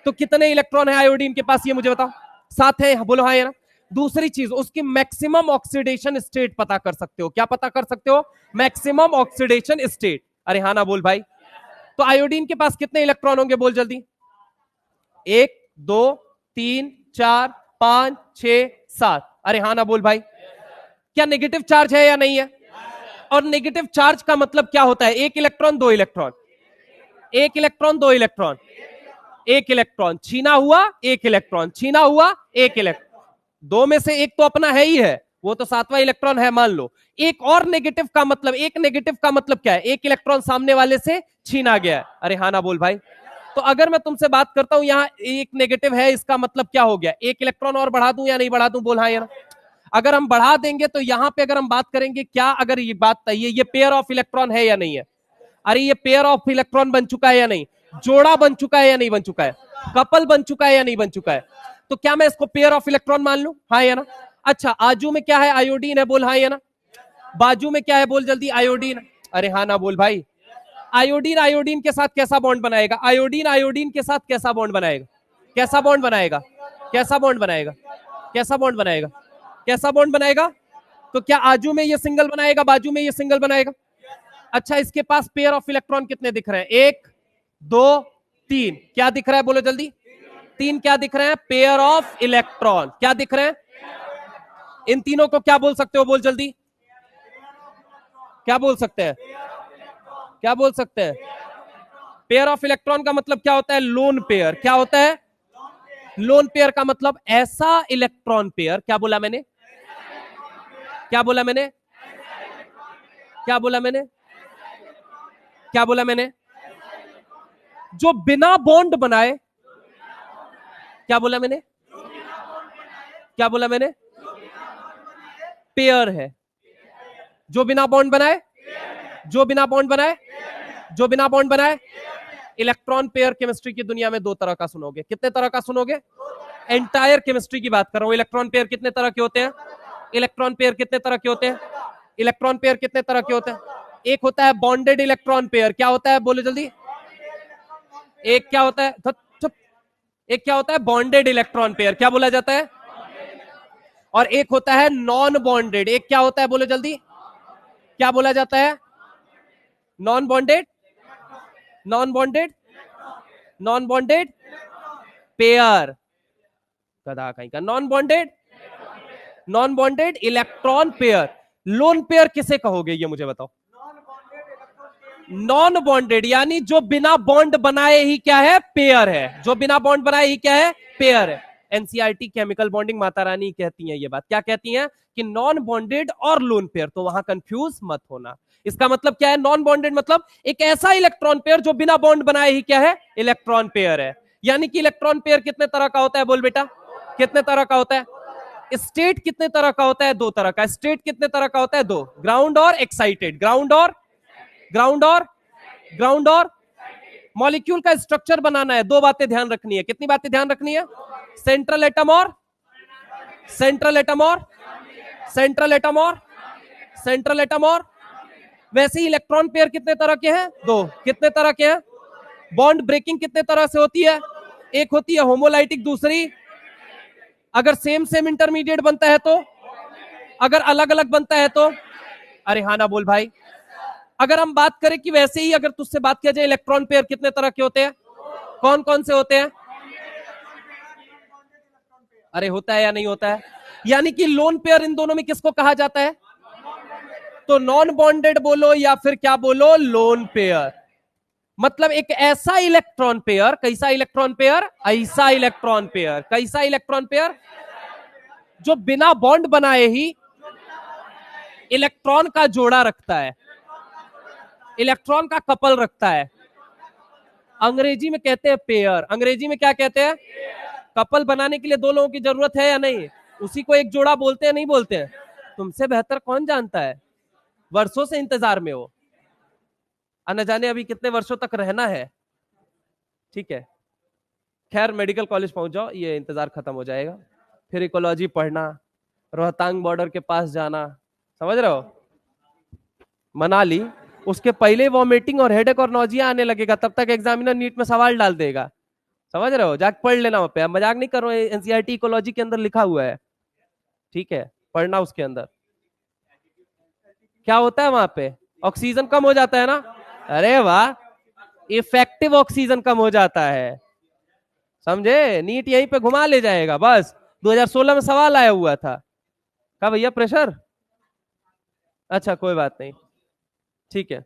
तो कितने इलेक्ट्रॉन है आयोडीन के पास, ये मुझे बताओ। 7 है, बोलो हाँ या ना। दूसरी चीज, उसकी मैक्सिमम ऑक्सीडेशन स्टेट पता कर सकते हो। क्या पता कर सकते हो? Maximum oxidation state. अरे हाँ ना बोल भाई। तो आयोडीन के पास कितने इलेक्ट्रॉन होंगे, बोल जल्दी। 1 2 3 4 5 6 7। अरे हाँ ना बोल भाई। क्या नेगेटिव चार्ज है या नहीं है? और नेगेटिव चार्ज का मतलब क्या होता है? 1 electron 2 electron, 1 electron 2 electron, 1 electron छीना हुआ, 1 इलेक्ट्रॉन छीना हुआ, 1 इलेक्ट्रॉन। दो में से एक तो अपना है ही है, वो तो 7वां इलेक्ट्रॉन है मान लो। एक और नेगेटिव का मतलब, एक नेगेटिव का मतलब क्या है? 1 इलेक्ट्रॉन सामने वाले से छीना गया है। अरे हाँ ना बोल भाई। तो अगर मैं तुमसे बात करता हूं यहां एक नेगेटिव है, इसका मतलब क्या हो गया? 1 इलेक्ट्रॉन और बढ़ा दूं या नहीं बढ़ा दूं, बोल हाँ या ना। अगर हम बढ़ा देंगे तो यहां पे अगर हम बात करेंगे, क्या अगर ये बात तय है, ये पेयर ऑफ इलेक्ट्रॉन है या नहीं है? अरे ये पेयर ऑफ इलेक्ट्रॉन बन चुका है या नहीं? जोड़ा बन चुका है या नहीं बन चुका है? कपल बन चुका है या नहीं बन चुका है? तो क्या मैं इसको पेयर ऑफ इलेक्ट्रॉन मान लूं, हाँ या ना? अच्छा, आजू में क्या है? आयोडीन है, बोल हाँ या ना। बाजू में क्या है, बोल जल्दी। आयोडीन। अरे हाँ ना बोल भाई। आयोडीन आयोडीन के साथ कैसा बॉन्ड बनाएगा? आयोडीन आयोडीन के साथ कैसा बॉन्ड बनाएगा? कैसा बॉन्ड बनाएगा? कैसा बॉन्ड बनाएगा? कैसा बॉन्ड बनाएगा? कैसा बॉन्ड बनाएगा? तो क्या आजू में ये सिंगल बनाएगा, बाजू में ये सिंगल बनाएगा? अच्छा, इसके पास पेयर ऑफ इलेक्ट्रॉन कितने दिख रहे हैं? 1 2 3। क्या दिख रहा है, बोलो जल्दी। 3 क्या दिख रहे हैं? Pair of electron. क्या दिख रहे हैं? इन तीनों को क्या बोल सकते हो, बोल जल्दी। क्या बोल सकते हैं? क्या बोल सकते हैं? पेयर ऑफ इलेक्ट्रॉन का मतलब क्या होता है? Lone pair. क्या होता है? लोन पेयर का मतलब ऐसा इलेक्ट्रॉन पेयर। क्या बोला मैंने? क्या बोला मैंने? क्या बोला मैंने? क्या बोला मैंने? जो बिना बॉन्ड बनाए। क्या बोला मैंने? क्या बोला मैंने? पेयर है। जो बिना बॉन्ड बनाए, जो बिना बॉन्ड बनाए, जो बिना बॉन्ड बनाए। इलेक्ट्रॉन पेयर केमिस्ट्री की दुनिया में 2 तरह का सुनोगे। कितने तरह का सुनोगे? एंटायर केमिस्ट्री की बात कर रहा हूं। इलेक्ट्रॉन पेयर कितने तरह के होते हैं? इलेक्ट्रॉन पेयर कितने तरह के होते हैं? इलेक्ट्रॉन पेयर कितने तरह के होते हैं? एक होता है बॉन्डेड इलेक्ट्रॉन पेयर। क्या होता है, बोलो जल्दी। एक क्या होता है? चुप। एक क्या होता है? Bonded electron pair. क्या बोला जाता है? और एक होता है नॉन बॉन्डेड। एक क्या होता है, बोलो जल्दी। क्या बोला जाता है? Non bonded. Non bonded. Non bonded pair. गधा कहीं का। Non bonded, non bonded electron pair. Lone pair किसे कहोगे, ये मुझे बताओ। नॉन बॉन्डेड यानी जो बिना बॉन्ड बनाए ही क्या है? पेयर है। जो बिना बॉन्ड बनाए ही क्या है? पेयर है। NCERT chemical bonding Mata Rani कहती हैं ये बात। क्या कहती हैं? कि नॉन बॉन्डेड और लोन पेयर। तो वहां कंफ्यूज मत होना। इसका मतलब क्या है? नॉन बॉन्डेड मतलब एक ऐसा इलेक्ट्रॉन पेयर जो बिना बॉन्ड बनाए ही क्या है? इलेक्ट्रॉन पेयर है। यानी कि इलेक्ट्रॉन पेयर कितने तरह का होता है, बोल बेटा। कितने तरह का होता है? स्टेट कितने तरह का होता है? 2 तरह का। स्टेट कितने तरह का होता है? 2। ग्राउंड और एक्साइटेड। ग्राउंड और ग्राउंड और ग्राउंड और मॉलिक्यूल का स्ट्रक्चर बनाना है, 2 बातें ध्यान रखनी है। कितनी बातें ध्यान रखनी है? सेंट्रल एटम और सेंट्रल एटम और सेंट्रल एटम और सेंट्रल एटम और वैसे ही इलेक्ट्रॉन पेयर कितने तरह के हैं? 2। कितने तरह के हैं? बॉन्ड ब्रेकिंग कितने तरह से होती है? एक होती है होमोलाइटिक, दूसरी अगर सेम सेम इंटरमीडिएट बनता है तो, अगर अलग अलग बनता है तो। अरे हाँ ना बोल भाई। अगर हम बात करें कि वैसे ही अगर तुझसे बात किया जाए इलेक्ट्रॉन पेयर कितने तरह के होते हैं, कौन कौन से होते हैं? अरे होता है या नहीं होता है? यानी कि लोन पेयर इन दोनों में किसको कहा जाता है? तो नॉन बॉन्डेड बोलो या फिर क्या बोलो? Lone pair. मतलब एक ऐसा इलेक्ट्रॉन पेयर। कैसा इलेक्ट्रॉन पेयर? ऐसा इलेक्ट्रॉन पेयर। कैसा इलेक्ट्रॉन पेयर? जो बिना बॉन्ड बनाए ही इलेक्ट्रॉन का जोड़ा रखता है, इलेक्ट्रॉन का कपल रखता है। अंग्रेजी में कहते हैं पेयर। अंग्रेजी में क्या कहते हैं? कपल बनाने के लिए 2 लोगों की जरूरत है या नहीं? उसी को एक जोड़ा बोलते हैं, नहीं बोलते हैं? तुमसे बेहतर कौन जानता है? वर्षों से इंतजार में हो, न जाने अभी कितने वर्षों तक रहना है। ठीक है, खैर मेडिकल कॉलेज पहुंच जाओ, ये इंतजार खत्म हो जाएगा। फिर इकोलॉजी पढ़ना, रोहतांग बॉर्डर के पास जाना, समझ रहे हो, मनाली। उसके पहले वॉमिटिंग और हेडेक और नौजिया आने लगेगा, तब तक एग्जामिनर नीट में सवाल डाल देगा। समझ रहे हो, जाके पढ़ लेना वहां पे, मजाक नहीं कर रहा हूं, एनसीईआरटी इकोलॉजी के अंदर लिखा हुआ है, ठीक है, पढ़ना उसके अंदर। क्या होता है वहां पे, ऑक्सीजन कम हो जाता है ना, अरे वाह, इफेक्टिव ऑक्सीजन कम हो जाता है, समझे, नीट यहीं पे घुमा ले जाएगा बस। 2016 में सवाल आया हुआ था, क्या भैया प्रेशर, अच्छा कोई बात नहीं, ठीक है,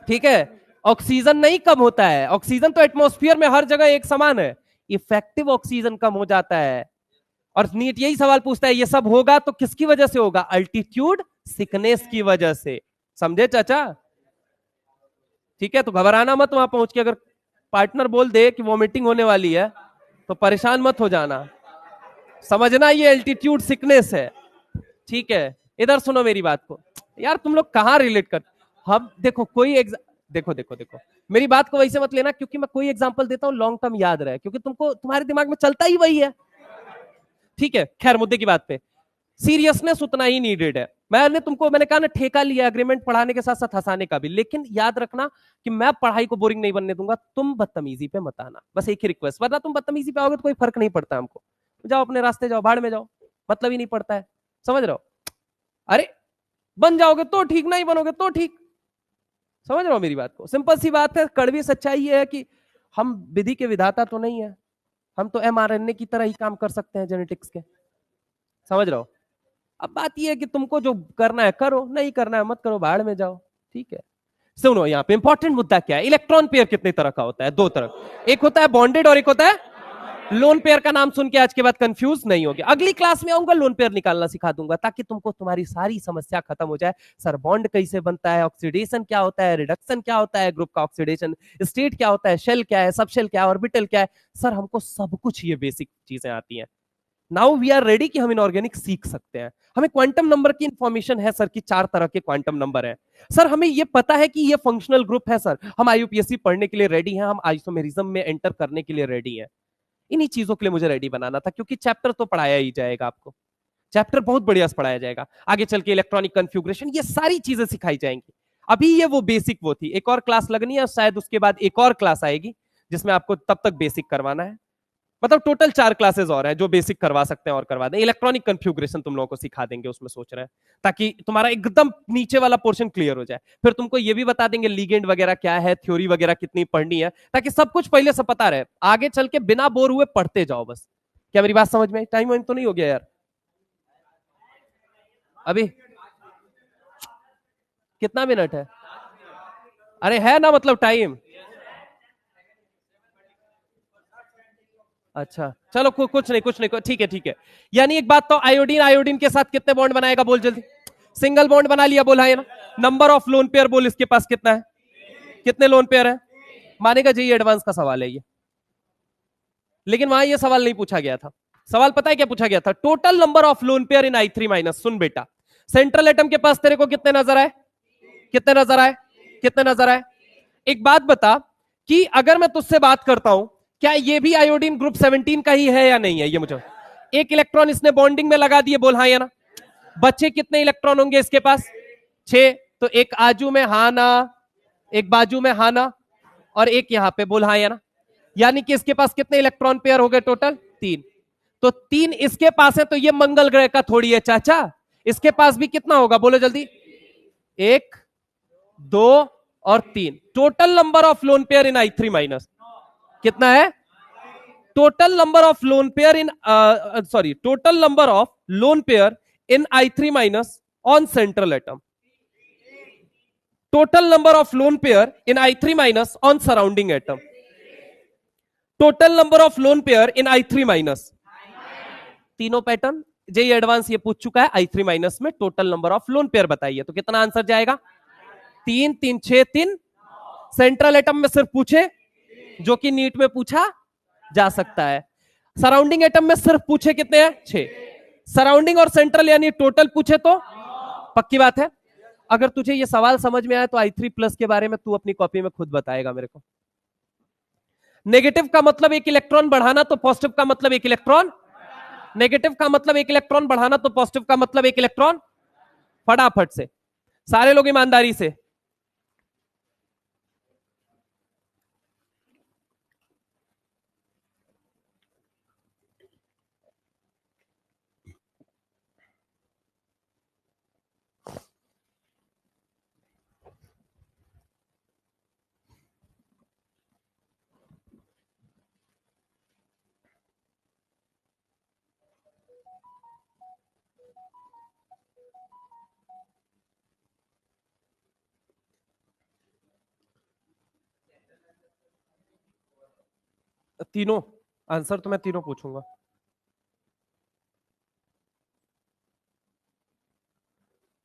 ठीक है, ऑक्सीजन नहीं कम होता है, ऑक्सीजन तो एटमॉस्फेयर में हर जगह एक समान है, इफेक्टिव ऑक्सीजन कम हो जाता है। और नीट यही सवाल पूछता है, ये सब होगा तो किसकी वजह से होगा, अल्टीट्यूड सिकनेस की वजह से, समझे चाचा, ठीक है, तो घबराना मत वहां पहुंच के, अगर पार्टनर बोल दे कि वॉमिटिंग होने वाली है तो परेशान मत हो जाना, समझना ये एल्टीट्यूड सिकनेस है, ठीक है। इधर सुनो मेरी बात को, यार तुम लोग कहां रिलेट कर, हम देखो कोई देखो देखो देखो, मेरी बात को वैसे मत लेना, क्योंकि मैं कोई एग्जांपल देता हूं लॉन्ग टर्म याद रहे, क्योंकि तुमको तुम्हारे दिमाग में चलता ही वही है, ठीक है। खैर मुद्दे की बात पे, सीरियसनेस उतना ही नीडेड है, मैंने कहा ना, ठेका लिया एग्रीमेंट पढ़ाने के साथ साथ हंसाने का भी, लेकिन याद रखना कि मैं पढ़ाई को बोरिंग नहीं बनने दूंगा, तुम बदतमीजी पे मत आना, बस एक ही रिक्वेस्ट, वरना तुम बदतमीजी पे आओगे तो कोई फर्क नहीं पड़ता हमको, जाओ अपने रास्ते जाओ, भाड़ में जाओ, मतलब ही नहीं पड़ता है, समझ रहे हो, अरे बन जाओगे तो ठीक, नहीं बनोगे तो ठीक, समझ रहे हो मेरी बात को, सिंपल सी बात है, कड़वी सच्चाई है कि हम विधि के विधाता तो नहीं है, हम तो mRNA की तरह ही काम कर सकते हैं जेनेटिक्स के, समझ रहे हो। अब बात यह है कि तुमको जो करना है करो, नहीं करना है मत करो, भाड़ में जाओ, ठीक है। सुनो यहाँ पे इंपॉर्टेंट मुद्दा क्या है, इलेक्ट्रॉन पेयर कितने तरह का होता है, दो तरह, एक होता है बॉन्डेड और एक होता है लोन पेयर। का नाम सुन के आज के बाद कंफ्यूज नहीं होगे, अगली क्लास में आऊंगा लोन पेयर निकालना सिखा दूंगा, ताकि तुमको तुम्हारी सारी समस्या खत्म हो जाए, सर बॉन्ड कैसे बनता है, ऑक्सीडेशन क्या होता है, रिडक्शन क्या होता है, ग्रुप का ऑक्सीडेशन स्टेट क्या होता है, शेल क्या है, सब शेल क्या है, ऑर्बिटल क्या है, सर हमको सब कुछ ये बेसिक चीजें आती हैं। नाउ वी आर रेडी कि हम इनऑर्गेनिक सीख सकते हैं, हमें क्वांटम नंबर की इंफॉर्मेशन है सर, की 4 तरह के क्वांटम नंबर है सर, हमें ये पता है कि ये फंक्शनल ग्रुप है सर, हम आईयूपीएससी पढ़ने के लिए रेडी हैं, हम आइसोमेरिज्म में एंटर करने के लिए रेडी हैं। इन्हीं चीजों के लिए मुझे रेडी बनाना था, क्योंकि चैप्टर तो पढ़ाया ही जाएगा आपको, चैप्टर बहुत बढ़िया से पढ़ाया जाएगा, आगे चल के इलेक्ट्रॉनिक कॉन्फ़िगरेशन ये सारी चीजें सिखाई जाएंगी। अभी ये वो बेसिक वो थी, एक और क्लास लगनी है, शायद उसके बाद एक और क्लास आएगी जिसमें आपको तब तक बेसिक करवाना है, मतलब टोटल 4 क्लासेस और हैं जो बेसिक करवा सकते हैं और करवा दें, इलेक्ट्रॉनिक कॉन्फ़िगरेशन तुम लोगों को सिखा देंगे उसमें, सोच रहे हैं, ताकि तुम्हारा एकदम नीचे वाला पोर्शन क्लियर हो जाए, फिर तुमको ये भी बता देंगे लीगेंड वगैरह क्या है, थ्योरी वगैरह कितनी पढ़नी है, ताकि सब कुछ पहले से पता रहे, आगे चल के बिना बोर हुए पढ़ते जाओ बस। क्या मेरी बात समझ में, टाइम वाइम तो नहीं हो गया यार, अभी कितना मिनट है, अरे है ना, मतलब टाइम, अच्छा चलो कुछ नहीं कुछ नहीं, ठीक है ठीक है। यानी एक बात तो, आयोडीन आयोडीन के साथ कितने बॉन्ड बनाएगा बोल जल्दी, सिंगल बॉन्ड बना लिया, बोला है ना, नंबर ऑफ लोन पेयर बोल इसके पास कितना है, कितने लोन पेयर है, मानेगा जी एडवांस का सवाल है ये, लेकिन वहां ये सवाल नहीं पूछा गया था, सवाल पता है क्या पूछा गया था, total number of lone pair in I3 माइनस। सुन बेटा, सेंट्रल एटम के पास तेरे को कितने नजर आए, कितने नजर आए, कितने नजर आए, एक बात बता कि अगर मैं तुझसे बात करता हूं, क्या ये भी आयोडीन ग्रुप 17 का ही है या नहीं है, ये मुझे एक इलेक्ट्रॉन इसने बॉन्डिंग में लगा दिए, बोल हाँ या ना, बच्चे कितने इलेक्ट्रॉन होंगे इसके पास, 6, तो एक आजू में हाँ ना, एक बाजू में हाँ ना, और एक यहां पे, बोल हाँ या ना, यानी कि इसके पास कितने इलेक्ट्रॉन पेयर हो गए टोटल, 3, तो 3 इसके पास है, तो ये मंगल ग्रह का थोड़ी है चाचा, इसके पास भी कितना होगा बोलो जल्दी, 1 2 और 3, total number of lone pair in I3 minus कितना है, total number of lone pair in sorry total number of lone pair in I3 minus on central atom, total number of lone pair in I3 minus on surrounding atom, total number of lone pair in I3 minus, तीनों pattern JEE advance ये पूछ चुका है, I3 minus में total number of lone pair बताइए, तो कितना answer जाएगा, 3 3 6 3, सेंट्रल एटम में सिर्फ पूछे जो कि नीट में पूछा जा सकता है, सराउंडिंग एटम में सिर्फ पूछे कितने हैं, 6, सराउंडिंग और सेंट्रल यानी टोटल पूछे तो पक्की बात है। अगर तुझे ये सवाल समझ में आया तो I3 प्लस के बारे में तू अपनी कॉपी में खुद बताएगा मेरे को, नेगेटिव का मतलब एक इलेक्ट्रॉन बढ़ाना, तो पॉजिटिव का मतलब एक इलेक्ट्रॉन, नेगेटिव का मतलब एक इलेक्ट्रॉन बढ़ाना, तो पॉजिटिव का मतलब एक इलेक्ट्रॉन, फटाफट से सारे लोग ईमानदारी से, तीनों आंसर तो मैं तीनों पूछूंगा।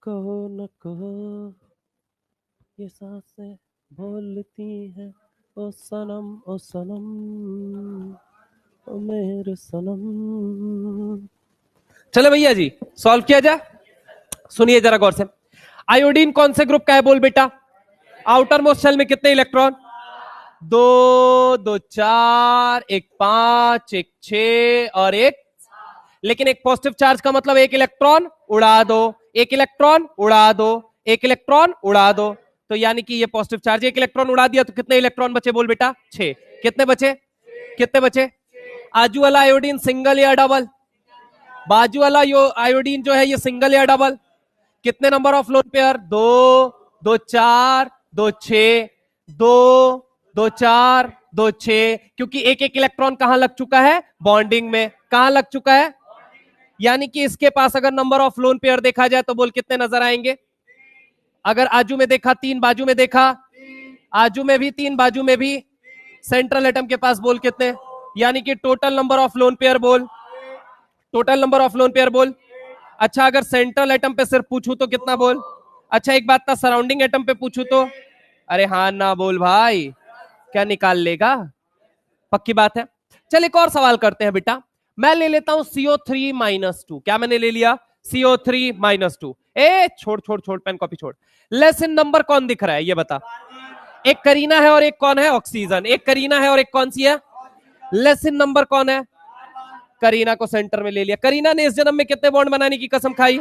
कहो न कहो ये सांसें बोलती हैं, ओ सनम ओ सनम ओ मेरे सनम। चले भैया जी, सॉल्व किया जाए। सुनिए जरा गौर से। आयोडीन कौन से ग्रुप का है बोल बेटा? आउटर मोस्ट शेल में कितने इलेक्ट्रॉन? दो, दो चार, एक पांच, एक छह और एक। लेकिन एक पॉजिटिव चार्ज का मतलब एक इलेक्ट्रॉन उड़ा दो, एक इलेक्ट्रॉन उड़ा दो, एक इलेक्ट्रॉन उड़ा दो। तो यानी कि ये पॉजिटिव चार्ज, एक इलेक्ट्रॉन उड़ा दिया तो कितने इलेक्ट्रॉन बचे बोल बेटा? 6। कितने बचे? कितने बचे? आजू वाला आयोडीन सिंगल या डबल? बाजू वाला आयोडीन जो है ये सिंगल या डबल? कितने नंबर ऑफ लोन पेयर? 2, 2 4, 2 6, 2, 2 4, 2 6। क्योंकि एक एक इलेक्ट्रॉन कहां लग चुका है? बॉन्डिंग में। कहां लग चुका है? यानी कि इसके पास अगर नंबर ऑफ लोन पेयर देखा जाए तो बोल कितने नजर आएंगे? अगर आजू में देखा 3, बाजू में देखा, आजू में भी 3, बाजू में भी, सेंट्रल एटम के पास बोल कितने? यानी कि total number of lone pair बोल, total number of lone pair बोल। अच्छा अगर सेंट्रल एटम पे सिर्फ पूछूं तो कितना बोल? अच्छा एक बात था, सराउंडिंग एटम पे पूछूं तो? अरे हाँ ना बोल भाई, क्या निकाल लेगा? पक्की बात है। चल एक और सवाल करते हैं बेटा। मैं ले लेता हूं CO3-2। क्या मैंने ले लिया? CO3-2। ए छोड़ छोड़ छोड़, पेन कॉपी छोड़। लेस इन नंबर कौन दिख रहा है ये बता? एक करीना है और एक कौन है? ऑक्सीजन। एक करीना है और एक कौन सी है? लेस इन नंबर कौन है? करीना को सेंटर में ले लिया। करीना ने इस जन्म में कितने बॉन्ड बनाने की कसम खाई?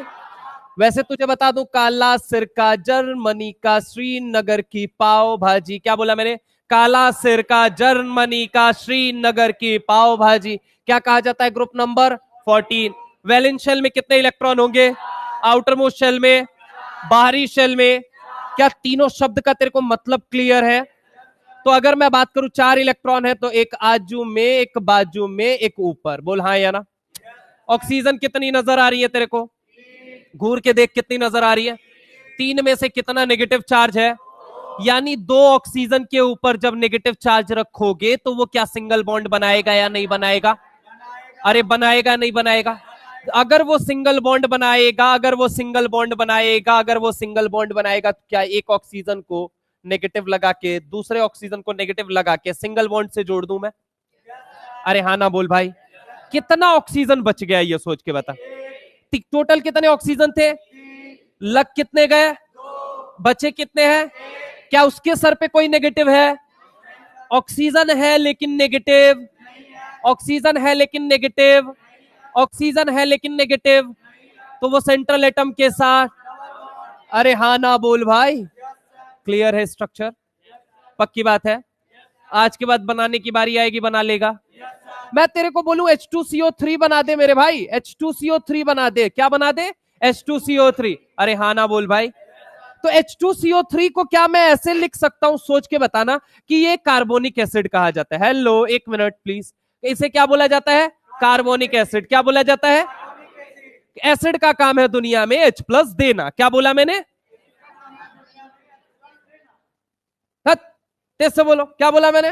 वैसे तुझे बता दूं, काला सिरका जर्मनी का, श्रीनगर की पाव भाजी। क्या बोला मैंने? काला सिरका जर्मनी का, श्रीनगर की पाव भाजी। क्या कहा जाता है? Group number 14। वैलेंस शेल में कितने इलेक्ट्रॉन होंगे? आउटर मोस्ट शेल में, बाहरी शेल में। क्या तीनों शब्द का तेरे को मतलब क्लियर है? तो अगर मैं बात करूं 4 इलेक्ट्रॉन है तो एक आजू में, एक बाजू में, एक ऊपर। बोल हाँ या ना? ऑक्सीजन कितनी नजर आ रही है तेरे को? घूर के देख कितनी नजर आ रही है? 3 में से कितना नेगेटिव चार्ज है? यानी 2 ऑक्सीजन के ऊपर जब नेगेटिव चार्ज रखोगे तो वो क्या सिंगल बॉन्ड बनाएगा या नहीं बनाएगा? अरे बनाएगा नहीं बनाएगा? अगर वो सिंगल बॉन्ड बनाएगा, अगर वो सिंगल बॉन्ड बनाएगा, अगर वो सिंगल बॉन्ड बनाएगा तो क्या एक ऑक्सीजन को नेगेटिव लगा के, दूसरे ऑक्सीजन को नेगेटिव लगा के सिंगल बॉन्ड से जोड़ दूं मैं? अरे हाँ ना बोल भाई। कितना ऑक्सीजन बच गया ये सोच के बता। टोटल कितने ऑक्सीजन थे? लग कितने गए? बचे कितने हैं? क्या उसके सर पे कोई नेगेटिव है? ऑक्सीजन है लेकिन नेगेटिव, ऑक्सीजन है लेकिन नेगेटिव, ऑक्सीजन है लेकिन नेगेटिव। तो वो सेंट्रल एटम के साथ। अरे हाँ ना बोल भाई। क्लियर है स्ट्रक्चर? पक्की बात है? आज के बाद बनाने की बारी आएगी, बना लेगा। मैं तेरे को बोलूं H2CO3 बना दे मेरे भाई, H2CO3 बना दे। क्या बना दे? H2CO3। अरे हाँ ना बोल भाई। तो H2CO3 को क्या मैं ऐसे लिख सकता हूं, सोच के बताना, कि ये कार्बोनिक एसिड कहा जाता है। हेलो एक मिनट प्लीज। इसे क्या बोला जाता है? Carbonic acid. क्या बोला जाता है? एसिड का काम है दुनिया में H+ देना। क्या बोला मैंने? तेज से बोलो, क्या बोला मैंने?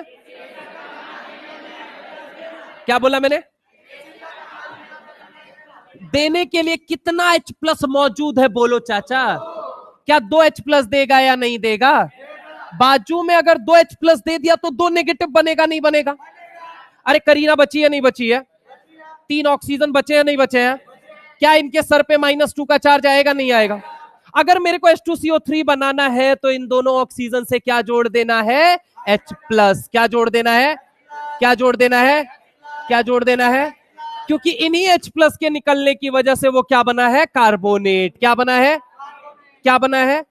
क्या बोला मैंने? देने के लिए कितना H+ मौजूद है बोलो चाचा? क्या 2 H+ देगा या नहीं देगा? बाजू में अगर 2 H+ दे दिया तो 2 नेगेटिव बनेगा नहीं बनेगा? अरे करीना बची है नहीं बची है? 3 ऑक्सीजन बचे हैं नहीं बचे हैं? क्या इनके सर पे -2 का चार्ज आएगा नहीं आएगा? अगर मेरे को H2CO3 बनाना है तो इन दोनों ऑक्सीजन से क्या जोड़ देना है? H+। क्या जोड़ देना है? क्या जोड़ देना है? क्या जोड़ देना है? क्योंकि इन्हीं H+ के निकलने की वजह से वो क्या बना है? कार्बोनेट। क्या बना है? क्या बना है?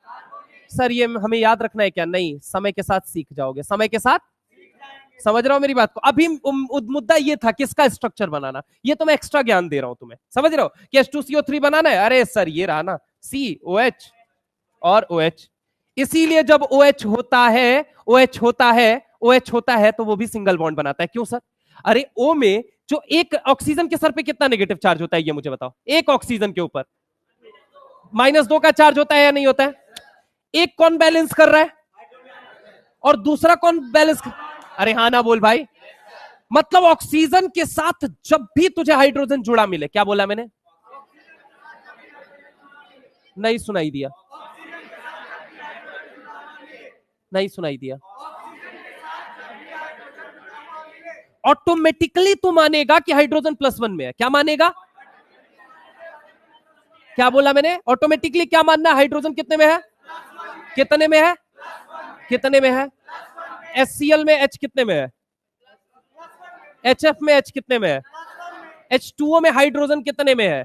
सर ये हमें याद रखना है क्या? नहीं, समय के साथ सीख जाओगे, समय के साथ। समझ रहा हो मेरी बात को? अभी मुद्दा ये था किसका स्ट्रक्चर बनाना, ये तो मैं एक्स्ट्रा ज्ञान दे रहा हूं तुम्हें। समझ रहे हो कि H2CO3 बनाना है? अरे सर ये रहा ना, COH और OH। इसीलिए जब OH होता है, OH होता है, OH होता है तो वो भी सिंगल बॉन्ड बनाता है। क्यों सर? अरे O में जो एक ऑक्सीजन के सर पे कितना नेगेटिव चार्ज होता है ये मुझे बताओ, एक ऑक्सीजन के ऊपर -2 का चार्ज होता है या नहीं होता है? एक कौन बैलेंस कर रहा है और दूसरा कौन बैलेंस कर... अरे हाँ ना बोल भाई। मतलब ऑक्सीजन के साथ जब भी तुझे हाइड्रोजन जुड़ा मिले, क्या बोला मैंने? नहीं सुनाई दिया, नहीं सुनाई दिया। ऑटोमेटिकली तू मानेगा कि हाइड्रोजन +1 में है। क्या मानेगा? क्या बोला मैंने? ऑटोमेटिकली क्या मानना? हाइड्रोजन कितने में है? कितने में है? कितने में है? HCl में H कितने में है? HF में H कितने में है? H2O में हाइड्रोजन कितने में है?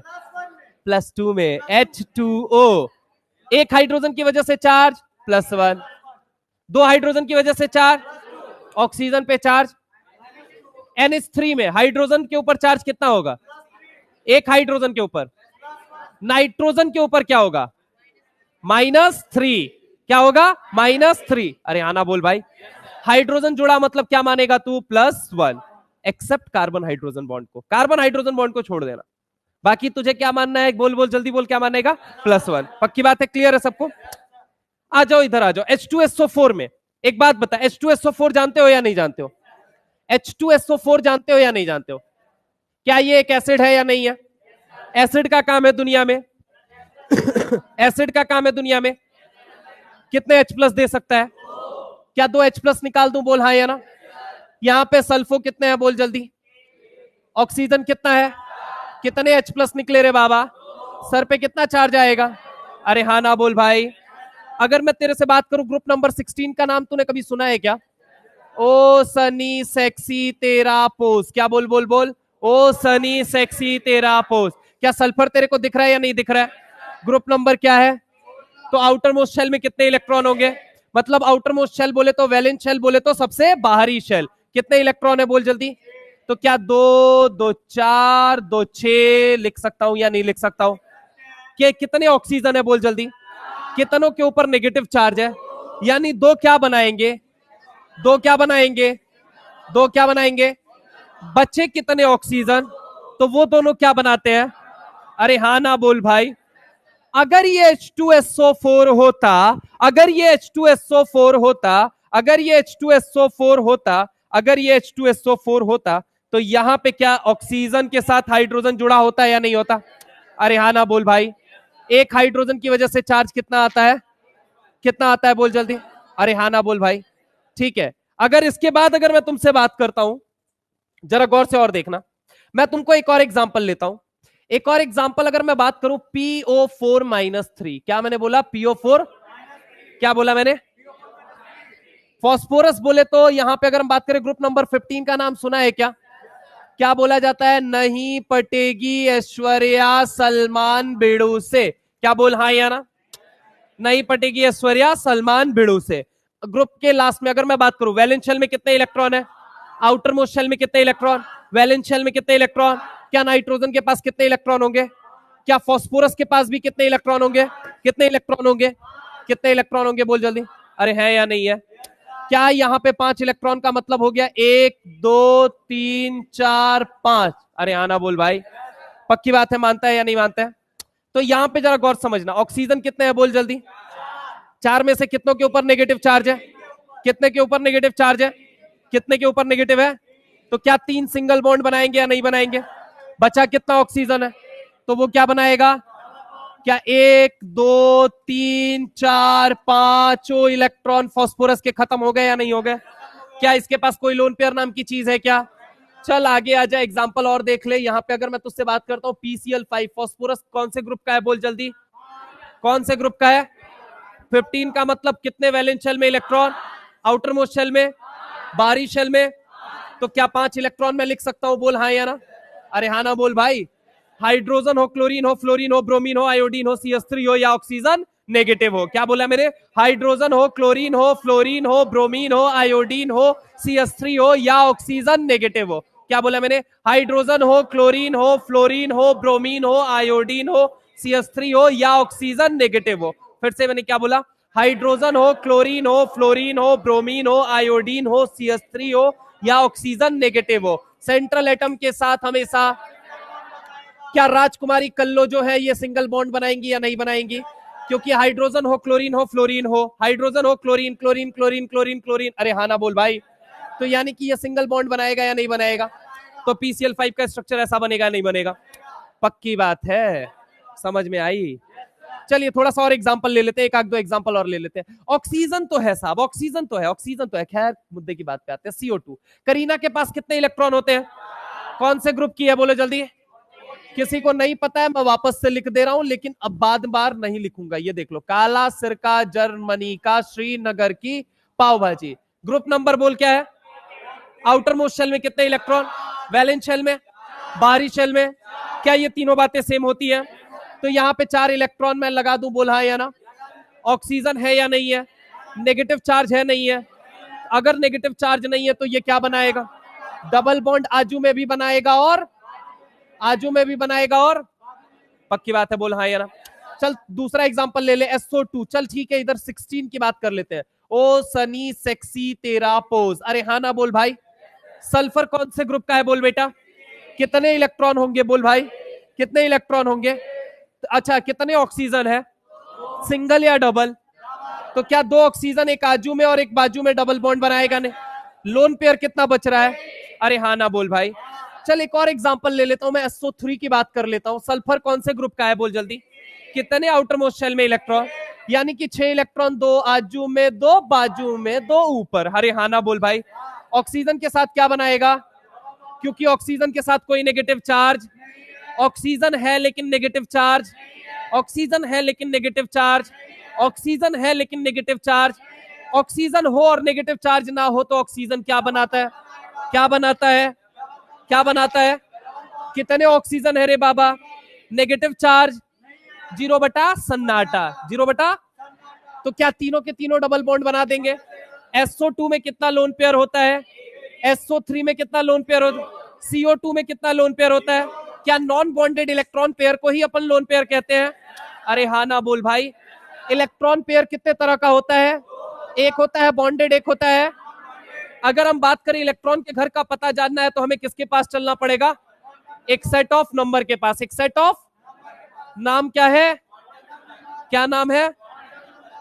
+2 में। H2O, एक हाइड्रोजन की वजह से चार्ज +1, 2 हाइड्रोजन की वजह से चार्ज, ऑक्सीजन पे चार्ज। NH3 में हाइड्रोजन के ऊपर चार्ज कितना होगा? एक हाइड्रोजन के ऊपर। नाइट्रोजन के ऊपर क्या होगा? -3। क्या होगा? -3। अरे आना बोल भाई। हाइड्रोजन जुड़ा मतलब क्या मानेगा तू? +1, एक्सेप्ट कार्बन हाइड्रोजन बॉन्ड को। कार्बन हाइड्रोजन बॉन्ड को छोड़ देना, बाकी तुझे क्या मानना है? बोल बोल जल्दी बोल, क्या मानेगा? +1। पक्की बात है? क्लियर है सबको? आ जाओ इधर आ जाओ। H2SO4 में एक बात बता, H2SO4 जानते हो या नहीं जानते हो? H2SO4 जानते हो या नहीं जानते हो? क्या ये एक एसिड है या नहीं है? एसिड का काम है दुनिया में एसिड का काम है दुनिया में कितने H+ दे सकता है? क्या 2 H+ निकाल दूं? बोल हाँ या ना। यहां पे सल्फो कितने हैं? बोल जल्दी। ऑक्सीजन कितना है? कितने H+ निकले रे बाबा? सर पे कितना चार्ज आएगा? अरे हाँ ना बोल भाई। अगर मैं तेरे से बात करूं, ग्रुप नंबर 16 का नाम तूने कभी सुना है क्या? ओ सनी सेक्सी तेरा पोज। क्या बोल बोल बोल? ओ सनी सेक्सी तेरा पोज। क्या सल्फर तेरे को दिख रहा है या नहीं दिख रहा है? ग्रुप नंबर क्या है? तो आउटर मोस्ट शेल में कितने इलेक्ट्रॉन होंगे? मतलब आउटर मोस्ट शेल बोले तो वैलेंस शेल, बोले तो सबसे बाहरी शेल। कितने इलेक्ट्रॉन है? बोल जल्दी। तो क्या 2, 2, 4, 2, 6 लिख सकता हूं या नहीं लिख सकता हूं? कि कितने ऑक्सीजन है? बोल जल्दी। कितनों के ऊपर नेगेटिव चार्ज है? यानी 2 क्या बनाएंगे? 2 क्या बनाएंगे? 2 क्या बनाएंगे? बचे कितने ऑक्सीजन? तो वो दोनों क्या बनाते हैं? अरे हाँ ना बोल भाई। अगर ये H2SO4 होता, अगर ये H2SO4 होता, अगर ये H2SO4 होता, अगर ये H2SO4 होता, तो यहां पे क्या ऑक्सीजन के साथ हाइड्रोजन जुड़ा होता या नहीं होता? अरे हाँ ना बोल भाई। एक हाइड्रोजन की वजह से चार्ज कितना आता है? कितना आता है? बोल जल्दी। अरे हाँ ना बोल भाई। ठीक है, अगर इसके बाद अगर मैं तुमसे बात करता हूं, जरा गौर से और देखना, मैं तुमको एक और एग्जांपल लेता हूं। एक और एग्जांपल अगर मैं बात करूं, PO4-3। क्या मैंने बोला? PO4। क्या बोला मैंने? फास्फोरस बोले तो यहां पे अगर हम बात करें, ग्रुप नंबर 15 का नाम सुना है क्या? क्या बोला जाता है? नहीं पटेगी ऐश्वर्या सलमान बिड़ू से। क्या बोल हाँ या ना? नहीं पटेगी ऐश्वर्या सलमान बिड़ू से। ग्रुप के लास्ट में अगर मैं बात करूं, वैलेंस शेल में कितने इलेक्ट्रॉन है? आउटर मोस्ट शेल में कितने इलेक्ट्रॉन? वैलेंस शेल में कितने इलेक्ट्रॉन? क्या नाइट्रोजन के पास कितने इलेक्ट्रॉन होंगे? क्या फास्फोरस के पास भी कितने इलेक्ट्रॉन होंगे? कितने इलेक्ट्रॉन होंगे? कितने इलेक्ट्रॉन होंगे? बोल जल्दी। अरे है या नहीं है? क्या यहां पे 5 इलेक्ट्रॉन का मतलब हो गया 1, 2, 3, 4, 5? अरे आना बोल भाई। पक्की बात है? मानता है या नहीं मानता है? तो यहां पे जरा गौर समझना, ऑक्सीजन कितने हैं? बोल जल्दी। 4 में से कितनों के ऊपर नेगेटिव चार्ज है? कितने के ऊपर नेगेटिव चार्ज है? कितने के ऊपर नेगेटिव है? तो क्या 3 सिंगल बॉन्ड बनाएंगे या नहीं बनाएंगे? बचा कितना ऑक्सीजन है? तो वो क्या बनाएगा? क्या 1, 2, 3, 4, 5 इलेक्ट्रॉन फास्फोरस के खत्म हो गए या नहीं हो गए? क्या इसके पास कोई लोन पेयर नाम की चीज है क्या? चल आगे आ जाए, एग्जांपल और देख ले। यहां पे अगर मैं तुझसे बात करता हूं, PCl5 फास्फोरस कौन से ग्रुप का है? बोल जल्दी। कौन से ग्रुप का है? 15 का मतलब कितने वैलेंस शेल में इलेक्ट्रॉन? आउटर मोस्ट शेल में, बाहरी शेल में। तो क्या 5 इलेक्ट्रॉन में लिख सकता हूं? बोल हाँ या ना। अरे हाँ ना बोल भाई। हाइड्रोजन हो, क्लोरीन हो, फ्लोरीन हो, ब्रोमीन हो, आयोडीन हो, CH3 हो या ऑक्सीजन नेगेटिव हो। क्या बोला मेरे? हाइड्रोजन हो, क्लोरीन हो, फ्लोरीन हो, ब्रोमीन हो, आयोडीन हो, CH3 हो या ऑक्सीजन नेगेटिव हो। क्या बोला मैंने? हाइड्रोजन हो, क्लोरीन हो, फ्लोरीन हो, ब्रोमीन हो, आयोडीन हो, CH3 हो या ऑक्सीजन नेगेटिव हो। फिर से मैंने क्या बोला? हाइड्रोजन हो, क्लोरीन हो, फ्लोरीन हो, ब्रोमीन हो, आयोडीन हो, CH3 हो या ऑक्सीजन नेगेटिव हो। सेंट्रल एटम के साथ हमेशा। क्या राजकुमारी कल्लो जो है ये सिंगल बॉन्ड बनाएंगी या नहीं बनाएंगी? क्योंकि हाइड्रोजन हो क्लोरीन हो फ्लोरीन हो, हाइड्रोजन हो chlorine chlorine chlorine chlorine chlorine, अरे हाँ ना बोल भाई। तो यानी कि ये सिंगल बॉन्ड बनाएगा या नहीं बनाएगा? तो PCl5 का स्ट्रक्चर ऐसा बनेगा नहीं बनेगा? पक्की बात है, समझ में आई। चलिए थोड़ा सा और एग्जांपल ले लेते हैं, एक आध दो एग्जांपल और ले लेते हैं। ऑक्सीजन तो है साहब, ऑक्सीजन तो है, ऑक्सीजन तो है। खैर मुद्दे की बात पे आते हैं, CO2। करीना के पास कितने इलेक्ट्रॉन होते हैं? कौन से ग्रुप की है बोलो जल्दी? किसी को नहीं पता है, मैं वापस से लिख दे रहा हूं, लेकिन अब बाद बार नहीं लिखूंगा। ये देख लो, काला सिरका जर्मनी का श्रीनगर की पाव भाजी। ग्रुप नंबर बोल क्या है? आउटर मोस्ट शेल में कितने इलेक्ट्रॉन? वैलेंस शेल में, बाहरी शेल में। क्या ये तीनों बातें सेम होती है? तो यहां पे 4 इलेक्ट्रॉन मैं लगा दूं, बोल हाँ या ना? ऑक्सीजन है या नहीं है? नेगेटिव चार्ज है नहीं है? अगर नेगेटिव चार्ज नहीं है तो ये क्या बनाएगा? डबल बॉन्ड आजू में भी बनाएगा और आजू में भी बनाएगा। और पक्की बात है, बोल हाँ या ना? चल दूसरा एग्जांपल ले ले, SO2। चल ठीक है, इधर 16 की बात कर लेते हैं। ओ सनी सेक्सी तेरा पोज, अरे हाँ ना बोल भाई। सल्फर कौन से ग्रुप का है बोल बेटा? कितने इलेक्ट्रॉन होंगे बोल भाई? कितने इलेक्ट्रॉन होंगे? अच्छा कितने ऑक्सीजन है? सिंगल या डबल? तो क्या 2 ऑक्सीजन एक आजू में और एक बाजू में डबल बॉन्ड बनाएगा? नहीं। लोन पेयर कितना बच रहा है? अरे हाँ ना बोल भाई। चल एक और एग्जांपल ले लेता हूं मैं, SO3 की बात कर लेता हूं। सल्फर कौन से ग्रुप का है बोल जल्दी? कितने आउटर मोस्ट शेल में इलेक्ट्रॉन? यानी कि 6 इलेक्ट्रॉन, 2 आजू में, 2 बाजू में, 2 ऊपर। अरे हाँ ना बोल भाई। ऑक्सीजन के साथ क्या बनाएगा? क्योंकि ऑक्सीजन के साथ कोई नेगेटिव चार्ज, ऑक्सीजन है लेकिन नेगेटिव चार्ज, ऑक्सीजन है लेकिन नेगेटिव चार्ज, ऑक्सीजन है लेकिन नेगेटिव चार्ज। ऑक्सीजन हो और नेगेटिव चार्ज ना हो तो ऑक्सीजन क्या बनाता है? क्या बनाता है? क्या बनाता है? कितने ऑक्सीजन है रे बाबा? नेगेटिव चार्ज, 0 बटा सन्नाटा, 0 बटा। तो क्या तीनों के तीनों डबल बॉन्ड बना देंगे? SO2 में कितना लोन पेयर होता है? SO3 में कितना लोन पेयर होता है? CO2 में कितना लोन पेयर होता है? क्या नॉन बॉन्डेड इलेक्ट्रॉन पेयर को ही अपन लोन पेयर कहते हैं? अरे हाँ ना बोल भाई। इलेक्ट्रॉन पेयर कितने तरह का होता है? एक होता है बॉन्डेड, एक होता है। अगर हम बात करें इलेक्ट्रॉन के घर का पता जानना है तो हमें किसके पास चलना पड़ेगा? एक सेट ऑफ नंबर के पास। एक सेट ऑफ नाम क्या है? क्या नाम है?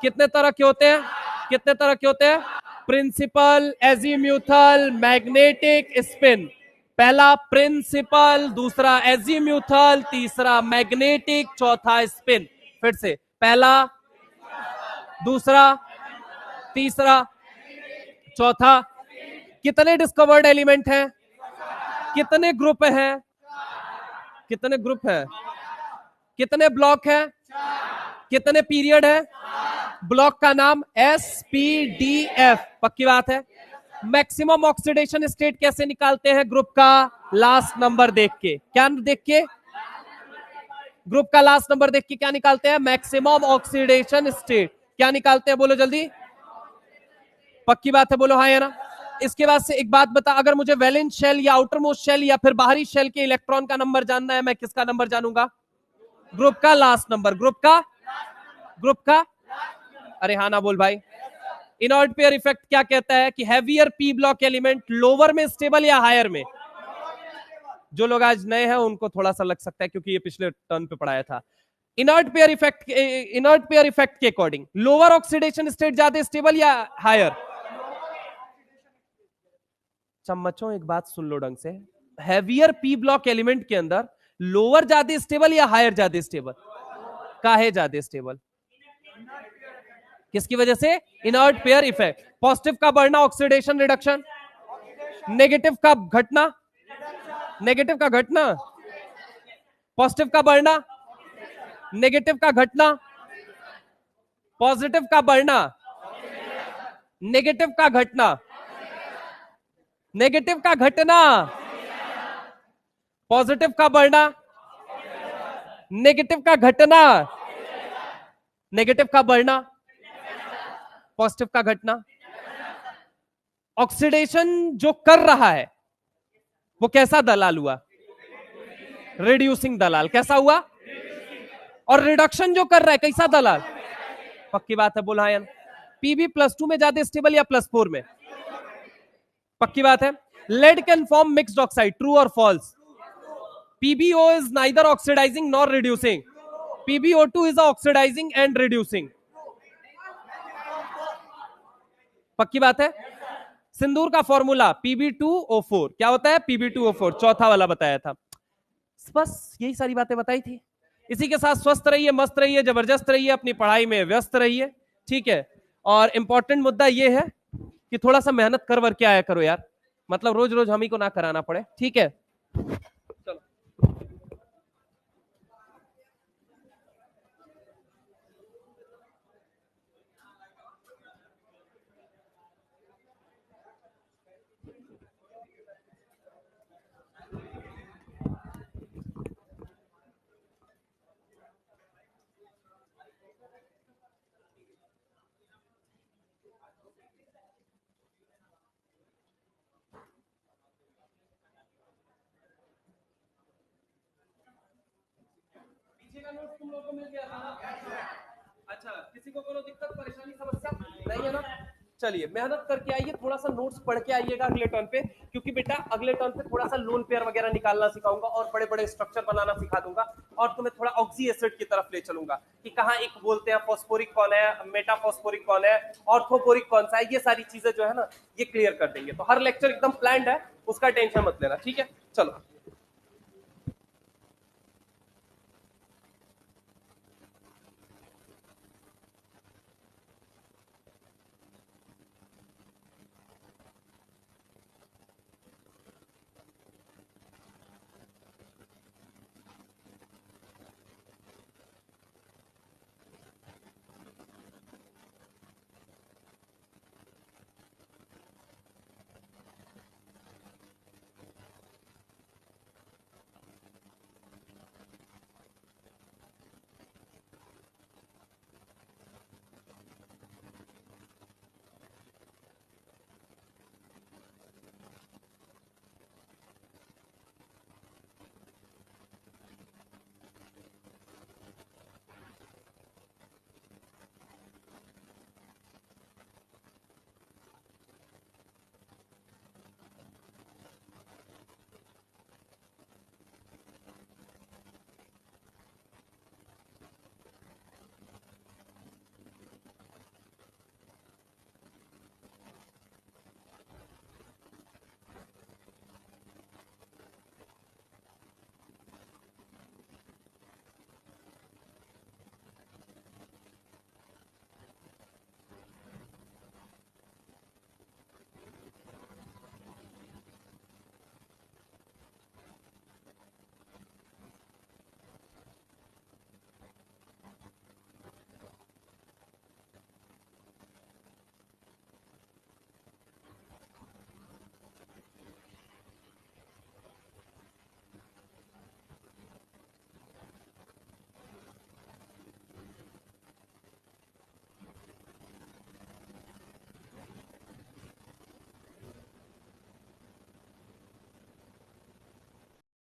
कितने तरह के होते हैं? कितने तरह के होते हैं? Principal, azimuthal, magnetic, spin. पहला प्रिंसिपल, दूसरा एजीम्यूथल, तीसरा मैग्नेटिक, चौथा स्पिन। फिर से, पहला, दूसरा, तीसरा, चौथा। कितने डिस्कवर्ड एलिमेंट हैं? कितने ग्रुप हैं? कितने ग्रुप हैं? कितने ब्लॉक हैं? कितने पीरियड है? ब्लॉक का नाम SPDF। पक्की बात है। मैक्सिमम ऑक्सीडेशन स्टेट कैसे निकालते हैं? ग्रुप का लास्ट नंबर देख के। क्या देख के? ग्रुप का लास्ट नंबर देख के क्या निकालते हैं? Maximum oxidation state. क्या निकालते हैं बोलो जल्दी? पक्की बात है, बोलो हाँ या ना? इसके बाद से एक बात बता, अगर मुझे वैलेंस शेल या आउटर मोस्ट शेल या फिर बाहरी शेल के इलेक्ट्रॉन का नंबर जानना है, मैं किसका नंबर जानूंगा? ग्रुप का लास्ट नंबर। ग्रुप का। अरे हाँ ना बोल भाई। इनर्ट पेयर इफेक्ट क्या कहता है कि heavier P block element lower में स्टेबल या हायर में? जो लोग आज नए हैं उनको थोड़ा सा लग सकता है क्योंकि ये पिछले टर्न पे पढ़ाया था। इनर्ट पेयर इफेक्ट के अकॉर्डिंग लोअर ऑक्सीडेशन स्टेट ज्यादा स्टेबल या हायर? चम्मचों एक बात सुन लो ढंग से, हैवियर पी ब्लॉक एलिमेंट के अंदर लोअर ज्यादा स्टेबल या हायर ज्यादा स्टेबल? काहे ज्यादा स्टेबल? किसकी वजह से? Inert pair effect. पॉजिटिव का बढ़ना ऑक्सीडेशन रिडक्शन, नेगेटिव का घटना, नेगेटिव का घटना, पॉजिटिव का बढ़ना, नेगेटिव का घटना, पॉजिटिव का बढ़ना, नेगेटिव का घटना, नेगेटिव का घटना, पॉजिटिव का बढ़ना, नेगेटिव का घटना, नेगेटिव का बढ़ना, पॉजिटिव का घटना। ऑक्सीडेशन जो कर रहा है वो कैसा दलाल हुआ? रिड्यूसिंग दलाल। कैसा हुआ? और रिडक्शन जो कर रहा है कैसा दलाल? पक्की बात है, बोला है। पीबी +2 में ज्यादा स्टेबल या +4 में? पक्की बात है। Lead can form mixed oxide. True or false? PbO is neither oxidizing nor reducing. PbO2 is oxidizing and reducing. पक्की बात है. सिंदूर का फॉर्मूला Pb2O4 क्या होता है? Pb2O4 चौथा वाला बताया था. बस यही सारी बातें बताई थी. इसी के साथ स्वस्थ रहिए, मस्त रहिए, जबरदस्त रहिए, अपनी पढ़ाई में व्यस्त रहिए. ठीक है. और इंपॉर्टेंट मुद्दा यह है कि थोड़ा सा मेहनत कर के आया करो यार. मतलब रोज रोज हम ही को ना कराना पड़े. ठीक है. चलो. नोट्स तुम लोगों को मिल गया था. अच्छा, किसी को कोई दिक्कत, परेशानी, समस्या नहीं है ना? चलिए, मेहनत करके आइए, थोड़ा सा नोट्स पढ़ के आइएगा अगले टर्न पे, क्योंकि बेटा अगले टर्न पे थोड़ा सा लोन पेयर वगैरह निकालना सिखाऊंगा और बड़े बड़े स्ट्रक्चर बनाना सिखा दूंगा और तुम्हें थोड़ा ऑक्सी एसिड की तरफ ले चलूंगा कि कहाँ एक बोलते हैं फॉस्फोरिक कौन है, मेटाफॉस्फोरिक कौन है, ऑर्थोपोरिक कौन सा है. ये सारी चीजें जो है ना, ये क्लियर कर देंगे. तो हर लेक्चर एकदम प्लान्ड है, उसका टेंशन मत लेना. ठीक है. चलो.